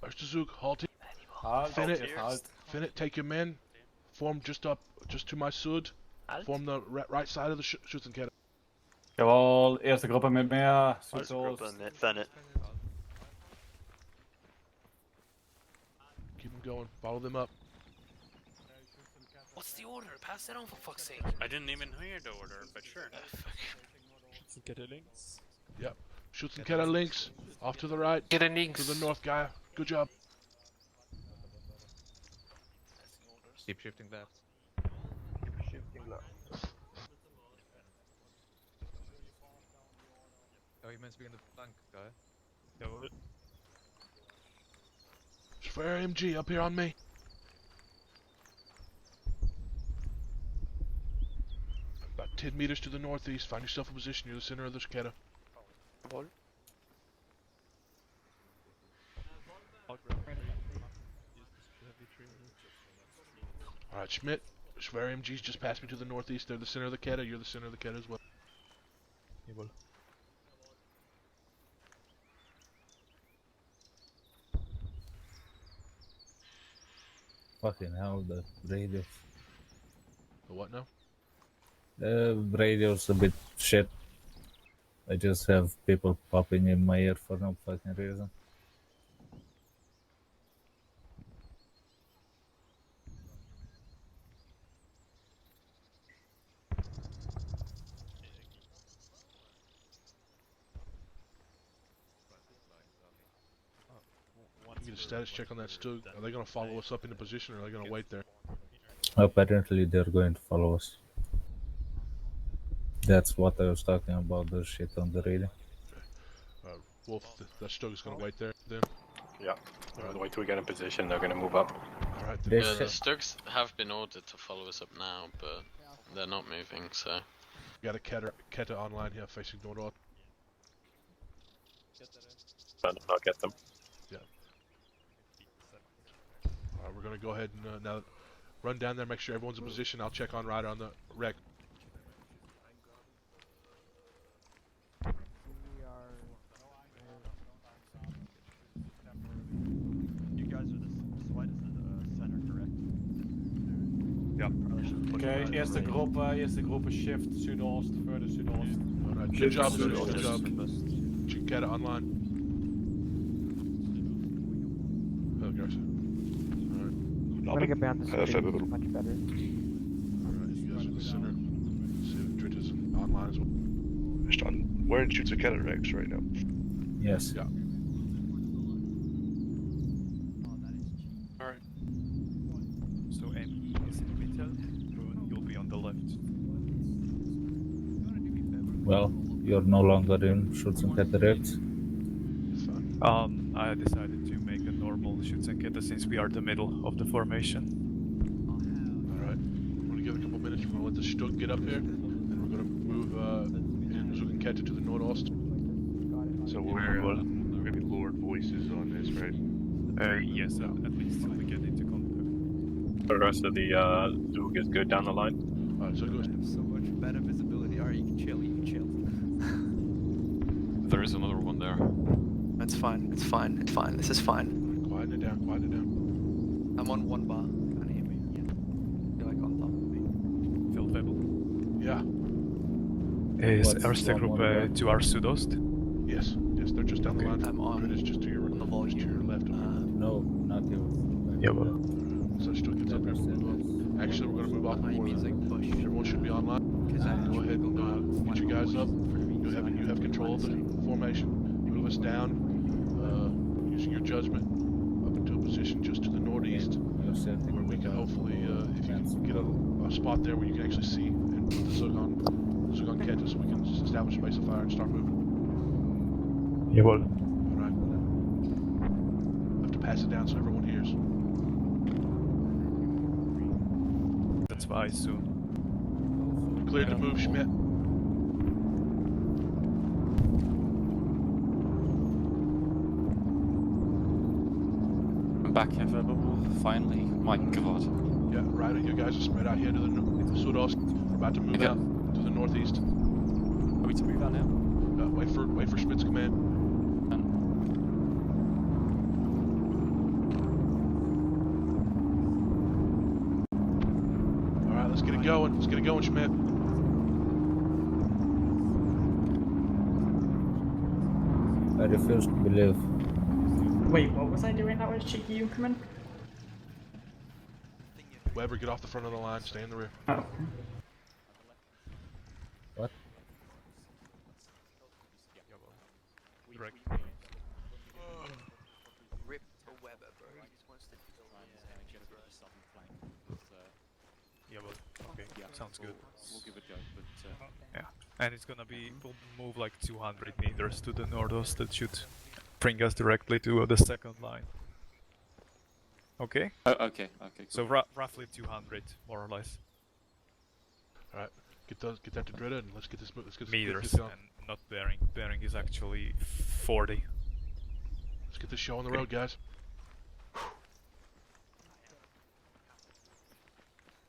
Erste Zug, halting. Finnet, take your men. Form just to my sud. Form the right side of the Schützenkette. Jawohl, erste Gruppe mit mehr. Erste Gruppe mit Finnet. Keep them going. Follow them up. What's the order? Pass it on for fuck's sake. I didn't even hear the order, but sure. Schützenkette links. Yep. Schützenkette links. Off to the right. Get a links. To the north, guy. Good job. Keep shifting left. Oh, you meant to be in the flank, guy. Schwer MG up here on me. About 10 meters to the northeast. Find yourself a position. You're the center of the Sketa. Alright, Schmidt. Schwer MG's just passed me to the northeast. They're the center of the Keta. You're the center of the Keta as well. Fucking hell, the radios. The what now? The radio's a bit shit. I just have people popping in my ear for no fucking reason. get a status check on that Stug. Are they gonna follow us up into position, or are they gonna wait there? Apparently they're going to follow us. That's what I was talking about, the shit on the radio. Wolf, that Stug is gonna wait there then? Yeah. Wait till we get in position, they're gonna move up. Alright, They Yeah, the said- Stugs have been ordered to follow us up now, but they're not moving, so... We got a Keta online here facing north. I'll get them. Yeah. Alright, we're gonna go ahead and now run down there, make sure everyone's in position. I'll check on Ryder on the wreck. You guys are the slight is the center, correct? Yeah. Okay, eerste groep shift Zuidoost, further Zuidoost. Alright, good job, Zuidoost, good job. Check Keta online. Oh, gosh. I'm gonna get behind the screen, it's much better. Alright, you guys are in the center. See if Drit is online as well. We're in Shoots Academy Rex right now. Yes. Yeah. Alright. So ME is in the middle, Boone, you'll be on the left. Well, you're no longer in Shoots and Cataracts. I decided to make a normal shoots and keta since we are the middle of the formation. Alright, we're gonna give it a couple minutes. We're gonna let the Stug get up here, and we're gonna move Zug and Keta to the nordost. So we're gonna be lowered voices on this, right? Yes, at least till we get into contact. The rest of the Zug is good down the line. Alright, so good. So much better visibility. Alright, you can chill, There is another one there. It's fine, it's fine, it's fine. This is fine. Quieten it down, quieten it down. I'm on one bar. Can you hear me? Yeah. You're like on top of me. Field table. Yeah. Is What's Erste one group more to our Sudost? Yes, yes, they're just down the line. I'm on. Drit is just to your just to your left. No, not you. Yeah, well. So Stug gets up here. Actually, we're gonna move off before everyone should be online. Go ahead and get you guys up. You have control of the formation. Move us down, using your judgment, up into a position just to the northeast, where we can hopefully, if you can get a spot there where you can actually see and put the Zug on Keta, so we can just establish a base of fire and start moving. Yeah, well. Alright. We have to pass it down so everyone hears. That's why soon. Cleared to move, Schmidt. Back here, Verbal, finally. My god. Yeah, Ryder, you guys are spread out here to the Sudost. We're about to move out to the northeast. Are we to move out now? Wait for Schmidt's command. Alright, let's get it going. Let's get it going, Schmidt. I refuse to believe. Wait, what was I doing that was cheeky, you come in? Weber, get off the front of the line. Stay in the rear. Oh. What? Rip Weber, bro. He just wants to kill Yeah, well, okay, Yeah, sounds good. We'll give it a go, but Yeah, and it's gonna be, we'll move like 200 meters to the northeast. That should bring us directly to the second line. Okay? okay, So roughly 200, more or less. Alright, get that to Drita and let's get this Meters, going. and not bearing. Bearing is actually 40. Let's get this show on the road, guys.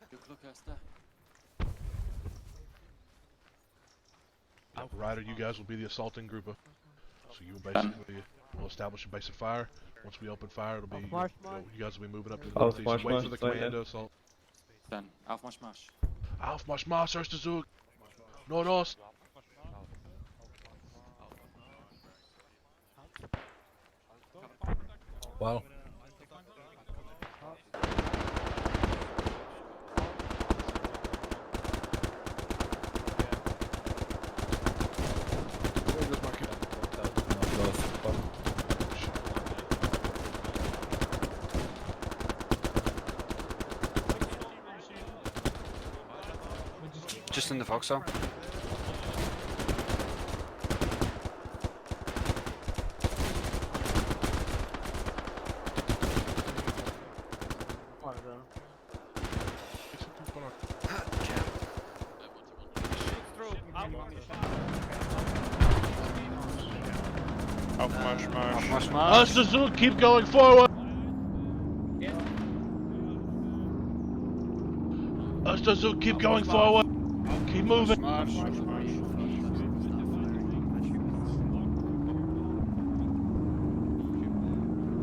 good luck, Erste. Ryder, you guys will be the assaulting group. So you will basically will establish a base of fire. Once we open fire, it'll be you guys will be moving up to the northeast. Wait for the commando assault. Dann, auf Marsch, Marsch. Auf Marsch, Marsch, Erste Zug. Nordost. Wow. Just in the foxhole. Erste, keep going forward. Erste, keep going forward. Keep moving.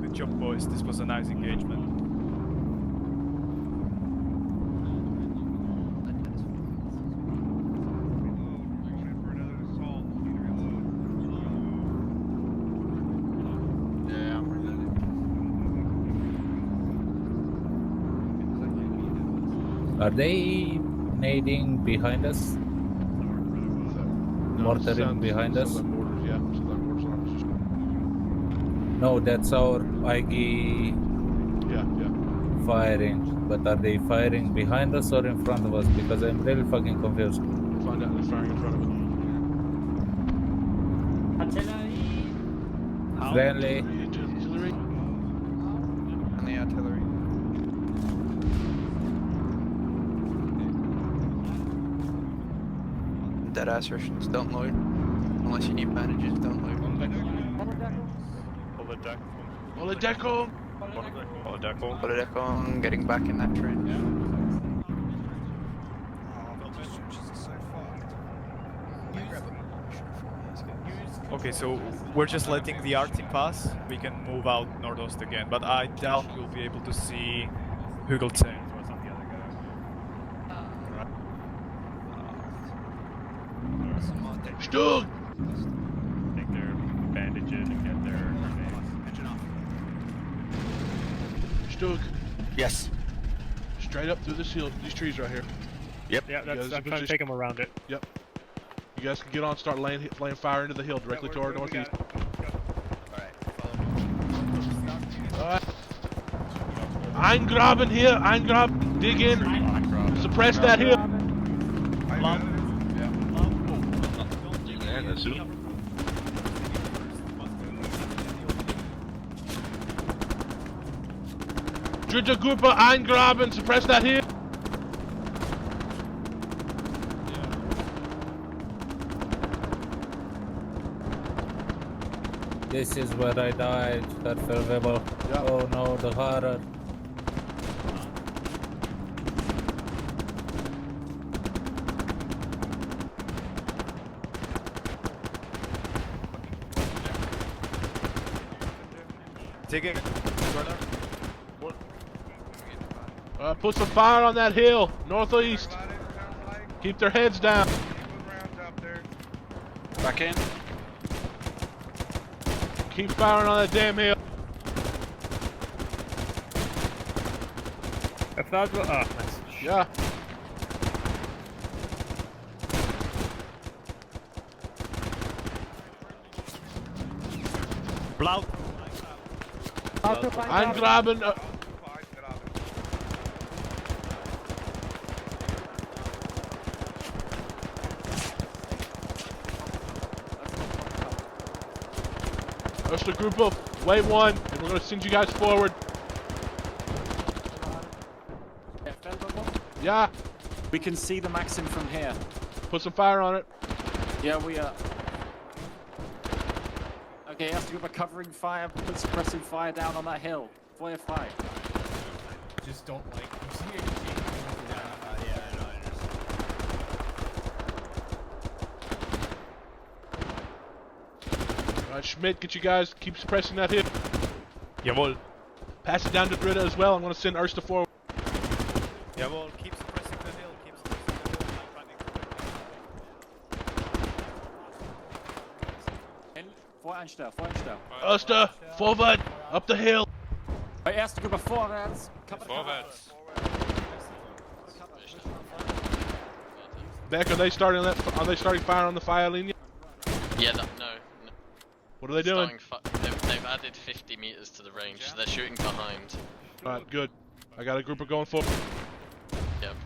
Good job, boys. This was a nice engagement. Are they nading behind us? Mortaring behind us? No, that's our IG firing. But are they firing behind us or in front of us? Because I'm really fucking confused. Find out they're firing in front of us. Artillery! Friendly. On the artillery. Deadass Russians, don't load. Unless you need bandages, don't load. Holodeco! Holodeco, getting back in that train. Okay, so we're just letting the Arctic pass. We can move out northeast again, but I doubt we'll be able to see Hügel 10. Stug! Take their bandages and get their grenades. Stug. Yes. Straight up through this hill, these trees right here. Yep. Yeah, that's, I'm trying to take them around it. Yep. You guys can get on, start laying fire into the hill directly to our northeast. Alright. Eingraben here, Eingraben, dig in, suppress that hill. Dritte Gruppe eingraben, suppress that hill. This is where I died, Herr. Oh no, the horror. Take it. Put some fire on that hill, northeast. Keep their heads down. Back in. Keep firing on that damn hill. If that's what, nice. Yeah. Blau. Eingraben. That's the group of wave one, and we're gonna send you guys forward. Yeah. We can see the Maxim from here. Put some fire on it. Yeah, we are. Okay, Erste Gruppe covering fire, put suppressing fire down on that hill. Fire fire. Just don't like. Alright, Schmidt, get you guys, keep suppressing that hill. Jawohl. Pass it down to Dritta as well. I'm gonna send Erste forward. Jawohl, keep suppressing the hill, keep suppressing the hill. I'm running. Voreinstell. Erste, forward, up the hill. Bei Erste Gruppe vorwärts. Vorwärts. Beck, are they starting that? Are they starting fire on the fire linear? Yeah, no. What are they doing? They've added 50 meters to the range, so they're shooting behind. Alright, good. I got a group of going forward. Yep.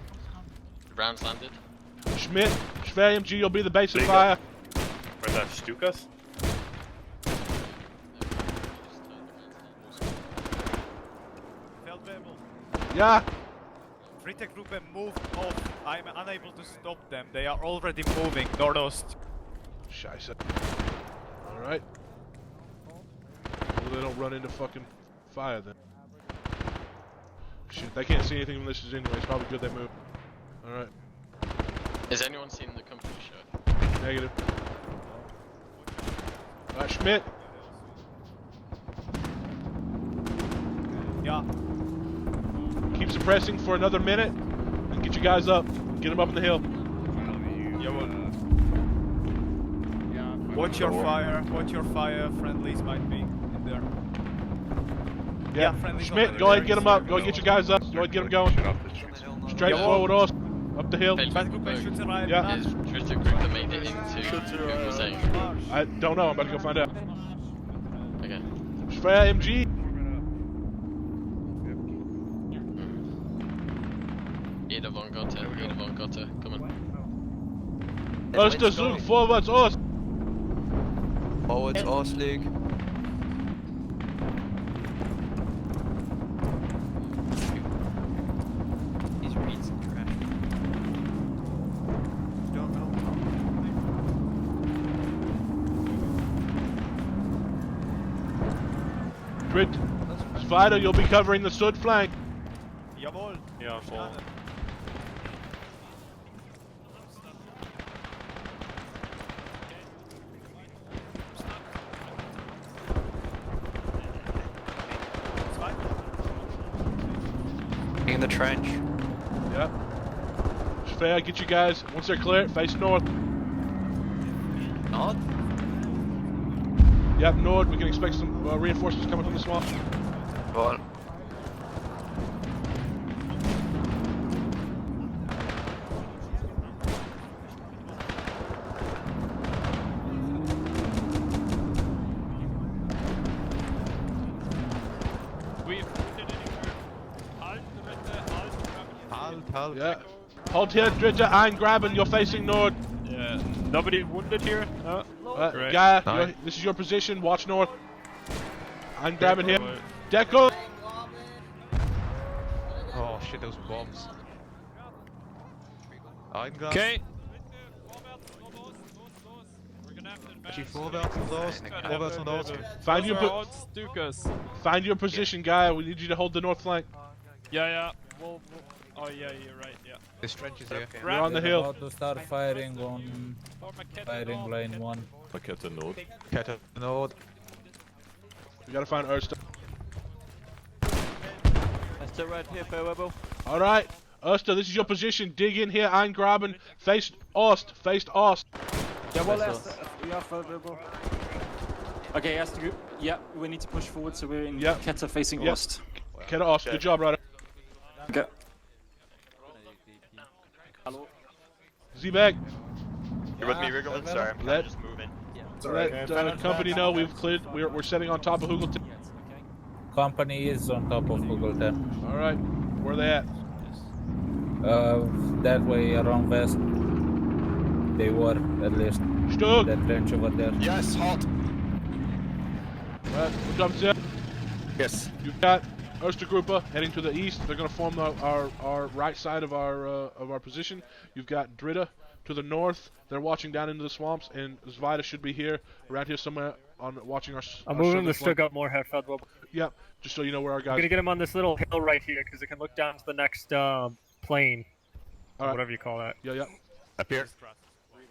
Rounds landed. Schmidt, Schwer MG, you'll be the base of fire. Where's that, Stukas? Yeah. Fritte Gruppe moved off. I'm unable to stop them. They are already moving nordost. Scheiße. Alright. Well, they don't run into fucking fire then. Shit, they can't see anything from this anyway. It's probably good they move. Alright. Has anyone seen the company show? Negative. Alright, Schmidt. Yeah. Keep suppressing for another minute and get you guys up. Get them up on the hill. Watch your fire. Watch your fire. Friendlies might be in there. Yeah, friendlies. Schmidt, go ahead and get them up. Go ahead and get your guys up. Go ahead and get them going. Straight forward, us. Up the hill. Yeah. Is Dritte Gruppe made it into Hügel saying? I don't know. I'm about to go find out. Okay. Schwer MG. Jeder von Gotha, come on. Erste, Süd, vorwärts, Ost. Forwards, Ost, League. These reeds and trash. Don't know. Grid. Spider, you'll be covering the Sud flank. Jawohl. Yeah, full. In the trench. Yep. Schwer, get you guys. Once they're clear, face north. North? Yep, north. We can expect some reinforcements coming from the swamp. Go on. Yeah. Hold here, Dritte, I'm grabbing. You're facing north. Yeah. Nobody wounded here? No? Great. Guy, Nice. this is your position. Watch north. I'm grabbing him. Deco. Oh shit, those bombs. Okay. Find your position, guy. We need you to hold the north flank. Yeah. We'll, oh yeah, you're right. Yeah. This trench is here. We're on the hill. About to start firing on firing line 1. Kette Nord. Kette Nord. We gotta find Erste. Erste right here, Rebel. Alright, Erste, this is your position. Dig in here, I'm grabbing. Face Ost, face Ost. Jawohl, Erste. Ja, Rebel. Okay, Erste group. Yeah, we need to push forward, so we're in Yep. Kette facing Yep. Ost. Kette Ost, good job, Ryder. Okay. Hello. Z-Bag. You're with me, Riggleman? Sorry, I'm kinda just moving. Let company know we've cleared. We're setting on top of Hügel 10. Company is on top of Hügel 10. Alright, where are they at? That way around west. They were at least. Stug. That trench over there. Yes, halt. Alright, what up, Zeb? Yes. You've got Erste Gruppe heading to the east. They're going to form our right side of our position. You've got Dritte to the north. They're watching down into the swamps, and Zvida should be here, around here somewhere, on watching our. I'm moving the Stug up more, Herr Feldweb. Yep, just so you know where our guys. I'm gonna get him on this little hill right here because it can look down to the next plane, or whatever you call that. Yeah. Up here.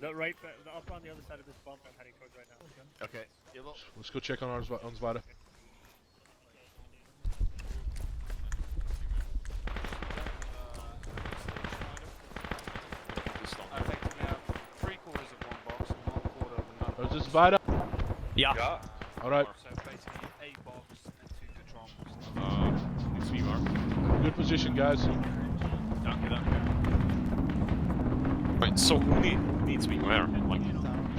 Right, up on the other side of this bump I'm heading towards right now. Okay. Let's go check on our Zvida. Is this Zvida? Yeah. Alright. Good position, guys. Wait, so who needs me where? Like,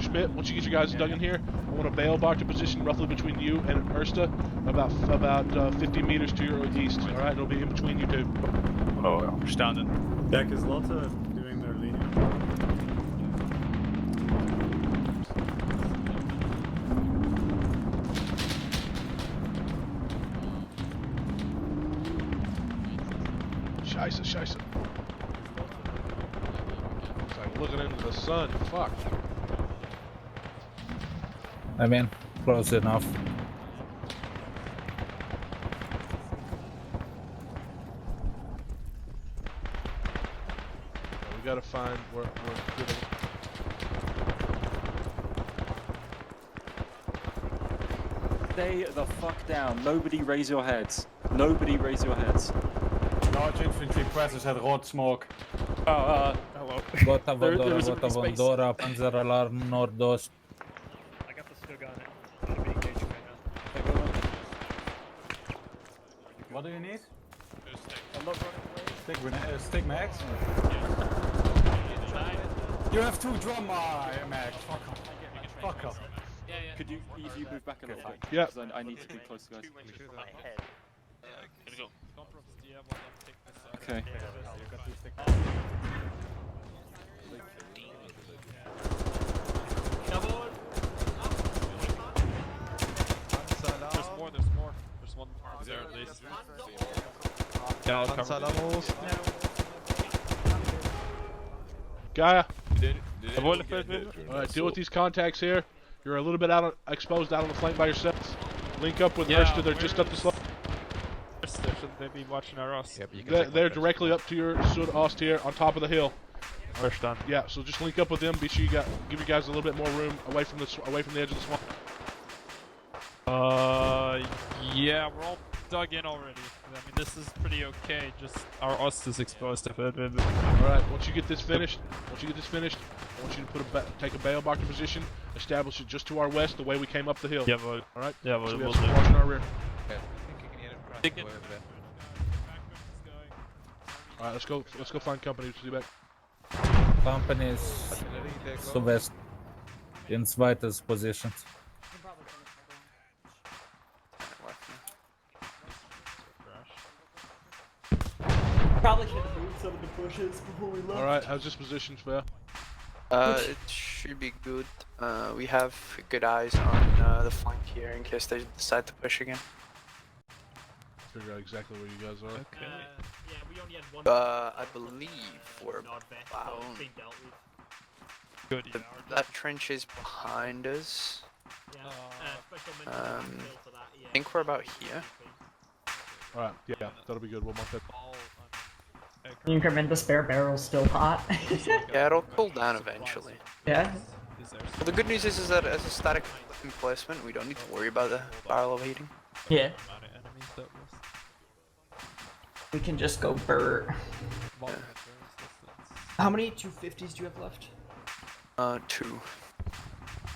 Schmidt, once you get your guys dug in here, I want a bail bar to position roughly between you and Erste, about 50 meters to your east. Alright, it'll be in between you two. Oh, verstanden. Back is Lotta doing their linear. Scheiße, scheiße. It's like looking into the sun. Fuck. I mean, close enough. We gotta find where we're good. Stay the fuck down. Nobody raise your heads. Nobody raise your heads. Large infantry presence at Rot Smoke. Hello. Gotha, Vandora, Panzer Alarm, Nordost. I got the Stug on it. Should be engaging right now. What do you need? I'm not running away. Stick max? You have 2 drum max. Fuck off. Fuck off. Could you, if you move back a little bit? Yeah. Because I need to be close, guys. Okay. There's more. There's one there at least. Yeah, I'll cover it. Gaia. Alright, deal with these contacts here. You're a little bit exposed out on the flank by yourselves. Link up with Yeah, Erste, they're just up the slope. Shouldn't they be watching our us? They're directly up to your Südost here, on top of the hill. Verstanden. Yeah, so just link up with them. Be sure you give you guys a little bit more room away from the edge of the swamp. Yeah, we're all dug in already. I mean, this is pretty okay. Just our Ost is exposed a bit. All right, once you get this finished, I want you to take a bail barking position, establish it just to our west, the way we came up the hill. Yeah, but all right. Yeah, but so we we'll have some do. watching our rear. All right, let's go find company. See back. Companies to west. In Zweites positions. Probably should have moved some of the bushes before we left. Alright, how's this position, Fair? It should be good. We have good eyes on the flank here in case they decide to push again. Figure out exactly where you guys are. Okay. Yeah, we only had one. I believe we're about. Good. That trench is behind us. I think we're about here. Alright, yeah, that'll be good. We'll mark that. Increment, the spare barrel's still hot. Yeah, it'll cool down eventually. Yeah. Well, the good news is that as a static emplacement, we don't need to worry about the barrel overheating. Yeah. We can just go burr. Yeah. How many 250s do you have left? 2.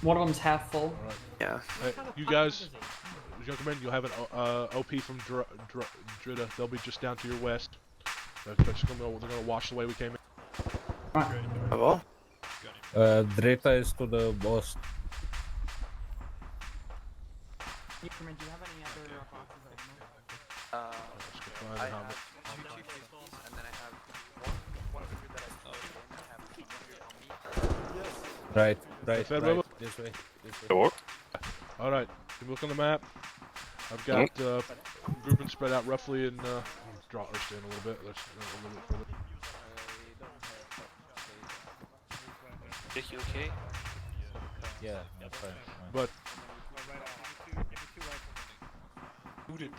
One of them's half full. Alright. Yeah. Hey, you guys, gentlemen, you'll have an OP from Drita. They'll be just down to your west. They're gonna wash the way we came in. Well? Drita is to the west. Increment, do you have any other boxes I have 2 250s and then I have one that I have Right. Fed Rebel? This way. Alright, you look on the map. I've got grouping spread out roughly and draw Erste in a little bit. Let's go a little bit further. You okay? Yeah, I'm fine. But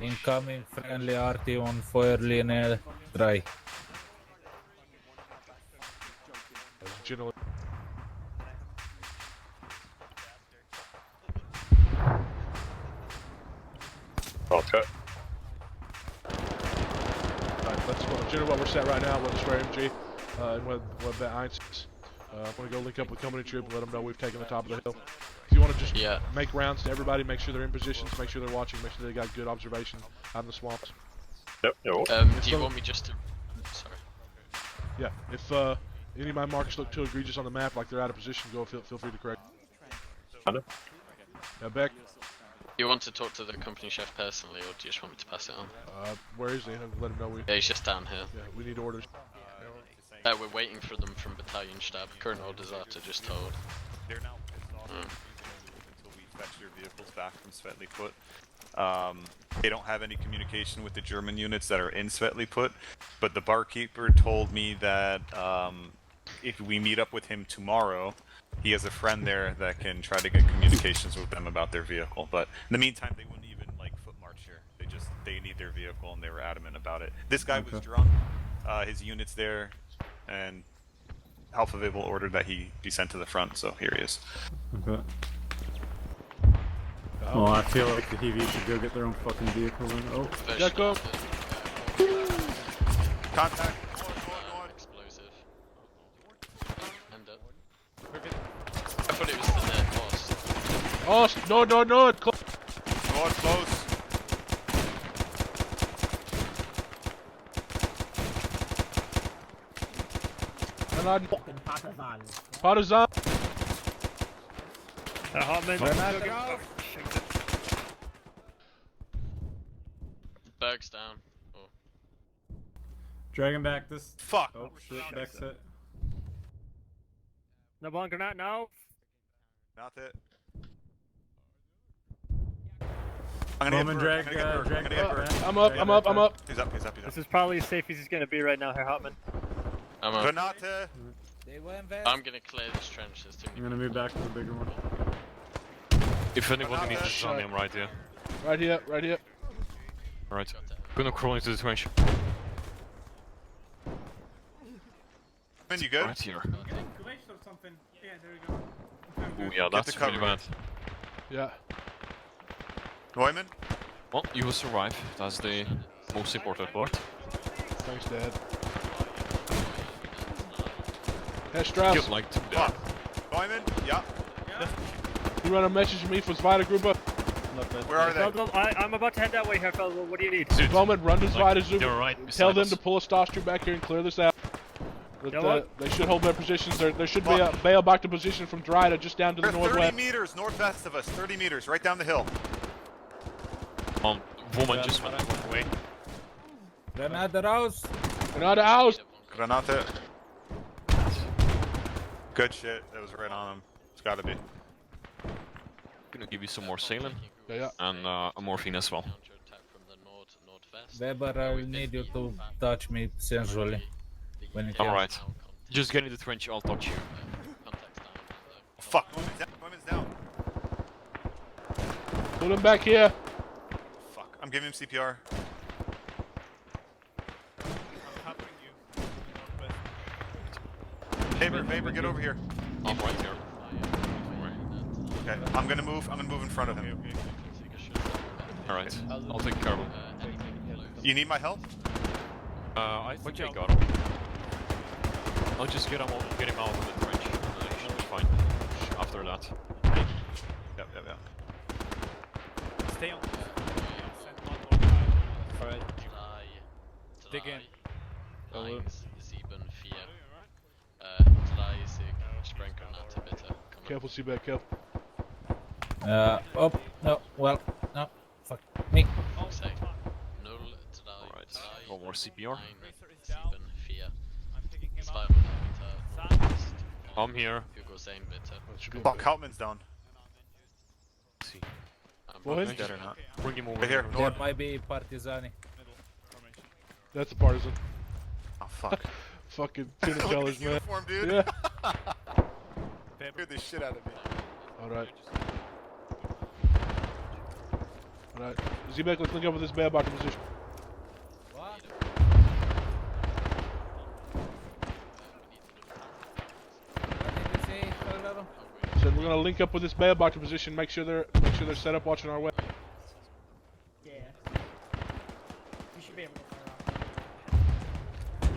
incoming friendly RT on Feuerlinie 3. Generally. Okay. Alright, that's generally what we're set right now. We're the square MG and what that Eins is. I'm gonna go link up with company troop and let them know we've taken the top of the hill. If you want to just make rounds to everybody, make sure they're in positions, make sure they're watching, make sure they got good observation out in the swamps. Yep. Do you want me just to? Sorry. Yeah. If any of my markers look too egregious on the map, like they're out of position, feel free to correct. Yeah, Beck. You want to talk to the company chef personally, or do you just want me to pass it on? Where is he? Let him know we. Yeah, he's just down here. Yeah, we need orders. We're waiting for them from Battalion Stab. Colonel Desata just told. They're now pissed off until we fetch their vehicles back from Svetliput. They don't have any communication with the German units that are in Svetliput, but the barkeeper told me that if we meet up with him tomorrow, he has a friend there that can try to get communications with them about their vehicle. But in the meantime, they wouldn't even like foot march here. They need their vehicle, and they were adamant about it. This guy was drunk. His unit's there, and Alpha Babel ordered that he be sent to the front. So here he is. Okay. Well, I feel like the Heavy should go get their own fucking vehicle and Jacob! Contact! Explosive. Hand up. I thought it was the dead boss. Oh, no! Door close. Fucking partisan! Berg's down. Oh. Dragon back this. Fuck! Oh shit, back set. No bunker, not now. Not it. I'm gonna drag, get Berg. I'm up. He's up. This is probably as safe as he's gonna be right now, Herr Hauptmann. I'm up. Granate! I'm gonna clear this trench. There's too many. I'm gonna move back to the bigger one. If anybody needs to shun him, right here. Right here. Alright. Gonna crawl into the trench. Man, you good? Right here. Or something. Yeah, there we go. Ooh, yeah, that's really bad. Yeah. Neumann? Well, you will survive. That's the most important part. Thanks, Dad. Herr Strauss. You'd like to die. Neumann? Yeah. You run a message to me for Zweitergruppe. Where are they? I'm about to head that way, Herr Feld. What do you need? Bowman, run to Zweitergruppe. You're right. Tell them to pull a Stosstur back here and clear this out. They should hold their positions. There should be a Beilbach position from Dryda just down to the northwest. 30 meters northwest of us. 30 meters, right down the hill. Woman just went away. Granada raus! Granate. Good shit. That was right on him. It's gotta be. Gonna give you some more saline. Yeah. And a morphine as well. Weber, I will need you to touch me sensually. Alright. Just get in the trench, I'll touch you. Fuck, Women's down. Put him back here. Fuck, I'm giving him CPR. Faber, get over here. I'm right here. Okay, I'm gonna move in front of him. Alright, I'll take care of him. You need my help? I think I got him. I'll just get him out of the trench, and then he should be fine after that. Yep. Stay on. Alright. Dig in. 1, 7, 4. Sprenggranate, bitte. Careful, Seaback, careful. No, fuck me. Alright, one more CPR. I'm here. Fuck, Hauptmann's down. See. He's dead or not. Bring him over Right here. There might be Partizani. That's a partisan. Oh, fuck. Fucking tuna colors, man. Uniform, dude. Yeah. Scared the shit out of me. Alright. Zebek, let's link up with this Beilbach position. So we're gonna link up with this Beilbach position, make sure they're set up watching our way. Yeah. You should be able to fire off.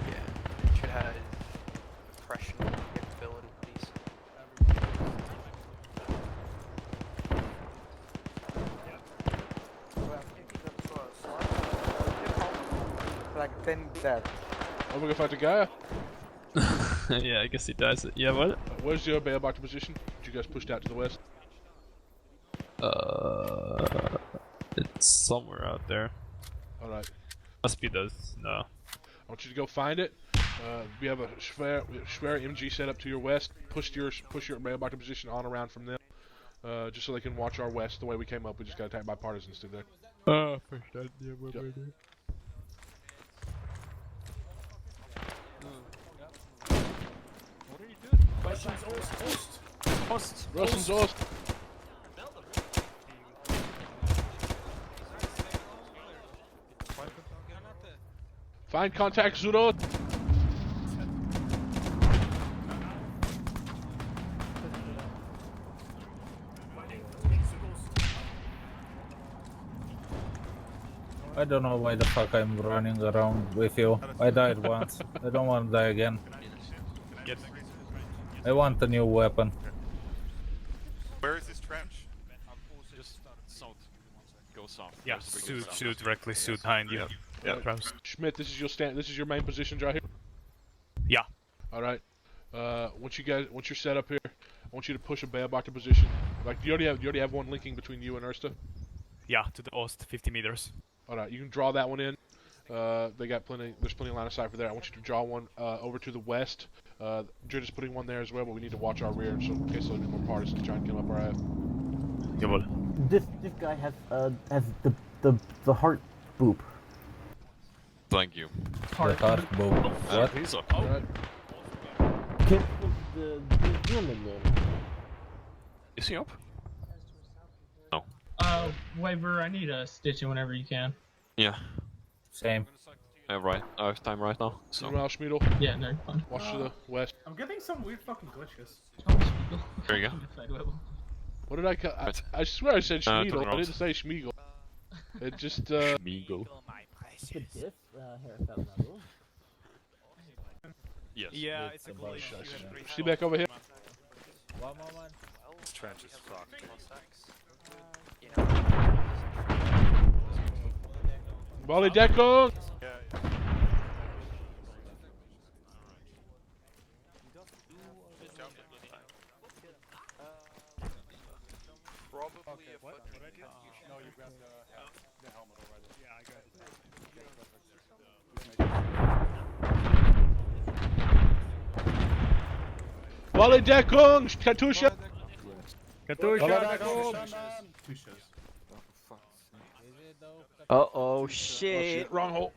Yeah, it should have suppression capability, please. Like 10 dead. Oh, we're gonna fight the guy? Yeah, I guess he dies. Yeah, what? Where's your Beilbach position? Did you guys pushed out to the west? It's somewhere out there. Alright. Must be those. No. I want you to go find it. We have a Schwer MG set up to your west. Push your mailbox position on around from them. Just so they can watch our west the way we came up. We just got attacked by partisans today. Verstanden, ja, Yep. What are you doing? Russians Ost. Ost. Russians Ost. Find contact Südost. I don't know why the fuck I'm running around with you. I died once. I don't want to die again. I want a new weapon. Where is this trench? Just south. Go south. Yeah, First we go south. shoot directly, shoot behind you. Yeah. Schmidt, this is your This is your main positions right here. Yeah. All right. Once you're set up here, I want you to push a Beobachter position. Like you already have one linking between you and Erste. Yeah, to the Ost, 50 meters. All right, you can draw that one in. They got plenty. There's plenty of line of sight for there. I want you to draw one over to the west. You're just putting one there as well, but we need to watch our rear, so in case there'll be more partisans trying to come up our ass. This guy has the heart boop. Thank you. The heart boop. What? He's up. Right. Can't put the German name. Is he up? No. Weber, I need a stitch in whenever you can. Yeah. Same. Right. I have time right now. So. Meanwhile, Schmiedel. Yeah, no, fun. Watch to the west. I'm getting some weird fucking glitches. There you go. What did I cut? I swear I said turn Schmiedel. I around. didn't say Schmiegel. It just Schmiegel. Yes. Yeah, it's a glitch. See back over here. One moment. This trench is fucked. Volley Deckung! Probably a foot. No, you grabbed the helmet already. Yeah, I got it. Volley Deckung! Kartusche! Uh-oh, shit. Wrong hole.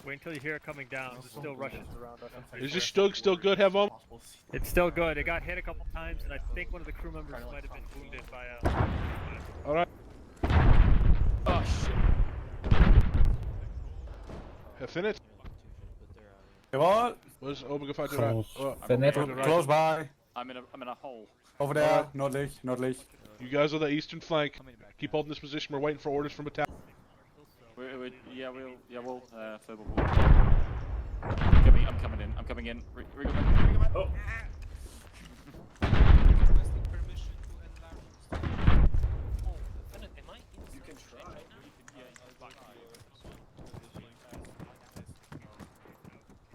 Wait until you hear it coming down. There's still Russians around us. Is this still good, Hevom? It's still good. It got hit a couple times, and I think one of the crew members might have been wounded by a... Alright. Oh, shit. Herr Finnet? What? Was Obergefallen Close by. I'm in a hole. Over there. Nordlich. You guys are the eastern flank. Keep holding this position. We're waiting for orders from battalion. We'll further wall. I'm coming in. Oh.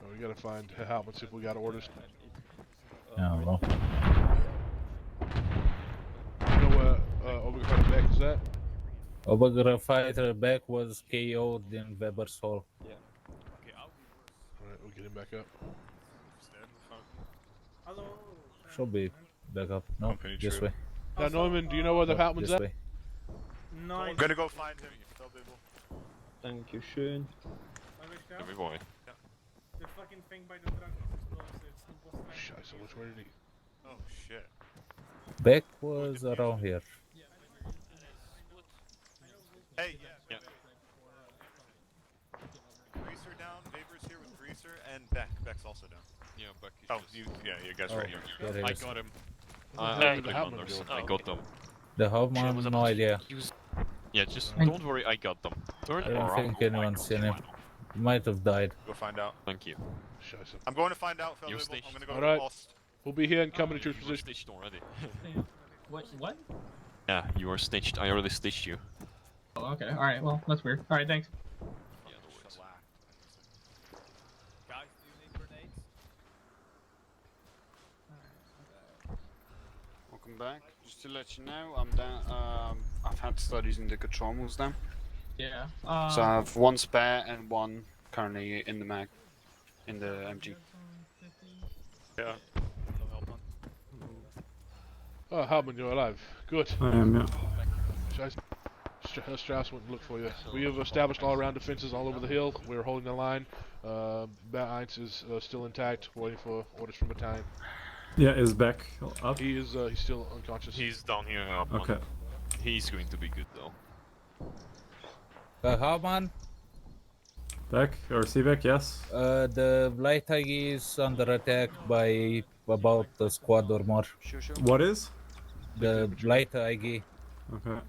We gotta find help and see if we got orders. Yeah, well. You know where Obergefallen back is at? Obergefallen back was KO'd in Weber's hall. Yeah. Alright, we'll get him back up. Should be back up. No, this way. Now, Neumann, do you know where the Hauptmann's This at? way. No. I'm gonna go find him. Thank you, schön. Give me boy. The fucking thing by the truck is close. Scheiße, which way did he? Oh shit. Back was around here. Hey, yeah. Greaser down. Vapor's here with Greaser and Beck. Beck's also down. Yeah, Beck is you guys right here. There I it is. got him. I I got them. The Hauptmann, no idea. Yeah, just don't worry, I got them. Turn I don't around. think anyone's seen him. He might have died. Go find out. Thank you. Scheiße. I'm going to find out, You're Phil. I'm stitched. gonna go Alright. to Ost. We'll be here and coming to your You were position. stitched already. What? Yeah, you are stitched. I already stitched you. Oh, okay. Alright, well, that's weird. Alright, thanks. Yeah, no worries. Guys, do you need grenades? Welcome back. Just to let you know, I'm down. I've had studies in the control rooms now. Yeah. So I have one spare and one currently in the mag. in the MG. Yeah. Oh, Hauptmann, you're alive. Good. I am, yeah. Strauss went and looked for you. We have established all-around defenses all over the hill. We're holding the line. Bat is still intact, waiting for orders from battalion. Yeah, is Beck up? He's still unconscious. He's down here. Okay. He's going to be good though. Hauptmann? Beck or Seebeck, yes? The light IG is under attack by about a squad or more. What is? The light IG. Okay.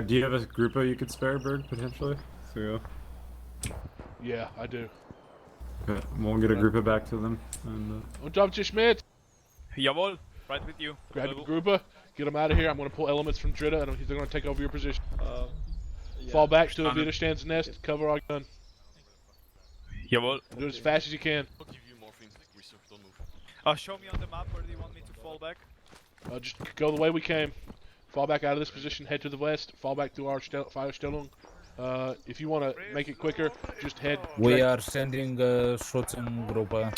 Do you have a group you could spare, Berg, potentially? So, Yeah, I do. okay, we'll get a group back to them. And, Und Job Schmidt! Jawohl, right with you. Grab the grouper, get them out of here. I'm going to pull elements from Dritta, and they're going to take over your position. Fall back to a Widerstandsnest, cover our gun. Jawohl. Do it as fast as you can. I'll give you morphine. Research, don't move. Show me on the map where do you want me to fall back? Just go the way we came. Fall back out of this position, head to the west, fall back through our Feierstellung. If you want to make it quicker, just head. We are sending a Schützengruppe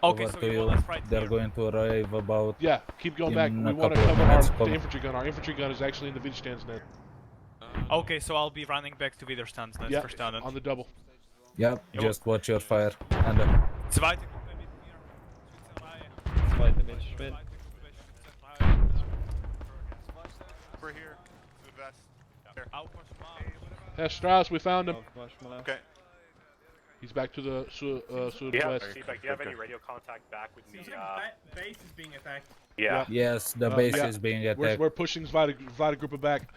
over to you. They're going to arrive about. Yeah, keep going back. in We a want to couple of cover minutes. the infantry gun. Our infantry gun is actually in the Widerstandsnest. Okay, so I'll be running back to Widerstandsnest Yeah, verstanden. on the double. Yep, just watch your fire. And Zweite Gruppe mit mir. Zweite mit Schmidt. We're here. To the west. Herr Strauss, we found him. Okay. He's back to the southwest. Do you have any radio contact back with the base is being attacked. Yeah. yes, the base is being attacked. We're pushing Zvida Gruppe back.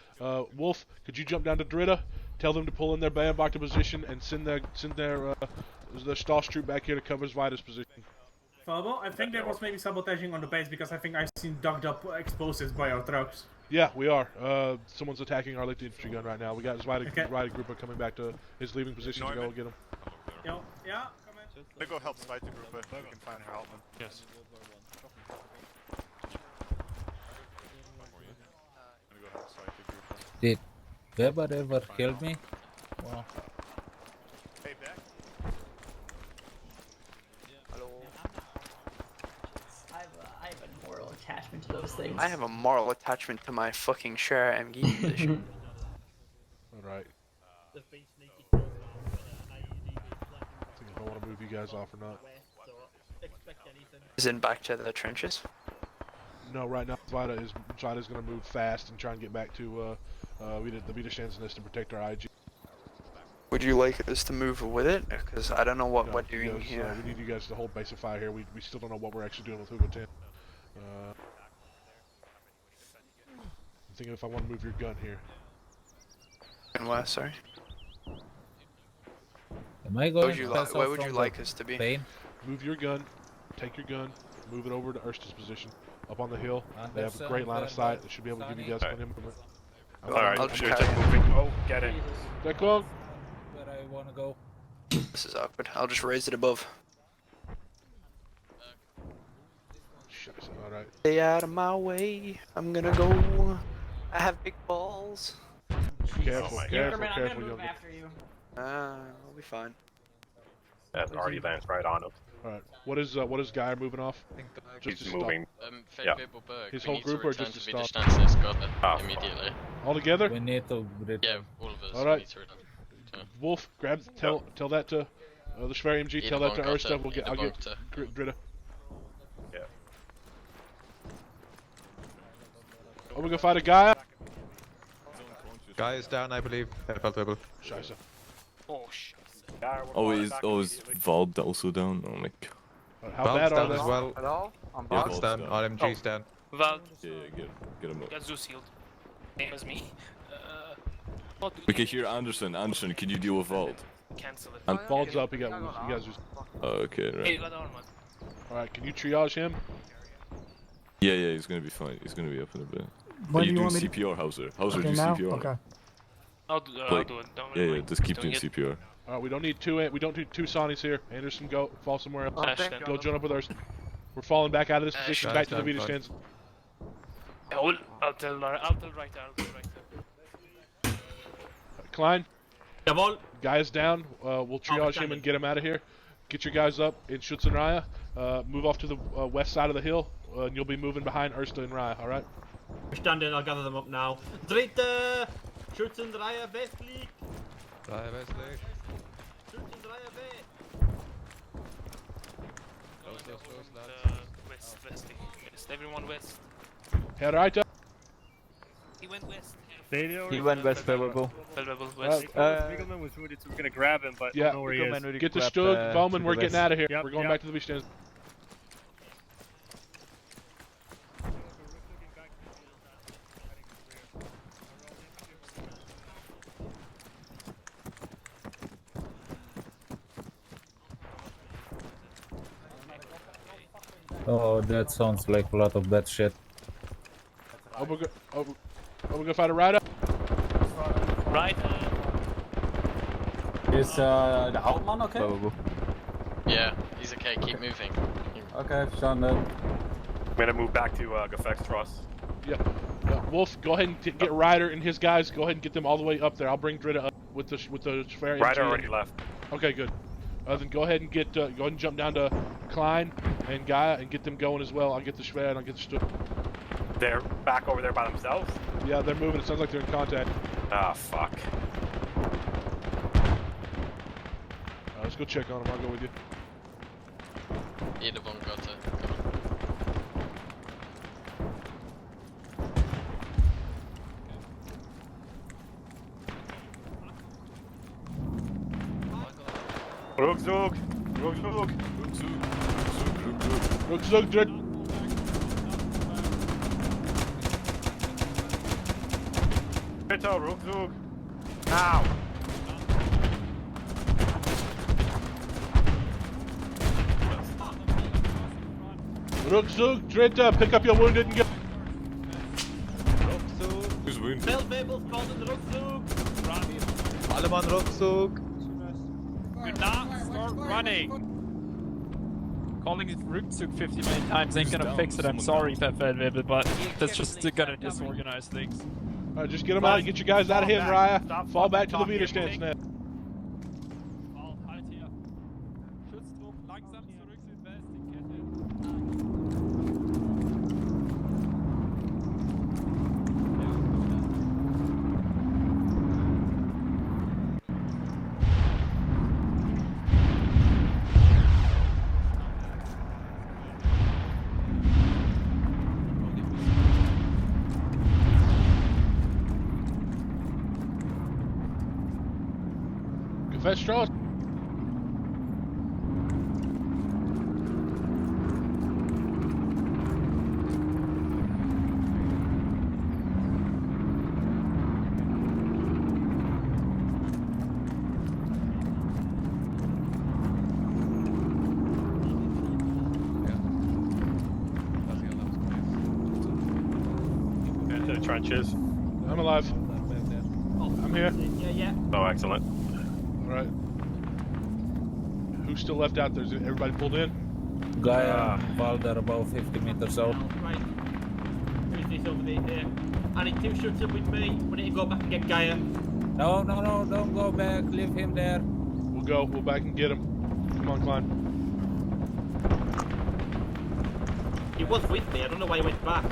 Wolf, could you jump down to Dritta? Tell them to pull in their Bayernbach position and send their Stoss troop back here to cover Zvida's position. Fabo, I think there was maybe sabotaging on the base because I think I've seen dug up explosives by our trucks. Yeah, we are. Someone's attacking our light infantry gun right now. We got Zvida Gruppe coming back to his leaving position to go get him. Yo, yeah, come in. They go help Zvida Gruppe. We can find her Hauptmann. Yes. Did Weber ever kill me? Wow. Hey, Beck. I have a moral attachment to those things. I have a moral attachment to my fucking share MG position. Alright. I think if I want to move you guys off or not. Is it back to the trenches? No, right now Zvida is going to move fast and try and get back to the Widerstandsnest to protect our IG. Would you like us to move with it? Because I don't know what we're doing Because, here. we need you guys to hold base of fire here. We still don't know what we're actually doing with Hügel 10. I'm thinking if I want to move your gun here. And where, sorry? Am I going to pass where off would you from like the us to be? plane? Move your gun, take your gun, move it over to Erste's position. Up on the hill. They have a great line of sight. They should be able to give you guys plenty of movement. Alright, I'll should carry take moving. Oh, get in. Deckung! Where I want to go. This is awkward. I'll just raise it above. Alright. Stay out of my way. I'm gonna go. I have big balls. Careful, careful, I'm careful. gonna move You'll after you. I'll be fine. That already lands right on him. Alright. What is Guy moving off? Just He's to moving. Yeah. His whole group or just to stop? Widerstandsnest Gotha immediately. All together? We need to return. Yeah, all of us. Alright. need to return. So, Wolf, tell that to the Schwer MG, tell that to Erste. I'll get Dritta. Yeah. Oh, we're gonna fight a guy? Guy is down, I believe. Feldwebel. Scheiße. Oh, shit. Is Valb also down? Oh my god. How bad are down they? as well. Hello? I'm Yeah, Val's down. RMG's down. Val, Yeah, get him up. got Zeus healed. Same as me. We can hear Anderson. Anderson, can you deal with Vald? Cancel it. And Vald's up, you guys just... Okay, Hey, right. you got armor. Alright, can you triage him? Yeah, he's gonna be fine. He's gonna be up in a bit. When Are you do you doing want me to- CPR, Hauser? Hauser, Okay, do now? CPR. Okay. I'll do it. Don't Yeah, worry. just keep Doing doing it. CPR. Alright, we don't need two Sonnies here. Anderson, go. Fall somewhere else. Go join up with Erste. We're falling back out of this position, back to the Widerstands. I'll tell right there. Klein? Jawohl. Guy is down. We'll triage him and get him out of here. Get your guys up in Schützenreihe. Move off to the west side of the hill, and you'll be moving behind Erste and Reihe, alright? Verstanden, I'll gather them up now. Dritte Schützenreihe westlich. Reihe westlich. Schützenreihe west. West, west. Everyone west. Herr Reiter. He went west. He went west, favorable. Favorable west. Spiegelman was wounded, so we're gonna grab him, but Yeah, don't know where he is. get the Stug, Bowman, we're getting out of here. Yep, We're going back to the Widerstandsnest. Oh, that sounds like a lot of bad shit. We're gonna find a rider. Right. Is the Hauptmann okay? Yeah, he's okay. Keep moving. Okay, verstanden. I'm gonna move back to Gefechtsstrasse. Yeah. Wolf, go ahead and get Ryder and his guys. Go ahead and get them all the way up there. I'll bring Dritta up with the fair. Ryder already left. Okay, good. Then go ahead and go ahead and jump down to Klein and Gaia and get them going as well. I'll get the Schwer and I'll get the Stug. They're back over there by themselves? Yeah, they're moving. It sounds like they're in contact. Ah, fuck. Let's go check on them. I'll go with you. Either one Gotha. Rückzug! Rückzug, Dritt. Bitte, Rückzug! Now! Rückzug, Dritter, pick up your wounded and go. Rückzug. Who's wounded? Feldwebels called in Rückzug. Alle Mann Rückzug. Do not start running. Calling it Rückzug 50 million times ain't gonna fix it. I'm sorry, Feldwebel, but that's just gonna disorganize things. Alright, just get them out. Get your guys out of here, Raya. Fall back to the Widerstandsnest. Gefechtsstrasse. Into the trenches. I'm alive. I'm here. Yeah. Oh, excellent. Alright. Who's still left out there? Is everybody pulled in? Gaia and Valder about 50 meters out. Right. Who's this over there? I need two shots up with me. We need to go back and get Gaia. No, don't go back. Leave him there. We'll go. We'll back and get him. Come on, Klein. He was with me. I don't know why he went back.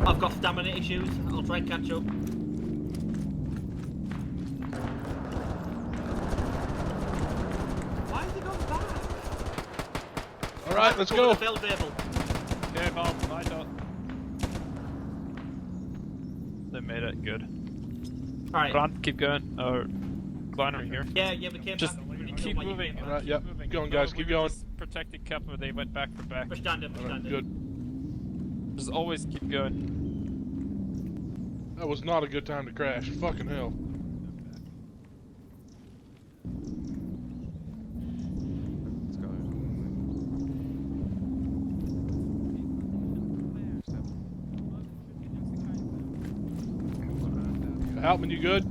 I've got stamina issues. I'll try and catch up. Why is he going back? Alright, let's go. Okay, Bob, right up. They made it good. Alright. Brand, keep going. Or Kleiner here. Yeah, we came Just back. We keep moving. Alright, yep. Moving. Keep going, guys. Keep going. Just protecting Kappa, they went back for back. Verstanden. Good. Just always keep going. That was not a good time to crash. Fucking hell. Hauptmann, you good?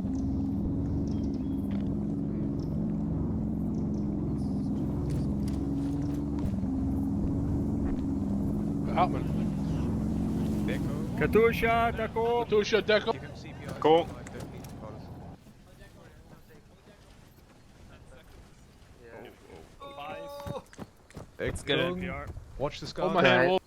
Hauptmann. Katusha, Deco. Katusha, Deco. Cool. Let's get in. Watch the sky. Oh my hand, Wolf.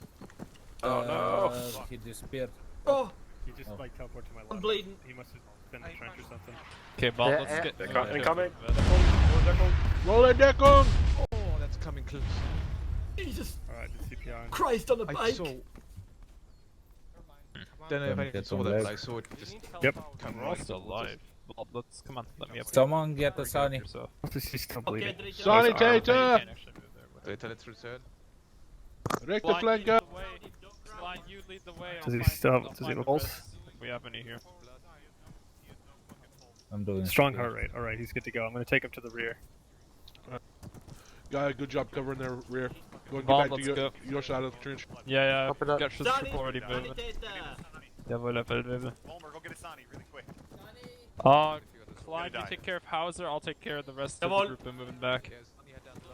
Oh no. He disappeared. Oh! He just like teleported to my left. I'm bleeding. He must have been in the trench or something. Okay, Bob, let's get. Incoming. Roll it, Deco. Oh, that's coming close. Jesus Alright, the CPR. Christ on a I bike! saw. Don't know if anyone saw that, but I saw it just come We're all right. still alive. Bob, let's come on. Let me up. Someone get a Sunny. bleeding. Sanitator. Let's return. Rector flanker. Slide, you lead the way. Does he still have a pulse? If we have any here. I'm doing Strong heart rate. Alright, he's good to go. I'm gonna take him to the rear. Guy, good job covering their rear. Go and get Bob, back to let's your side of the trench. Yeah, Up it up. Get the troop already moving. Jawohl, Feldwebel. Volmer, go get a Sani really quick. Clyde, you take care of Hauser, I'll take care of the rest of the group and moving back.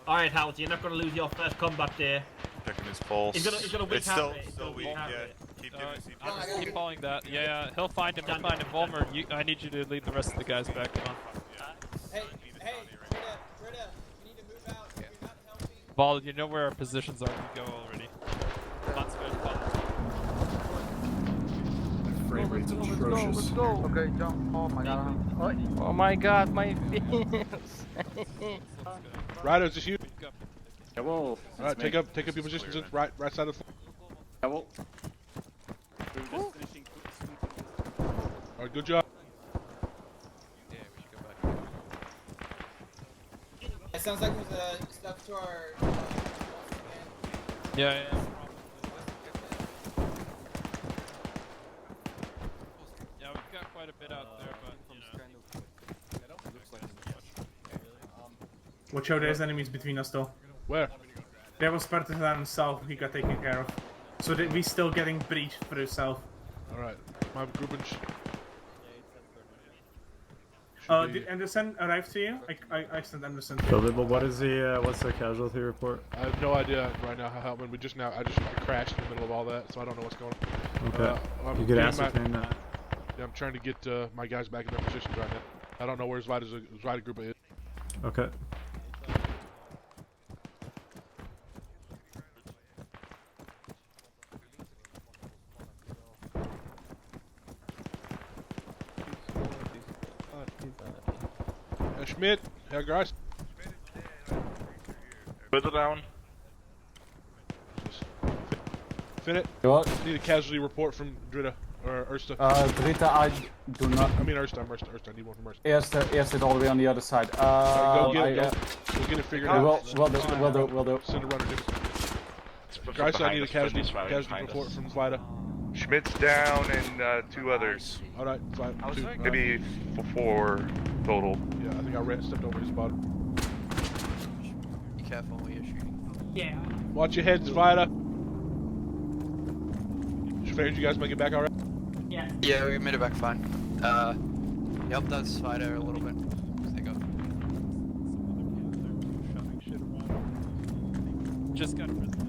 Alright, Howard, you're not going to lose your first combat there. Checking his pulse. He's gonna weak It's heart still rate. weak, yeah. Keep giving I'll CPR. just keep following that. Yeah, he'll find him. Volmer, I need you to lead the rest of the guys back. Come on. Hey, Britta, you need to move out. You're not helping. Vol, you know where our positions are. We go already. Come on, Sven, follow. Frame rate's atrocious. Okay, jump. Oh my god. Oh my god, my fins. Ryder, is this you? Jawohl. Alright, take up your positions in right side of the Jawohl. Alright, good job. It sounds like there's stuff to our. Yeah. Yeah, we've got quite a bit out there, but you know. Watch out, there's enemies between us though. Where? There was Partisan south, he got taken care of. So that we still getting breached through south. Alright, my group and Did Anderson arrive to you? I sent Anderson. But what is the what's the casualty report? I have no idea right now how when I just crashed in the middle of all that, so I don't know what's going on. Okay. You could ascertain that. Yeah, I'm trying to get my guys back in their positions right now. I don't know where his rider group is. Okay. Herr Schmidt, Herr Geist. Further down. Finit. What? Need a casualty report from Dritta or Erste. Dritta, I do not. I mean Erste. I'm Erste. I need one from Erste. Erste all the way on the other side. Go get it. We'll get it figured out. We'll do. Send a runner to me. Geist, I need a casualty report from Zvida. Schmidt's down and 2 others. Alright, 2. Maybe 4 total. Yeah, I think I stepped over his body. Be careful when you're shooting. Yeah. Watch your heads, Zvida. Did you guys make it back alright? Yeah. Yeah, we made it back fine. Yep, that's Spider a little bit. There you go. Just got rid of this.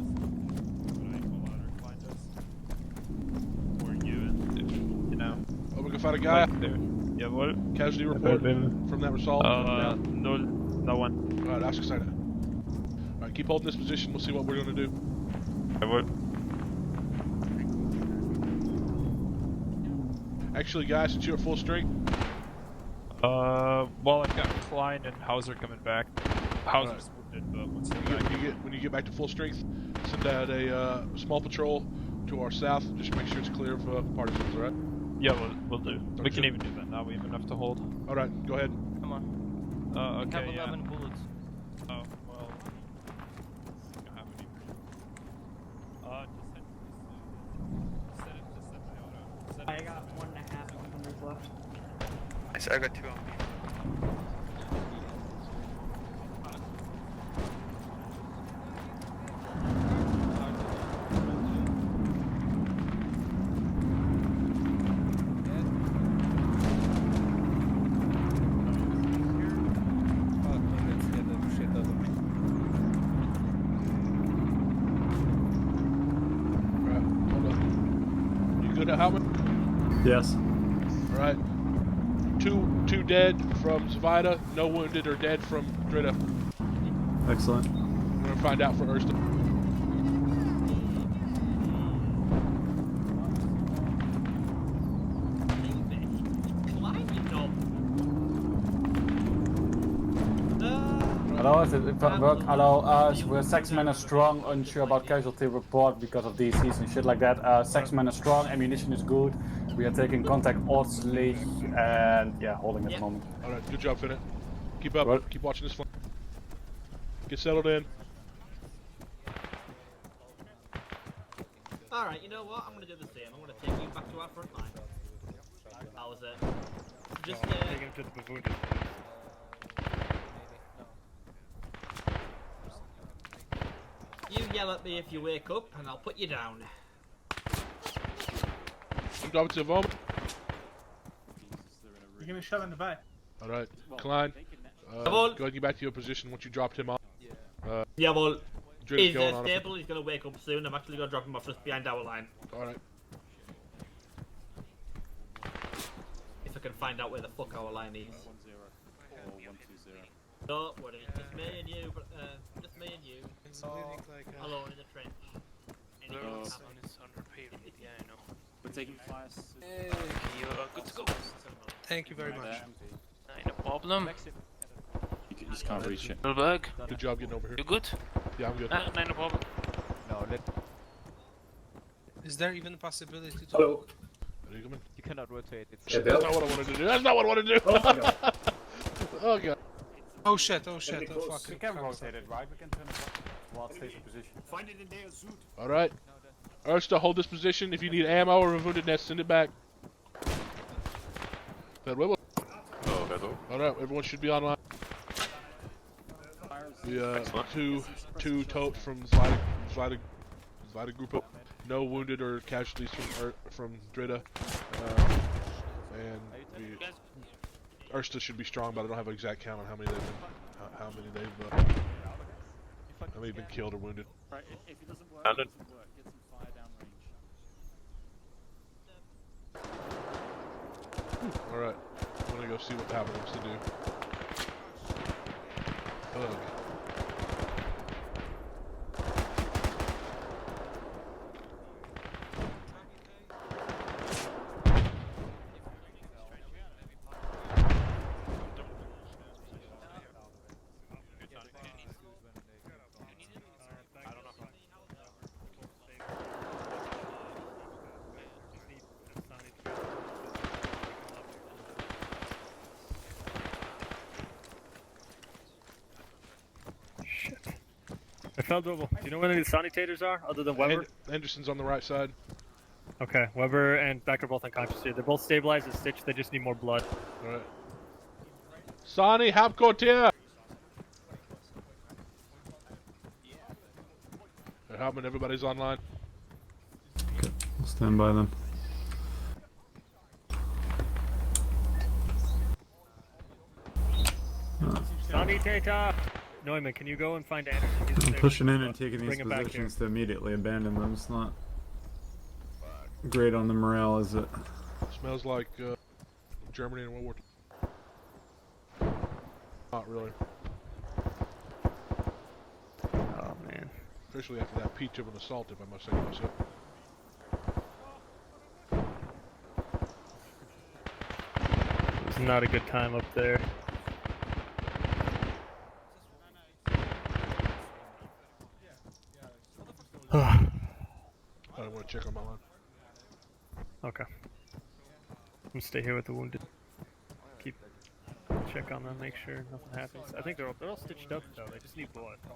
Or you, if, you know. Oh, we can find a guy. Jawohl. Casualty report from that assault. No one. Alright, ask us later. Alright, keep holding this position. We'll see what we're gonna do. Jawohl. Actually, guys, since you're at full strength. Well, I've got Klein and Hauser coming back. Hauser's wounded, but once they're back. When you get back to full strength, send out a small patrol to our south. Just make sure it's clear of partisans, alright? Yeah, we'll do. We can even do that now. We have enough to hold. Alright, go ahead. Come on. Okay, I have 11 bullets. Oh, well. I don't have any. Just send my auto. I got 1.5 left. Nice, I got 2 on me. Howman? Yes. All right. Two dead from Zavida, no wounded or dead from Drita. Excellent. We're gonna find out for Erste. Hello, is it work? Hello, we're 6 men strong, unsure about casualty report because of DCs and shit like that. 6 men strong, ammunition is good. We are taking contact Orsley and yeah, holding at the moment. Alright, good job, Finnet. Keep up, keep watching this flank. Get settled in. Alright, you know what? I'm gonna do the same. I'm gonna take you back to our front line. How was it? Just take him to the wounded. You yell at me if you wake up, and I'll put you down. I'm dropping to the moment. You're gonna shot in the back. Alright, Klein. Go ahead and get back to your position once you dropped him off. Yeah, well, Drita's he's going on stable, he's gonna wake up soon. I'm actually gonna drop him off just behind our line. Alright. If I can find out where the fuck our line is. Don't worry, just me and you, just me and you. Alone in the trench. We're taking fires. Good to go. Thank you very much. No problem. You just can't reach it. Goldberg. Good job getting over here. You good? Yeah, I'm good. No problem. No, Is there even a possibility to... Hello. You cannot rotate. It's That's not what I wanted to do. That's not what I wanted to do. Oh god. Oh shit, oh shit, oh fuck. We can rotate it, right? We can turn it towards station position. Find it in their suit. Alright. Erste, hold this position. If you need ammo or a wounded nest, send it back. Alright, everyone should be online. The two tote from Zvida group up. No wounded or casualties from Drita. And Erste should be strong, but I don't have an exact count on how many they've been killed or wounded. Right, if it doesn't work, get some fire down range. Alright, I'm gonna go see what Howard wants to do. Ugh. I found Double. Do you know where any of the sanitators are, other than Weber? Anderson's on the right side. Okay, Weber and Beck are both unconscious here. They're both stabilized and stitched, they just need more blood. Alright. Sani, Habcourt here! Hauptmann, everybody's online. Okay, I'll stand by then. Sanitator! Neumann, can you go and find Anderson? He's I'm there. pushing in and taking these Bring him back positions to immediately abandon them. It's not great on the morale, is it? Smells like Germany in World War II. Not really. Oh man. Especially after that peach of an assault, if I must say myself. It's not a good time up there. I don't want to check on my line. Okay. I'm gonna stay here with the wounded. Keep check on them, make sure nothing happens. I think they're all stitched up though. They just need blood. I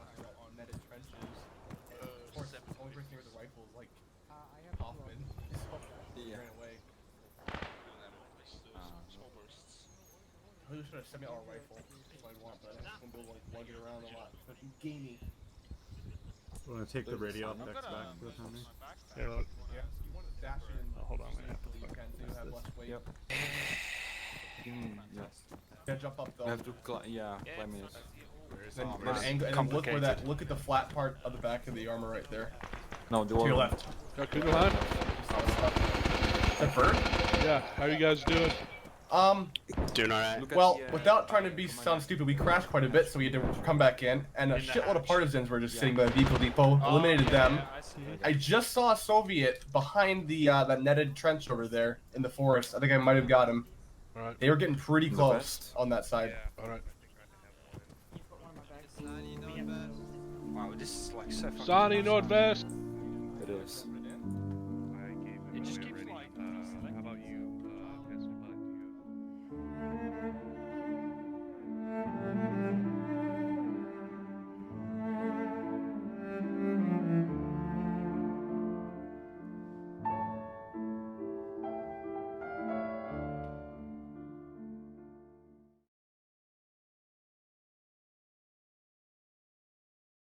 just want a semi-auto rifle. That's what I want, but I just want to be able to lug it around a lot, especially gaming. You want to take the radio optics back for the time being? Yeah, look. Yeah, you want to dash it in. Oh, hold on, wait. You can, so you have less weight. Yep. Yes. Yeah, jump up though. You have to climb it. And look where that. Look at the flat part of the back of the armor right there. No, the to your one. left. Got clear line? Bert? Yeah, how you guys doing? Doing alright. Well, without trying to sound stupid, we crashed quite a bit, so we had to come back in, and a shitload of partisans were just sitting by the vehicle depot. Eliminated them. I just saw a Soviet behind the that netted trench over there in the forest. I think I might have got him. Alright. They were getting pretty close on that side. Alright. Wow, this is like so fucking Sonny Nordvest! It is. It just keeps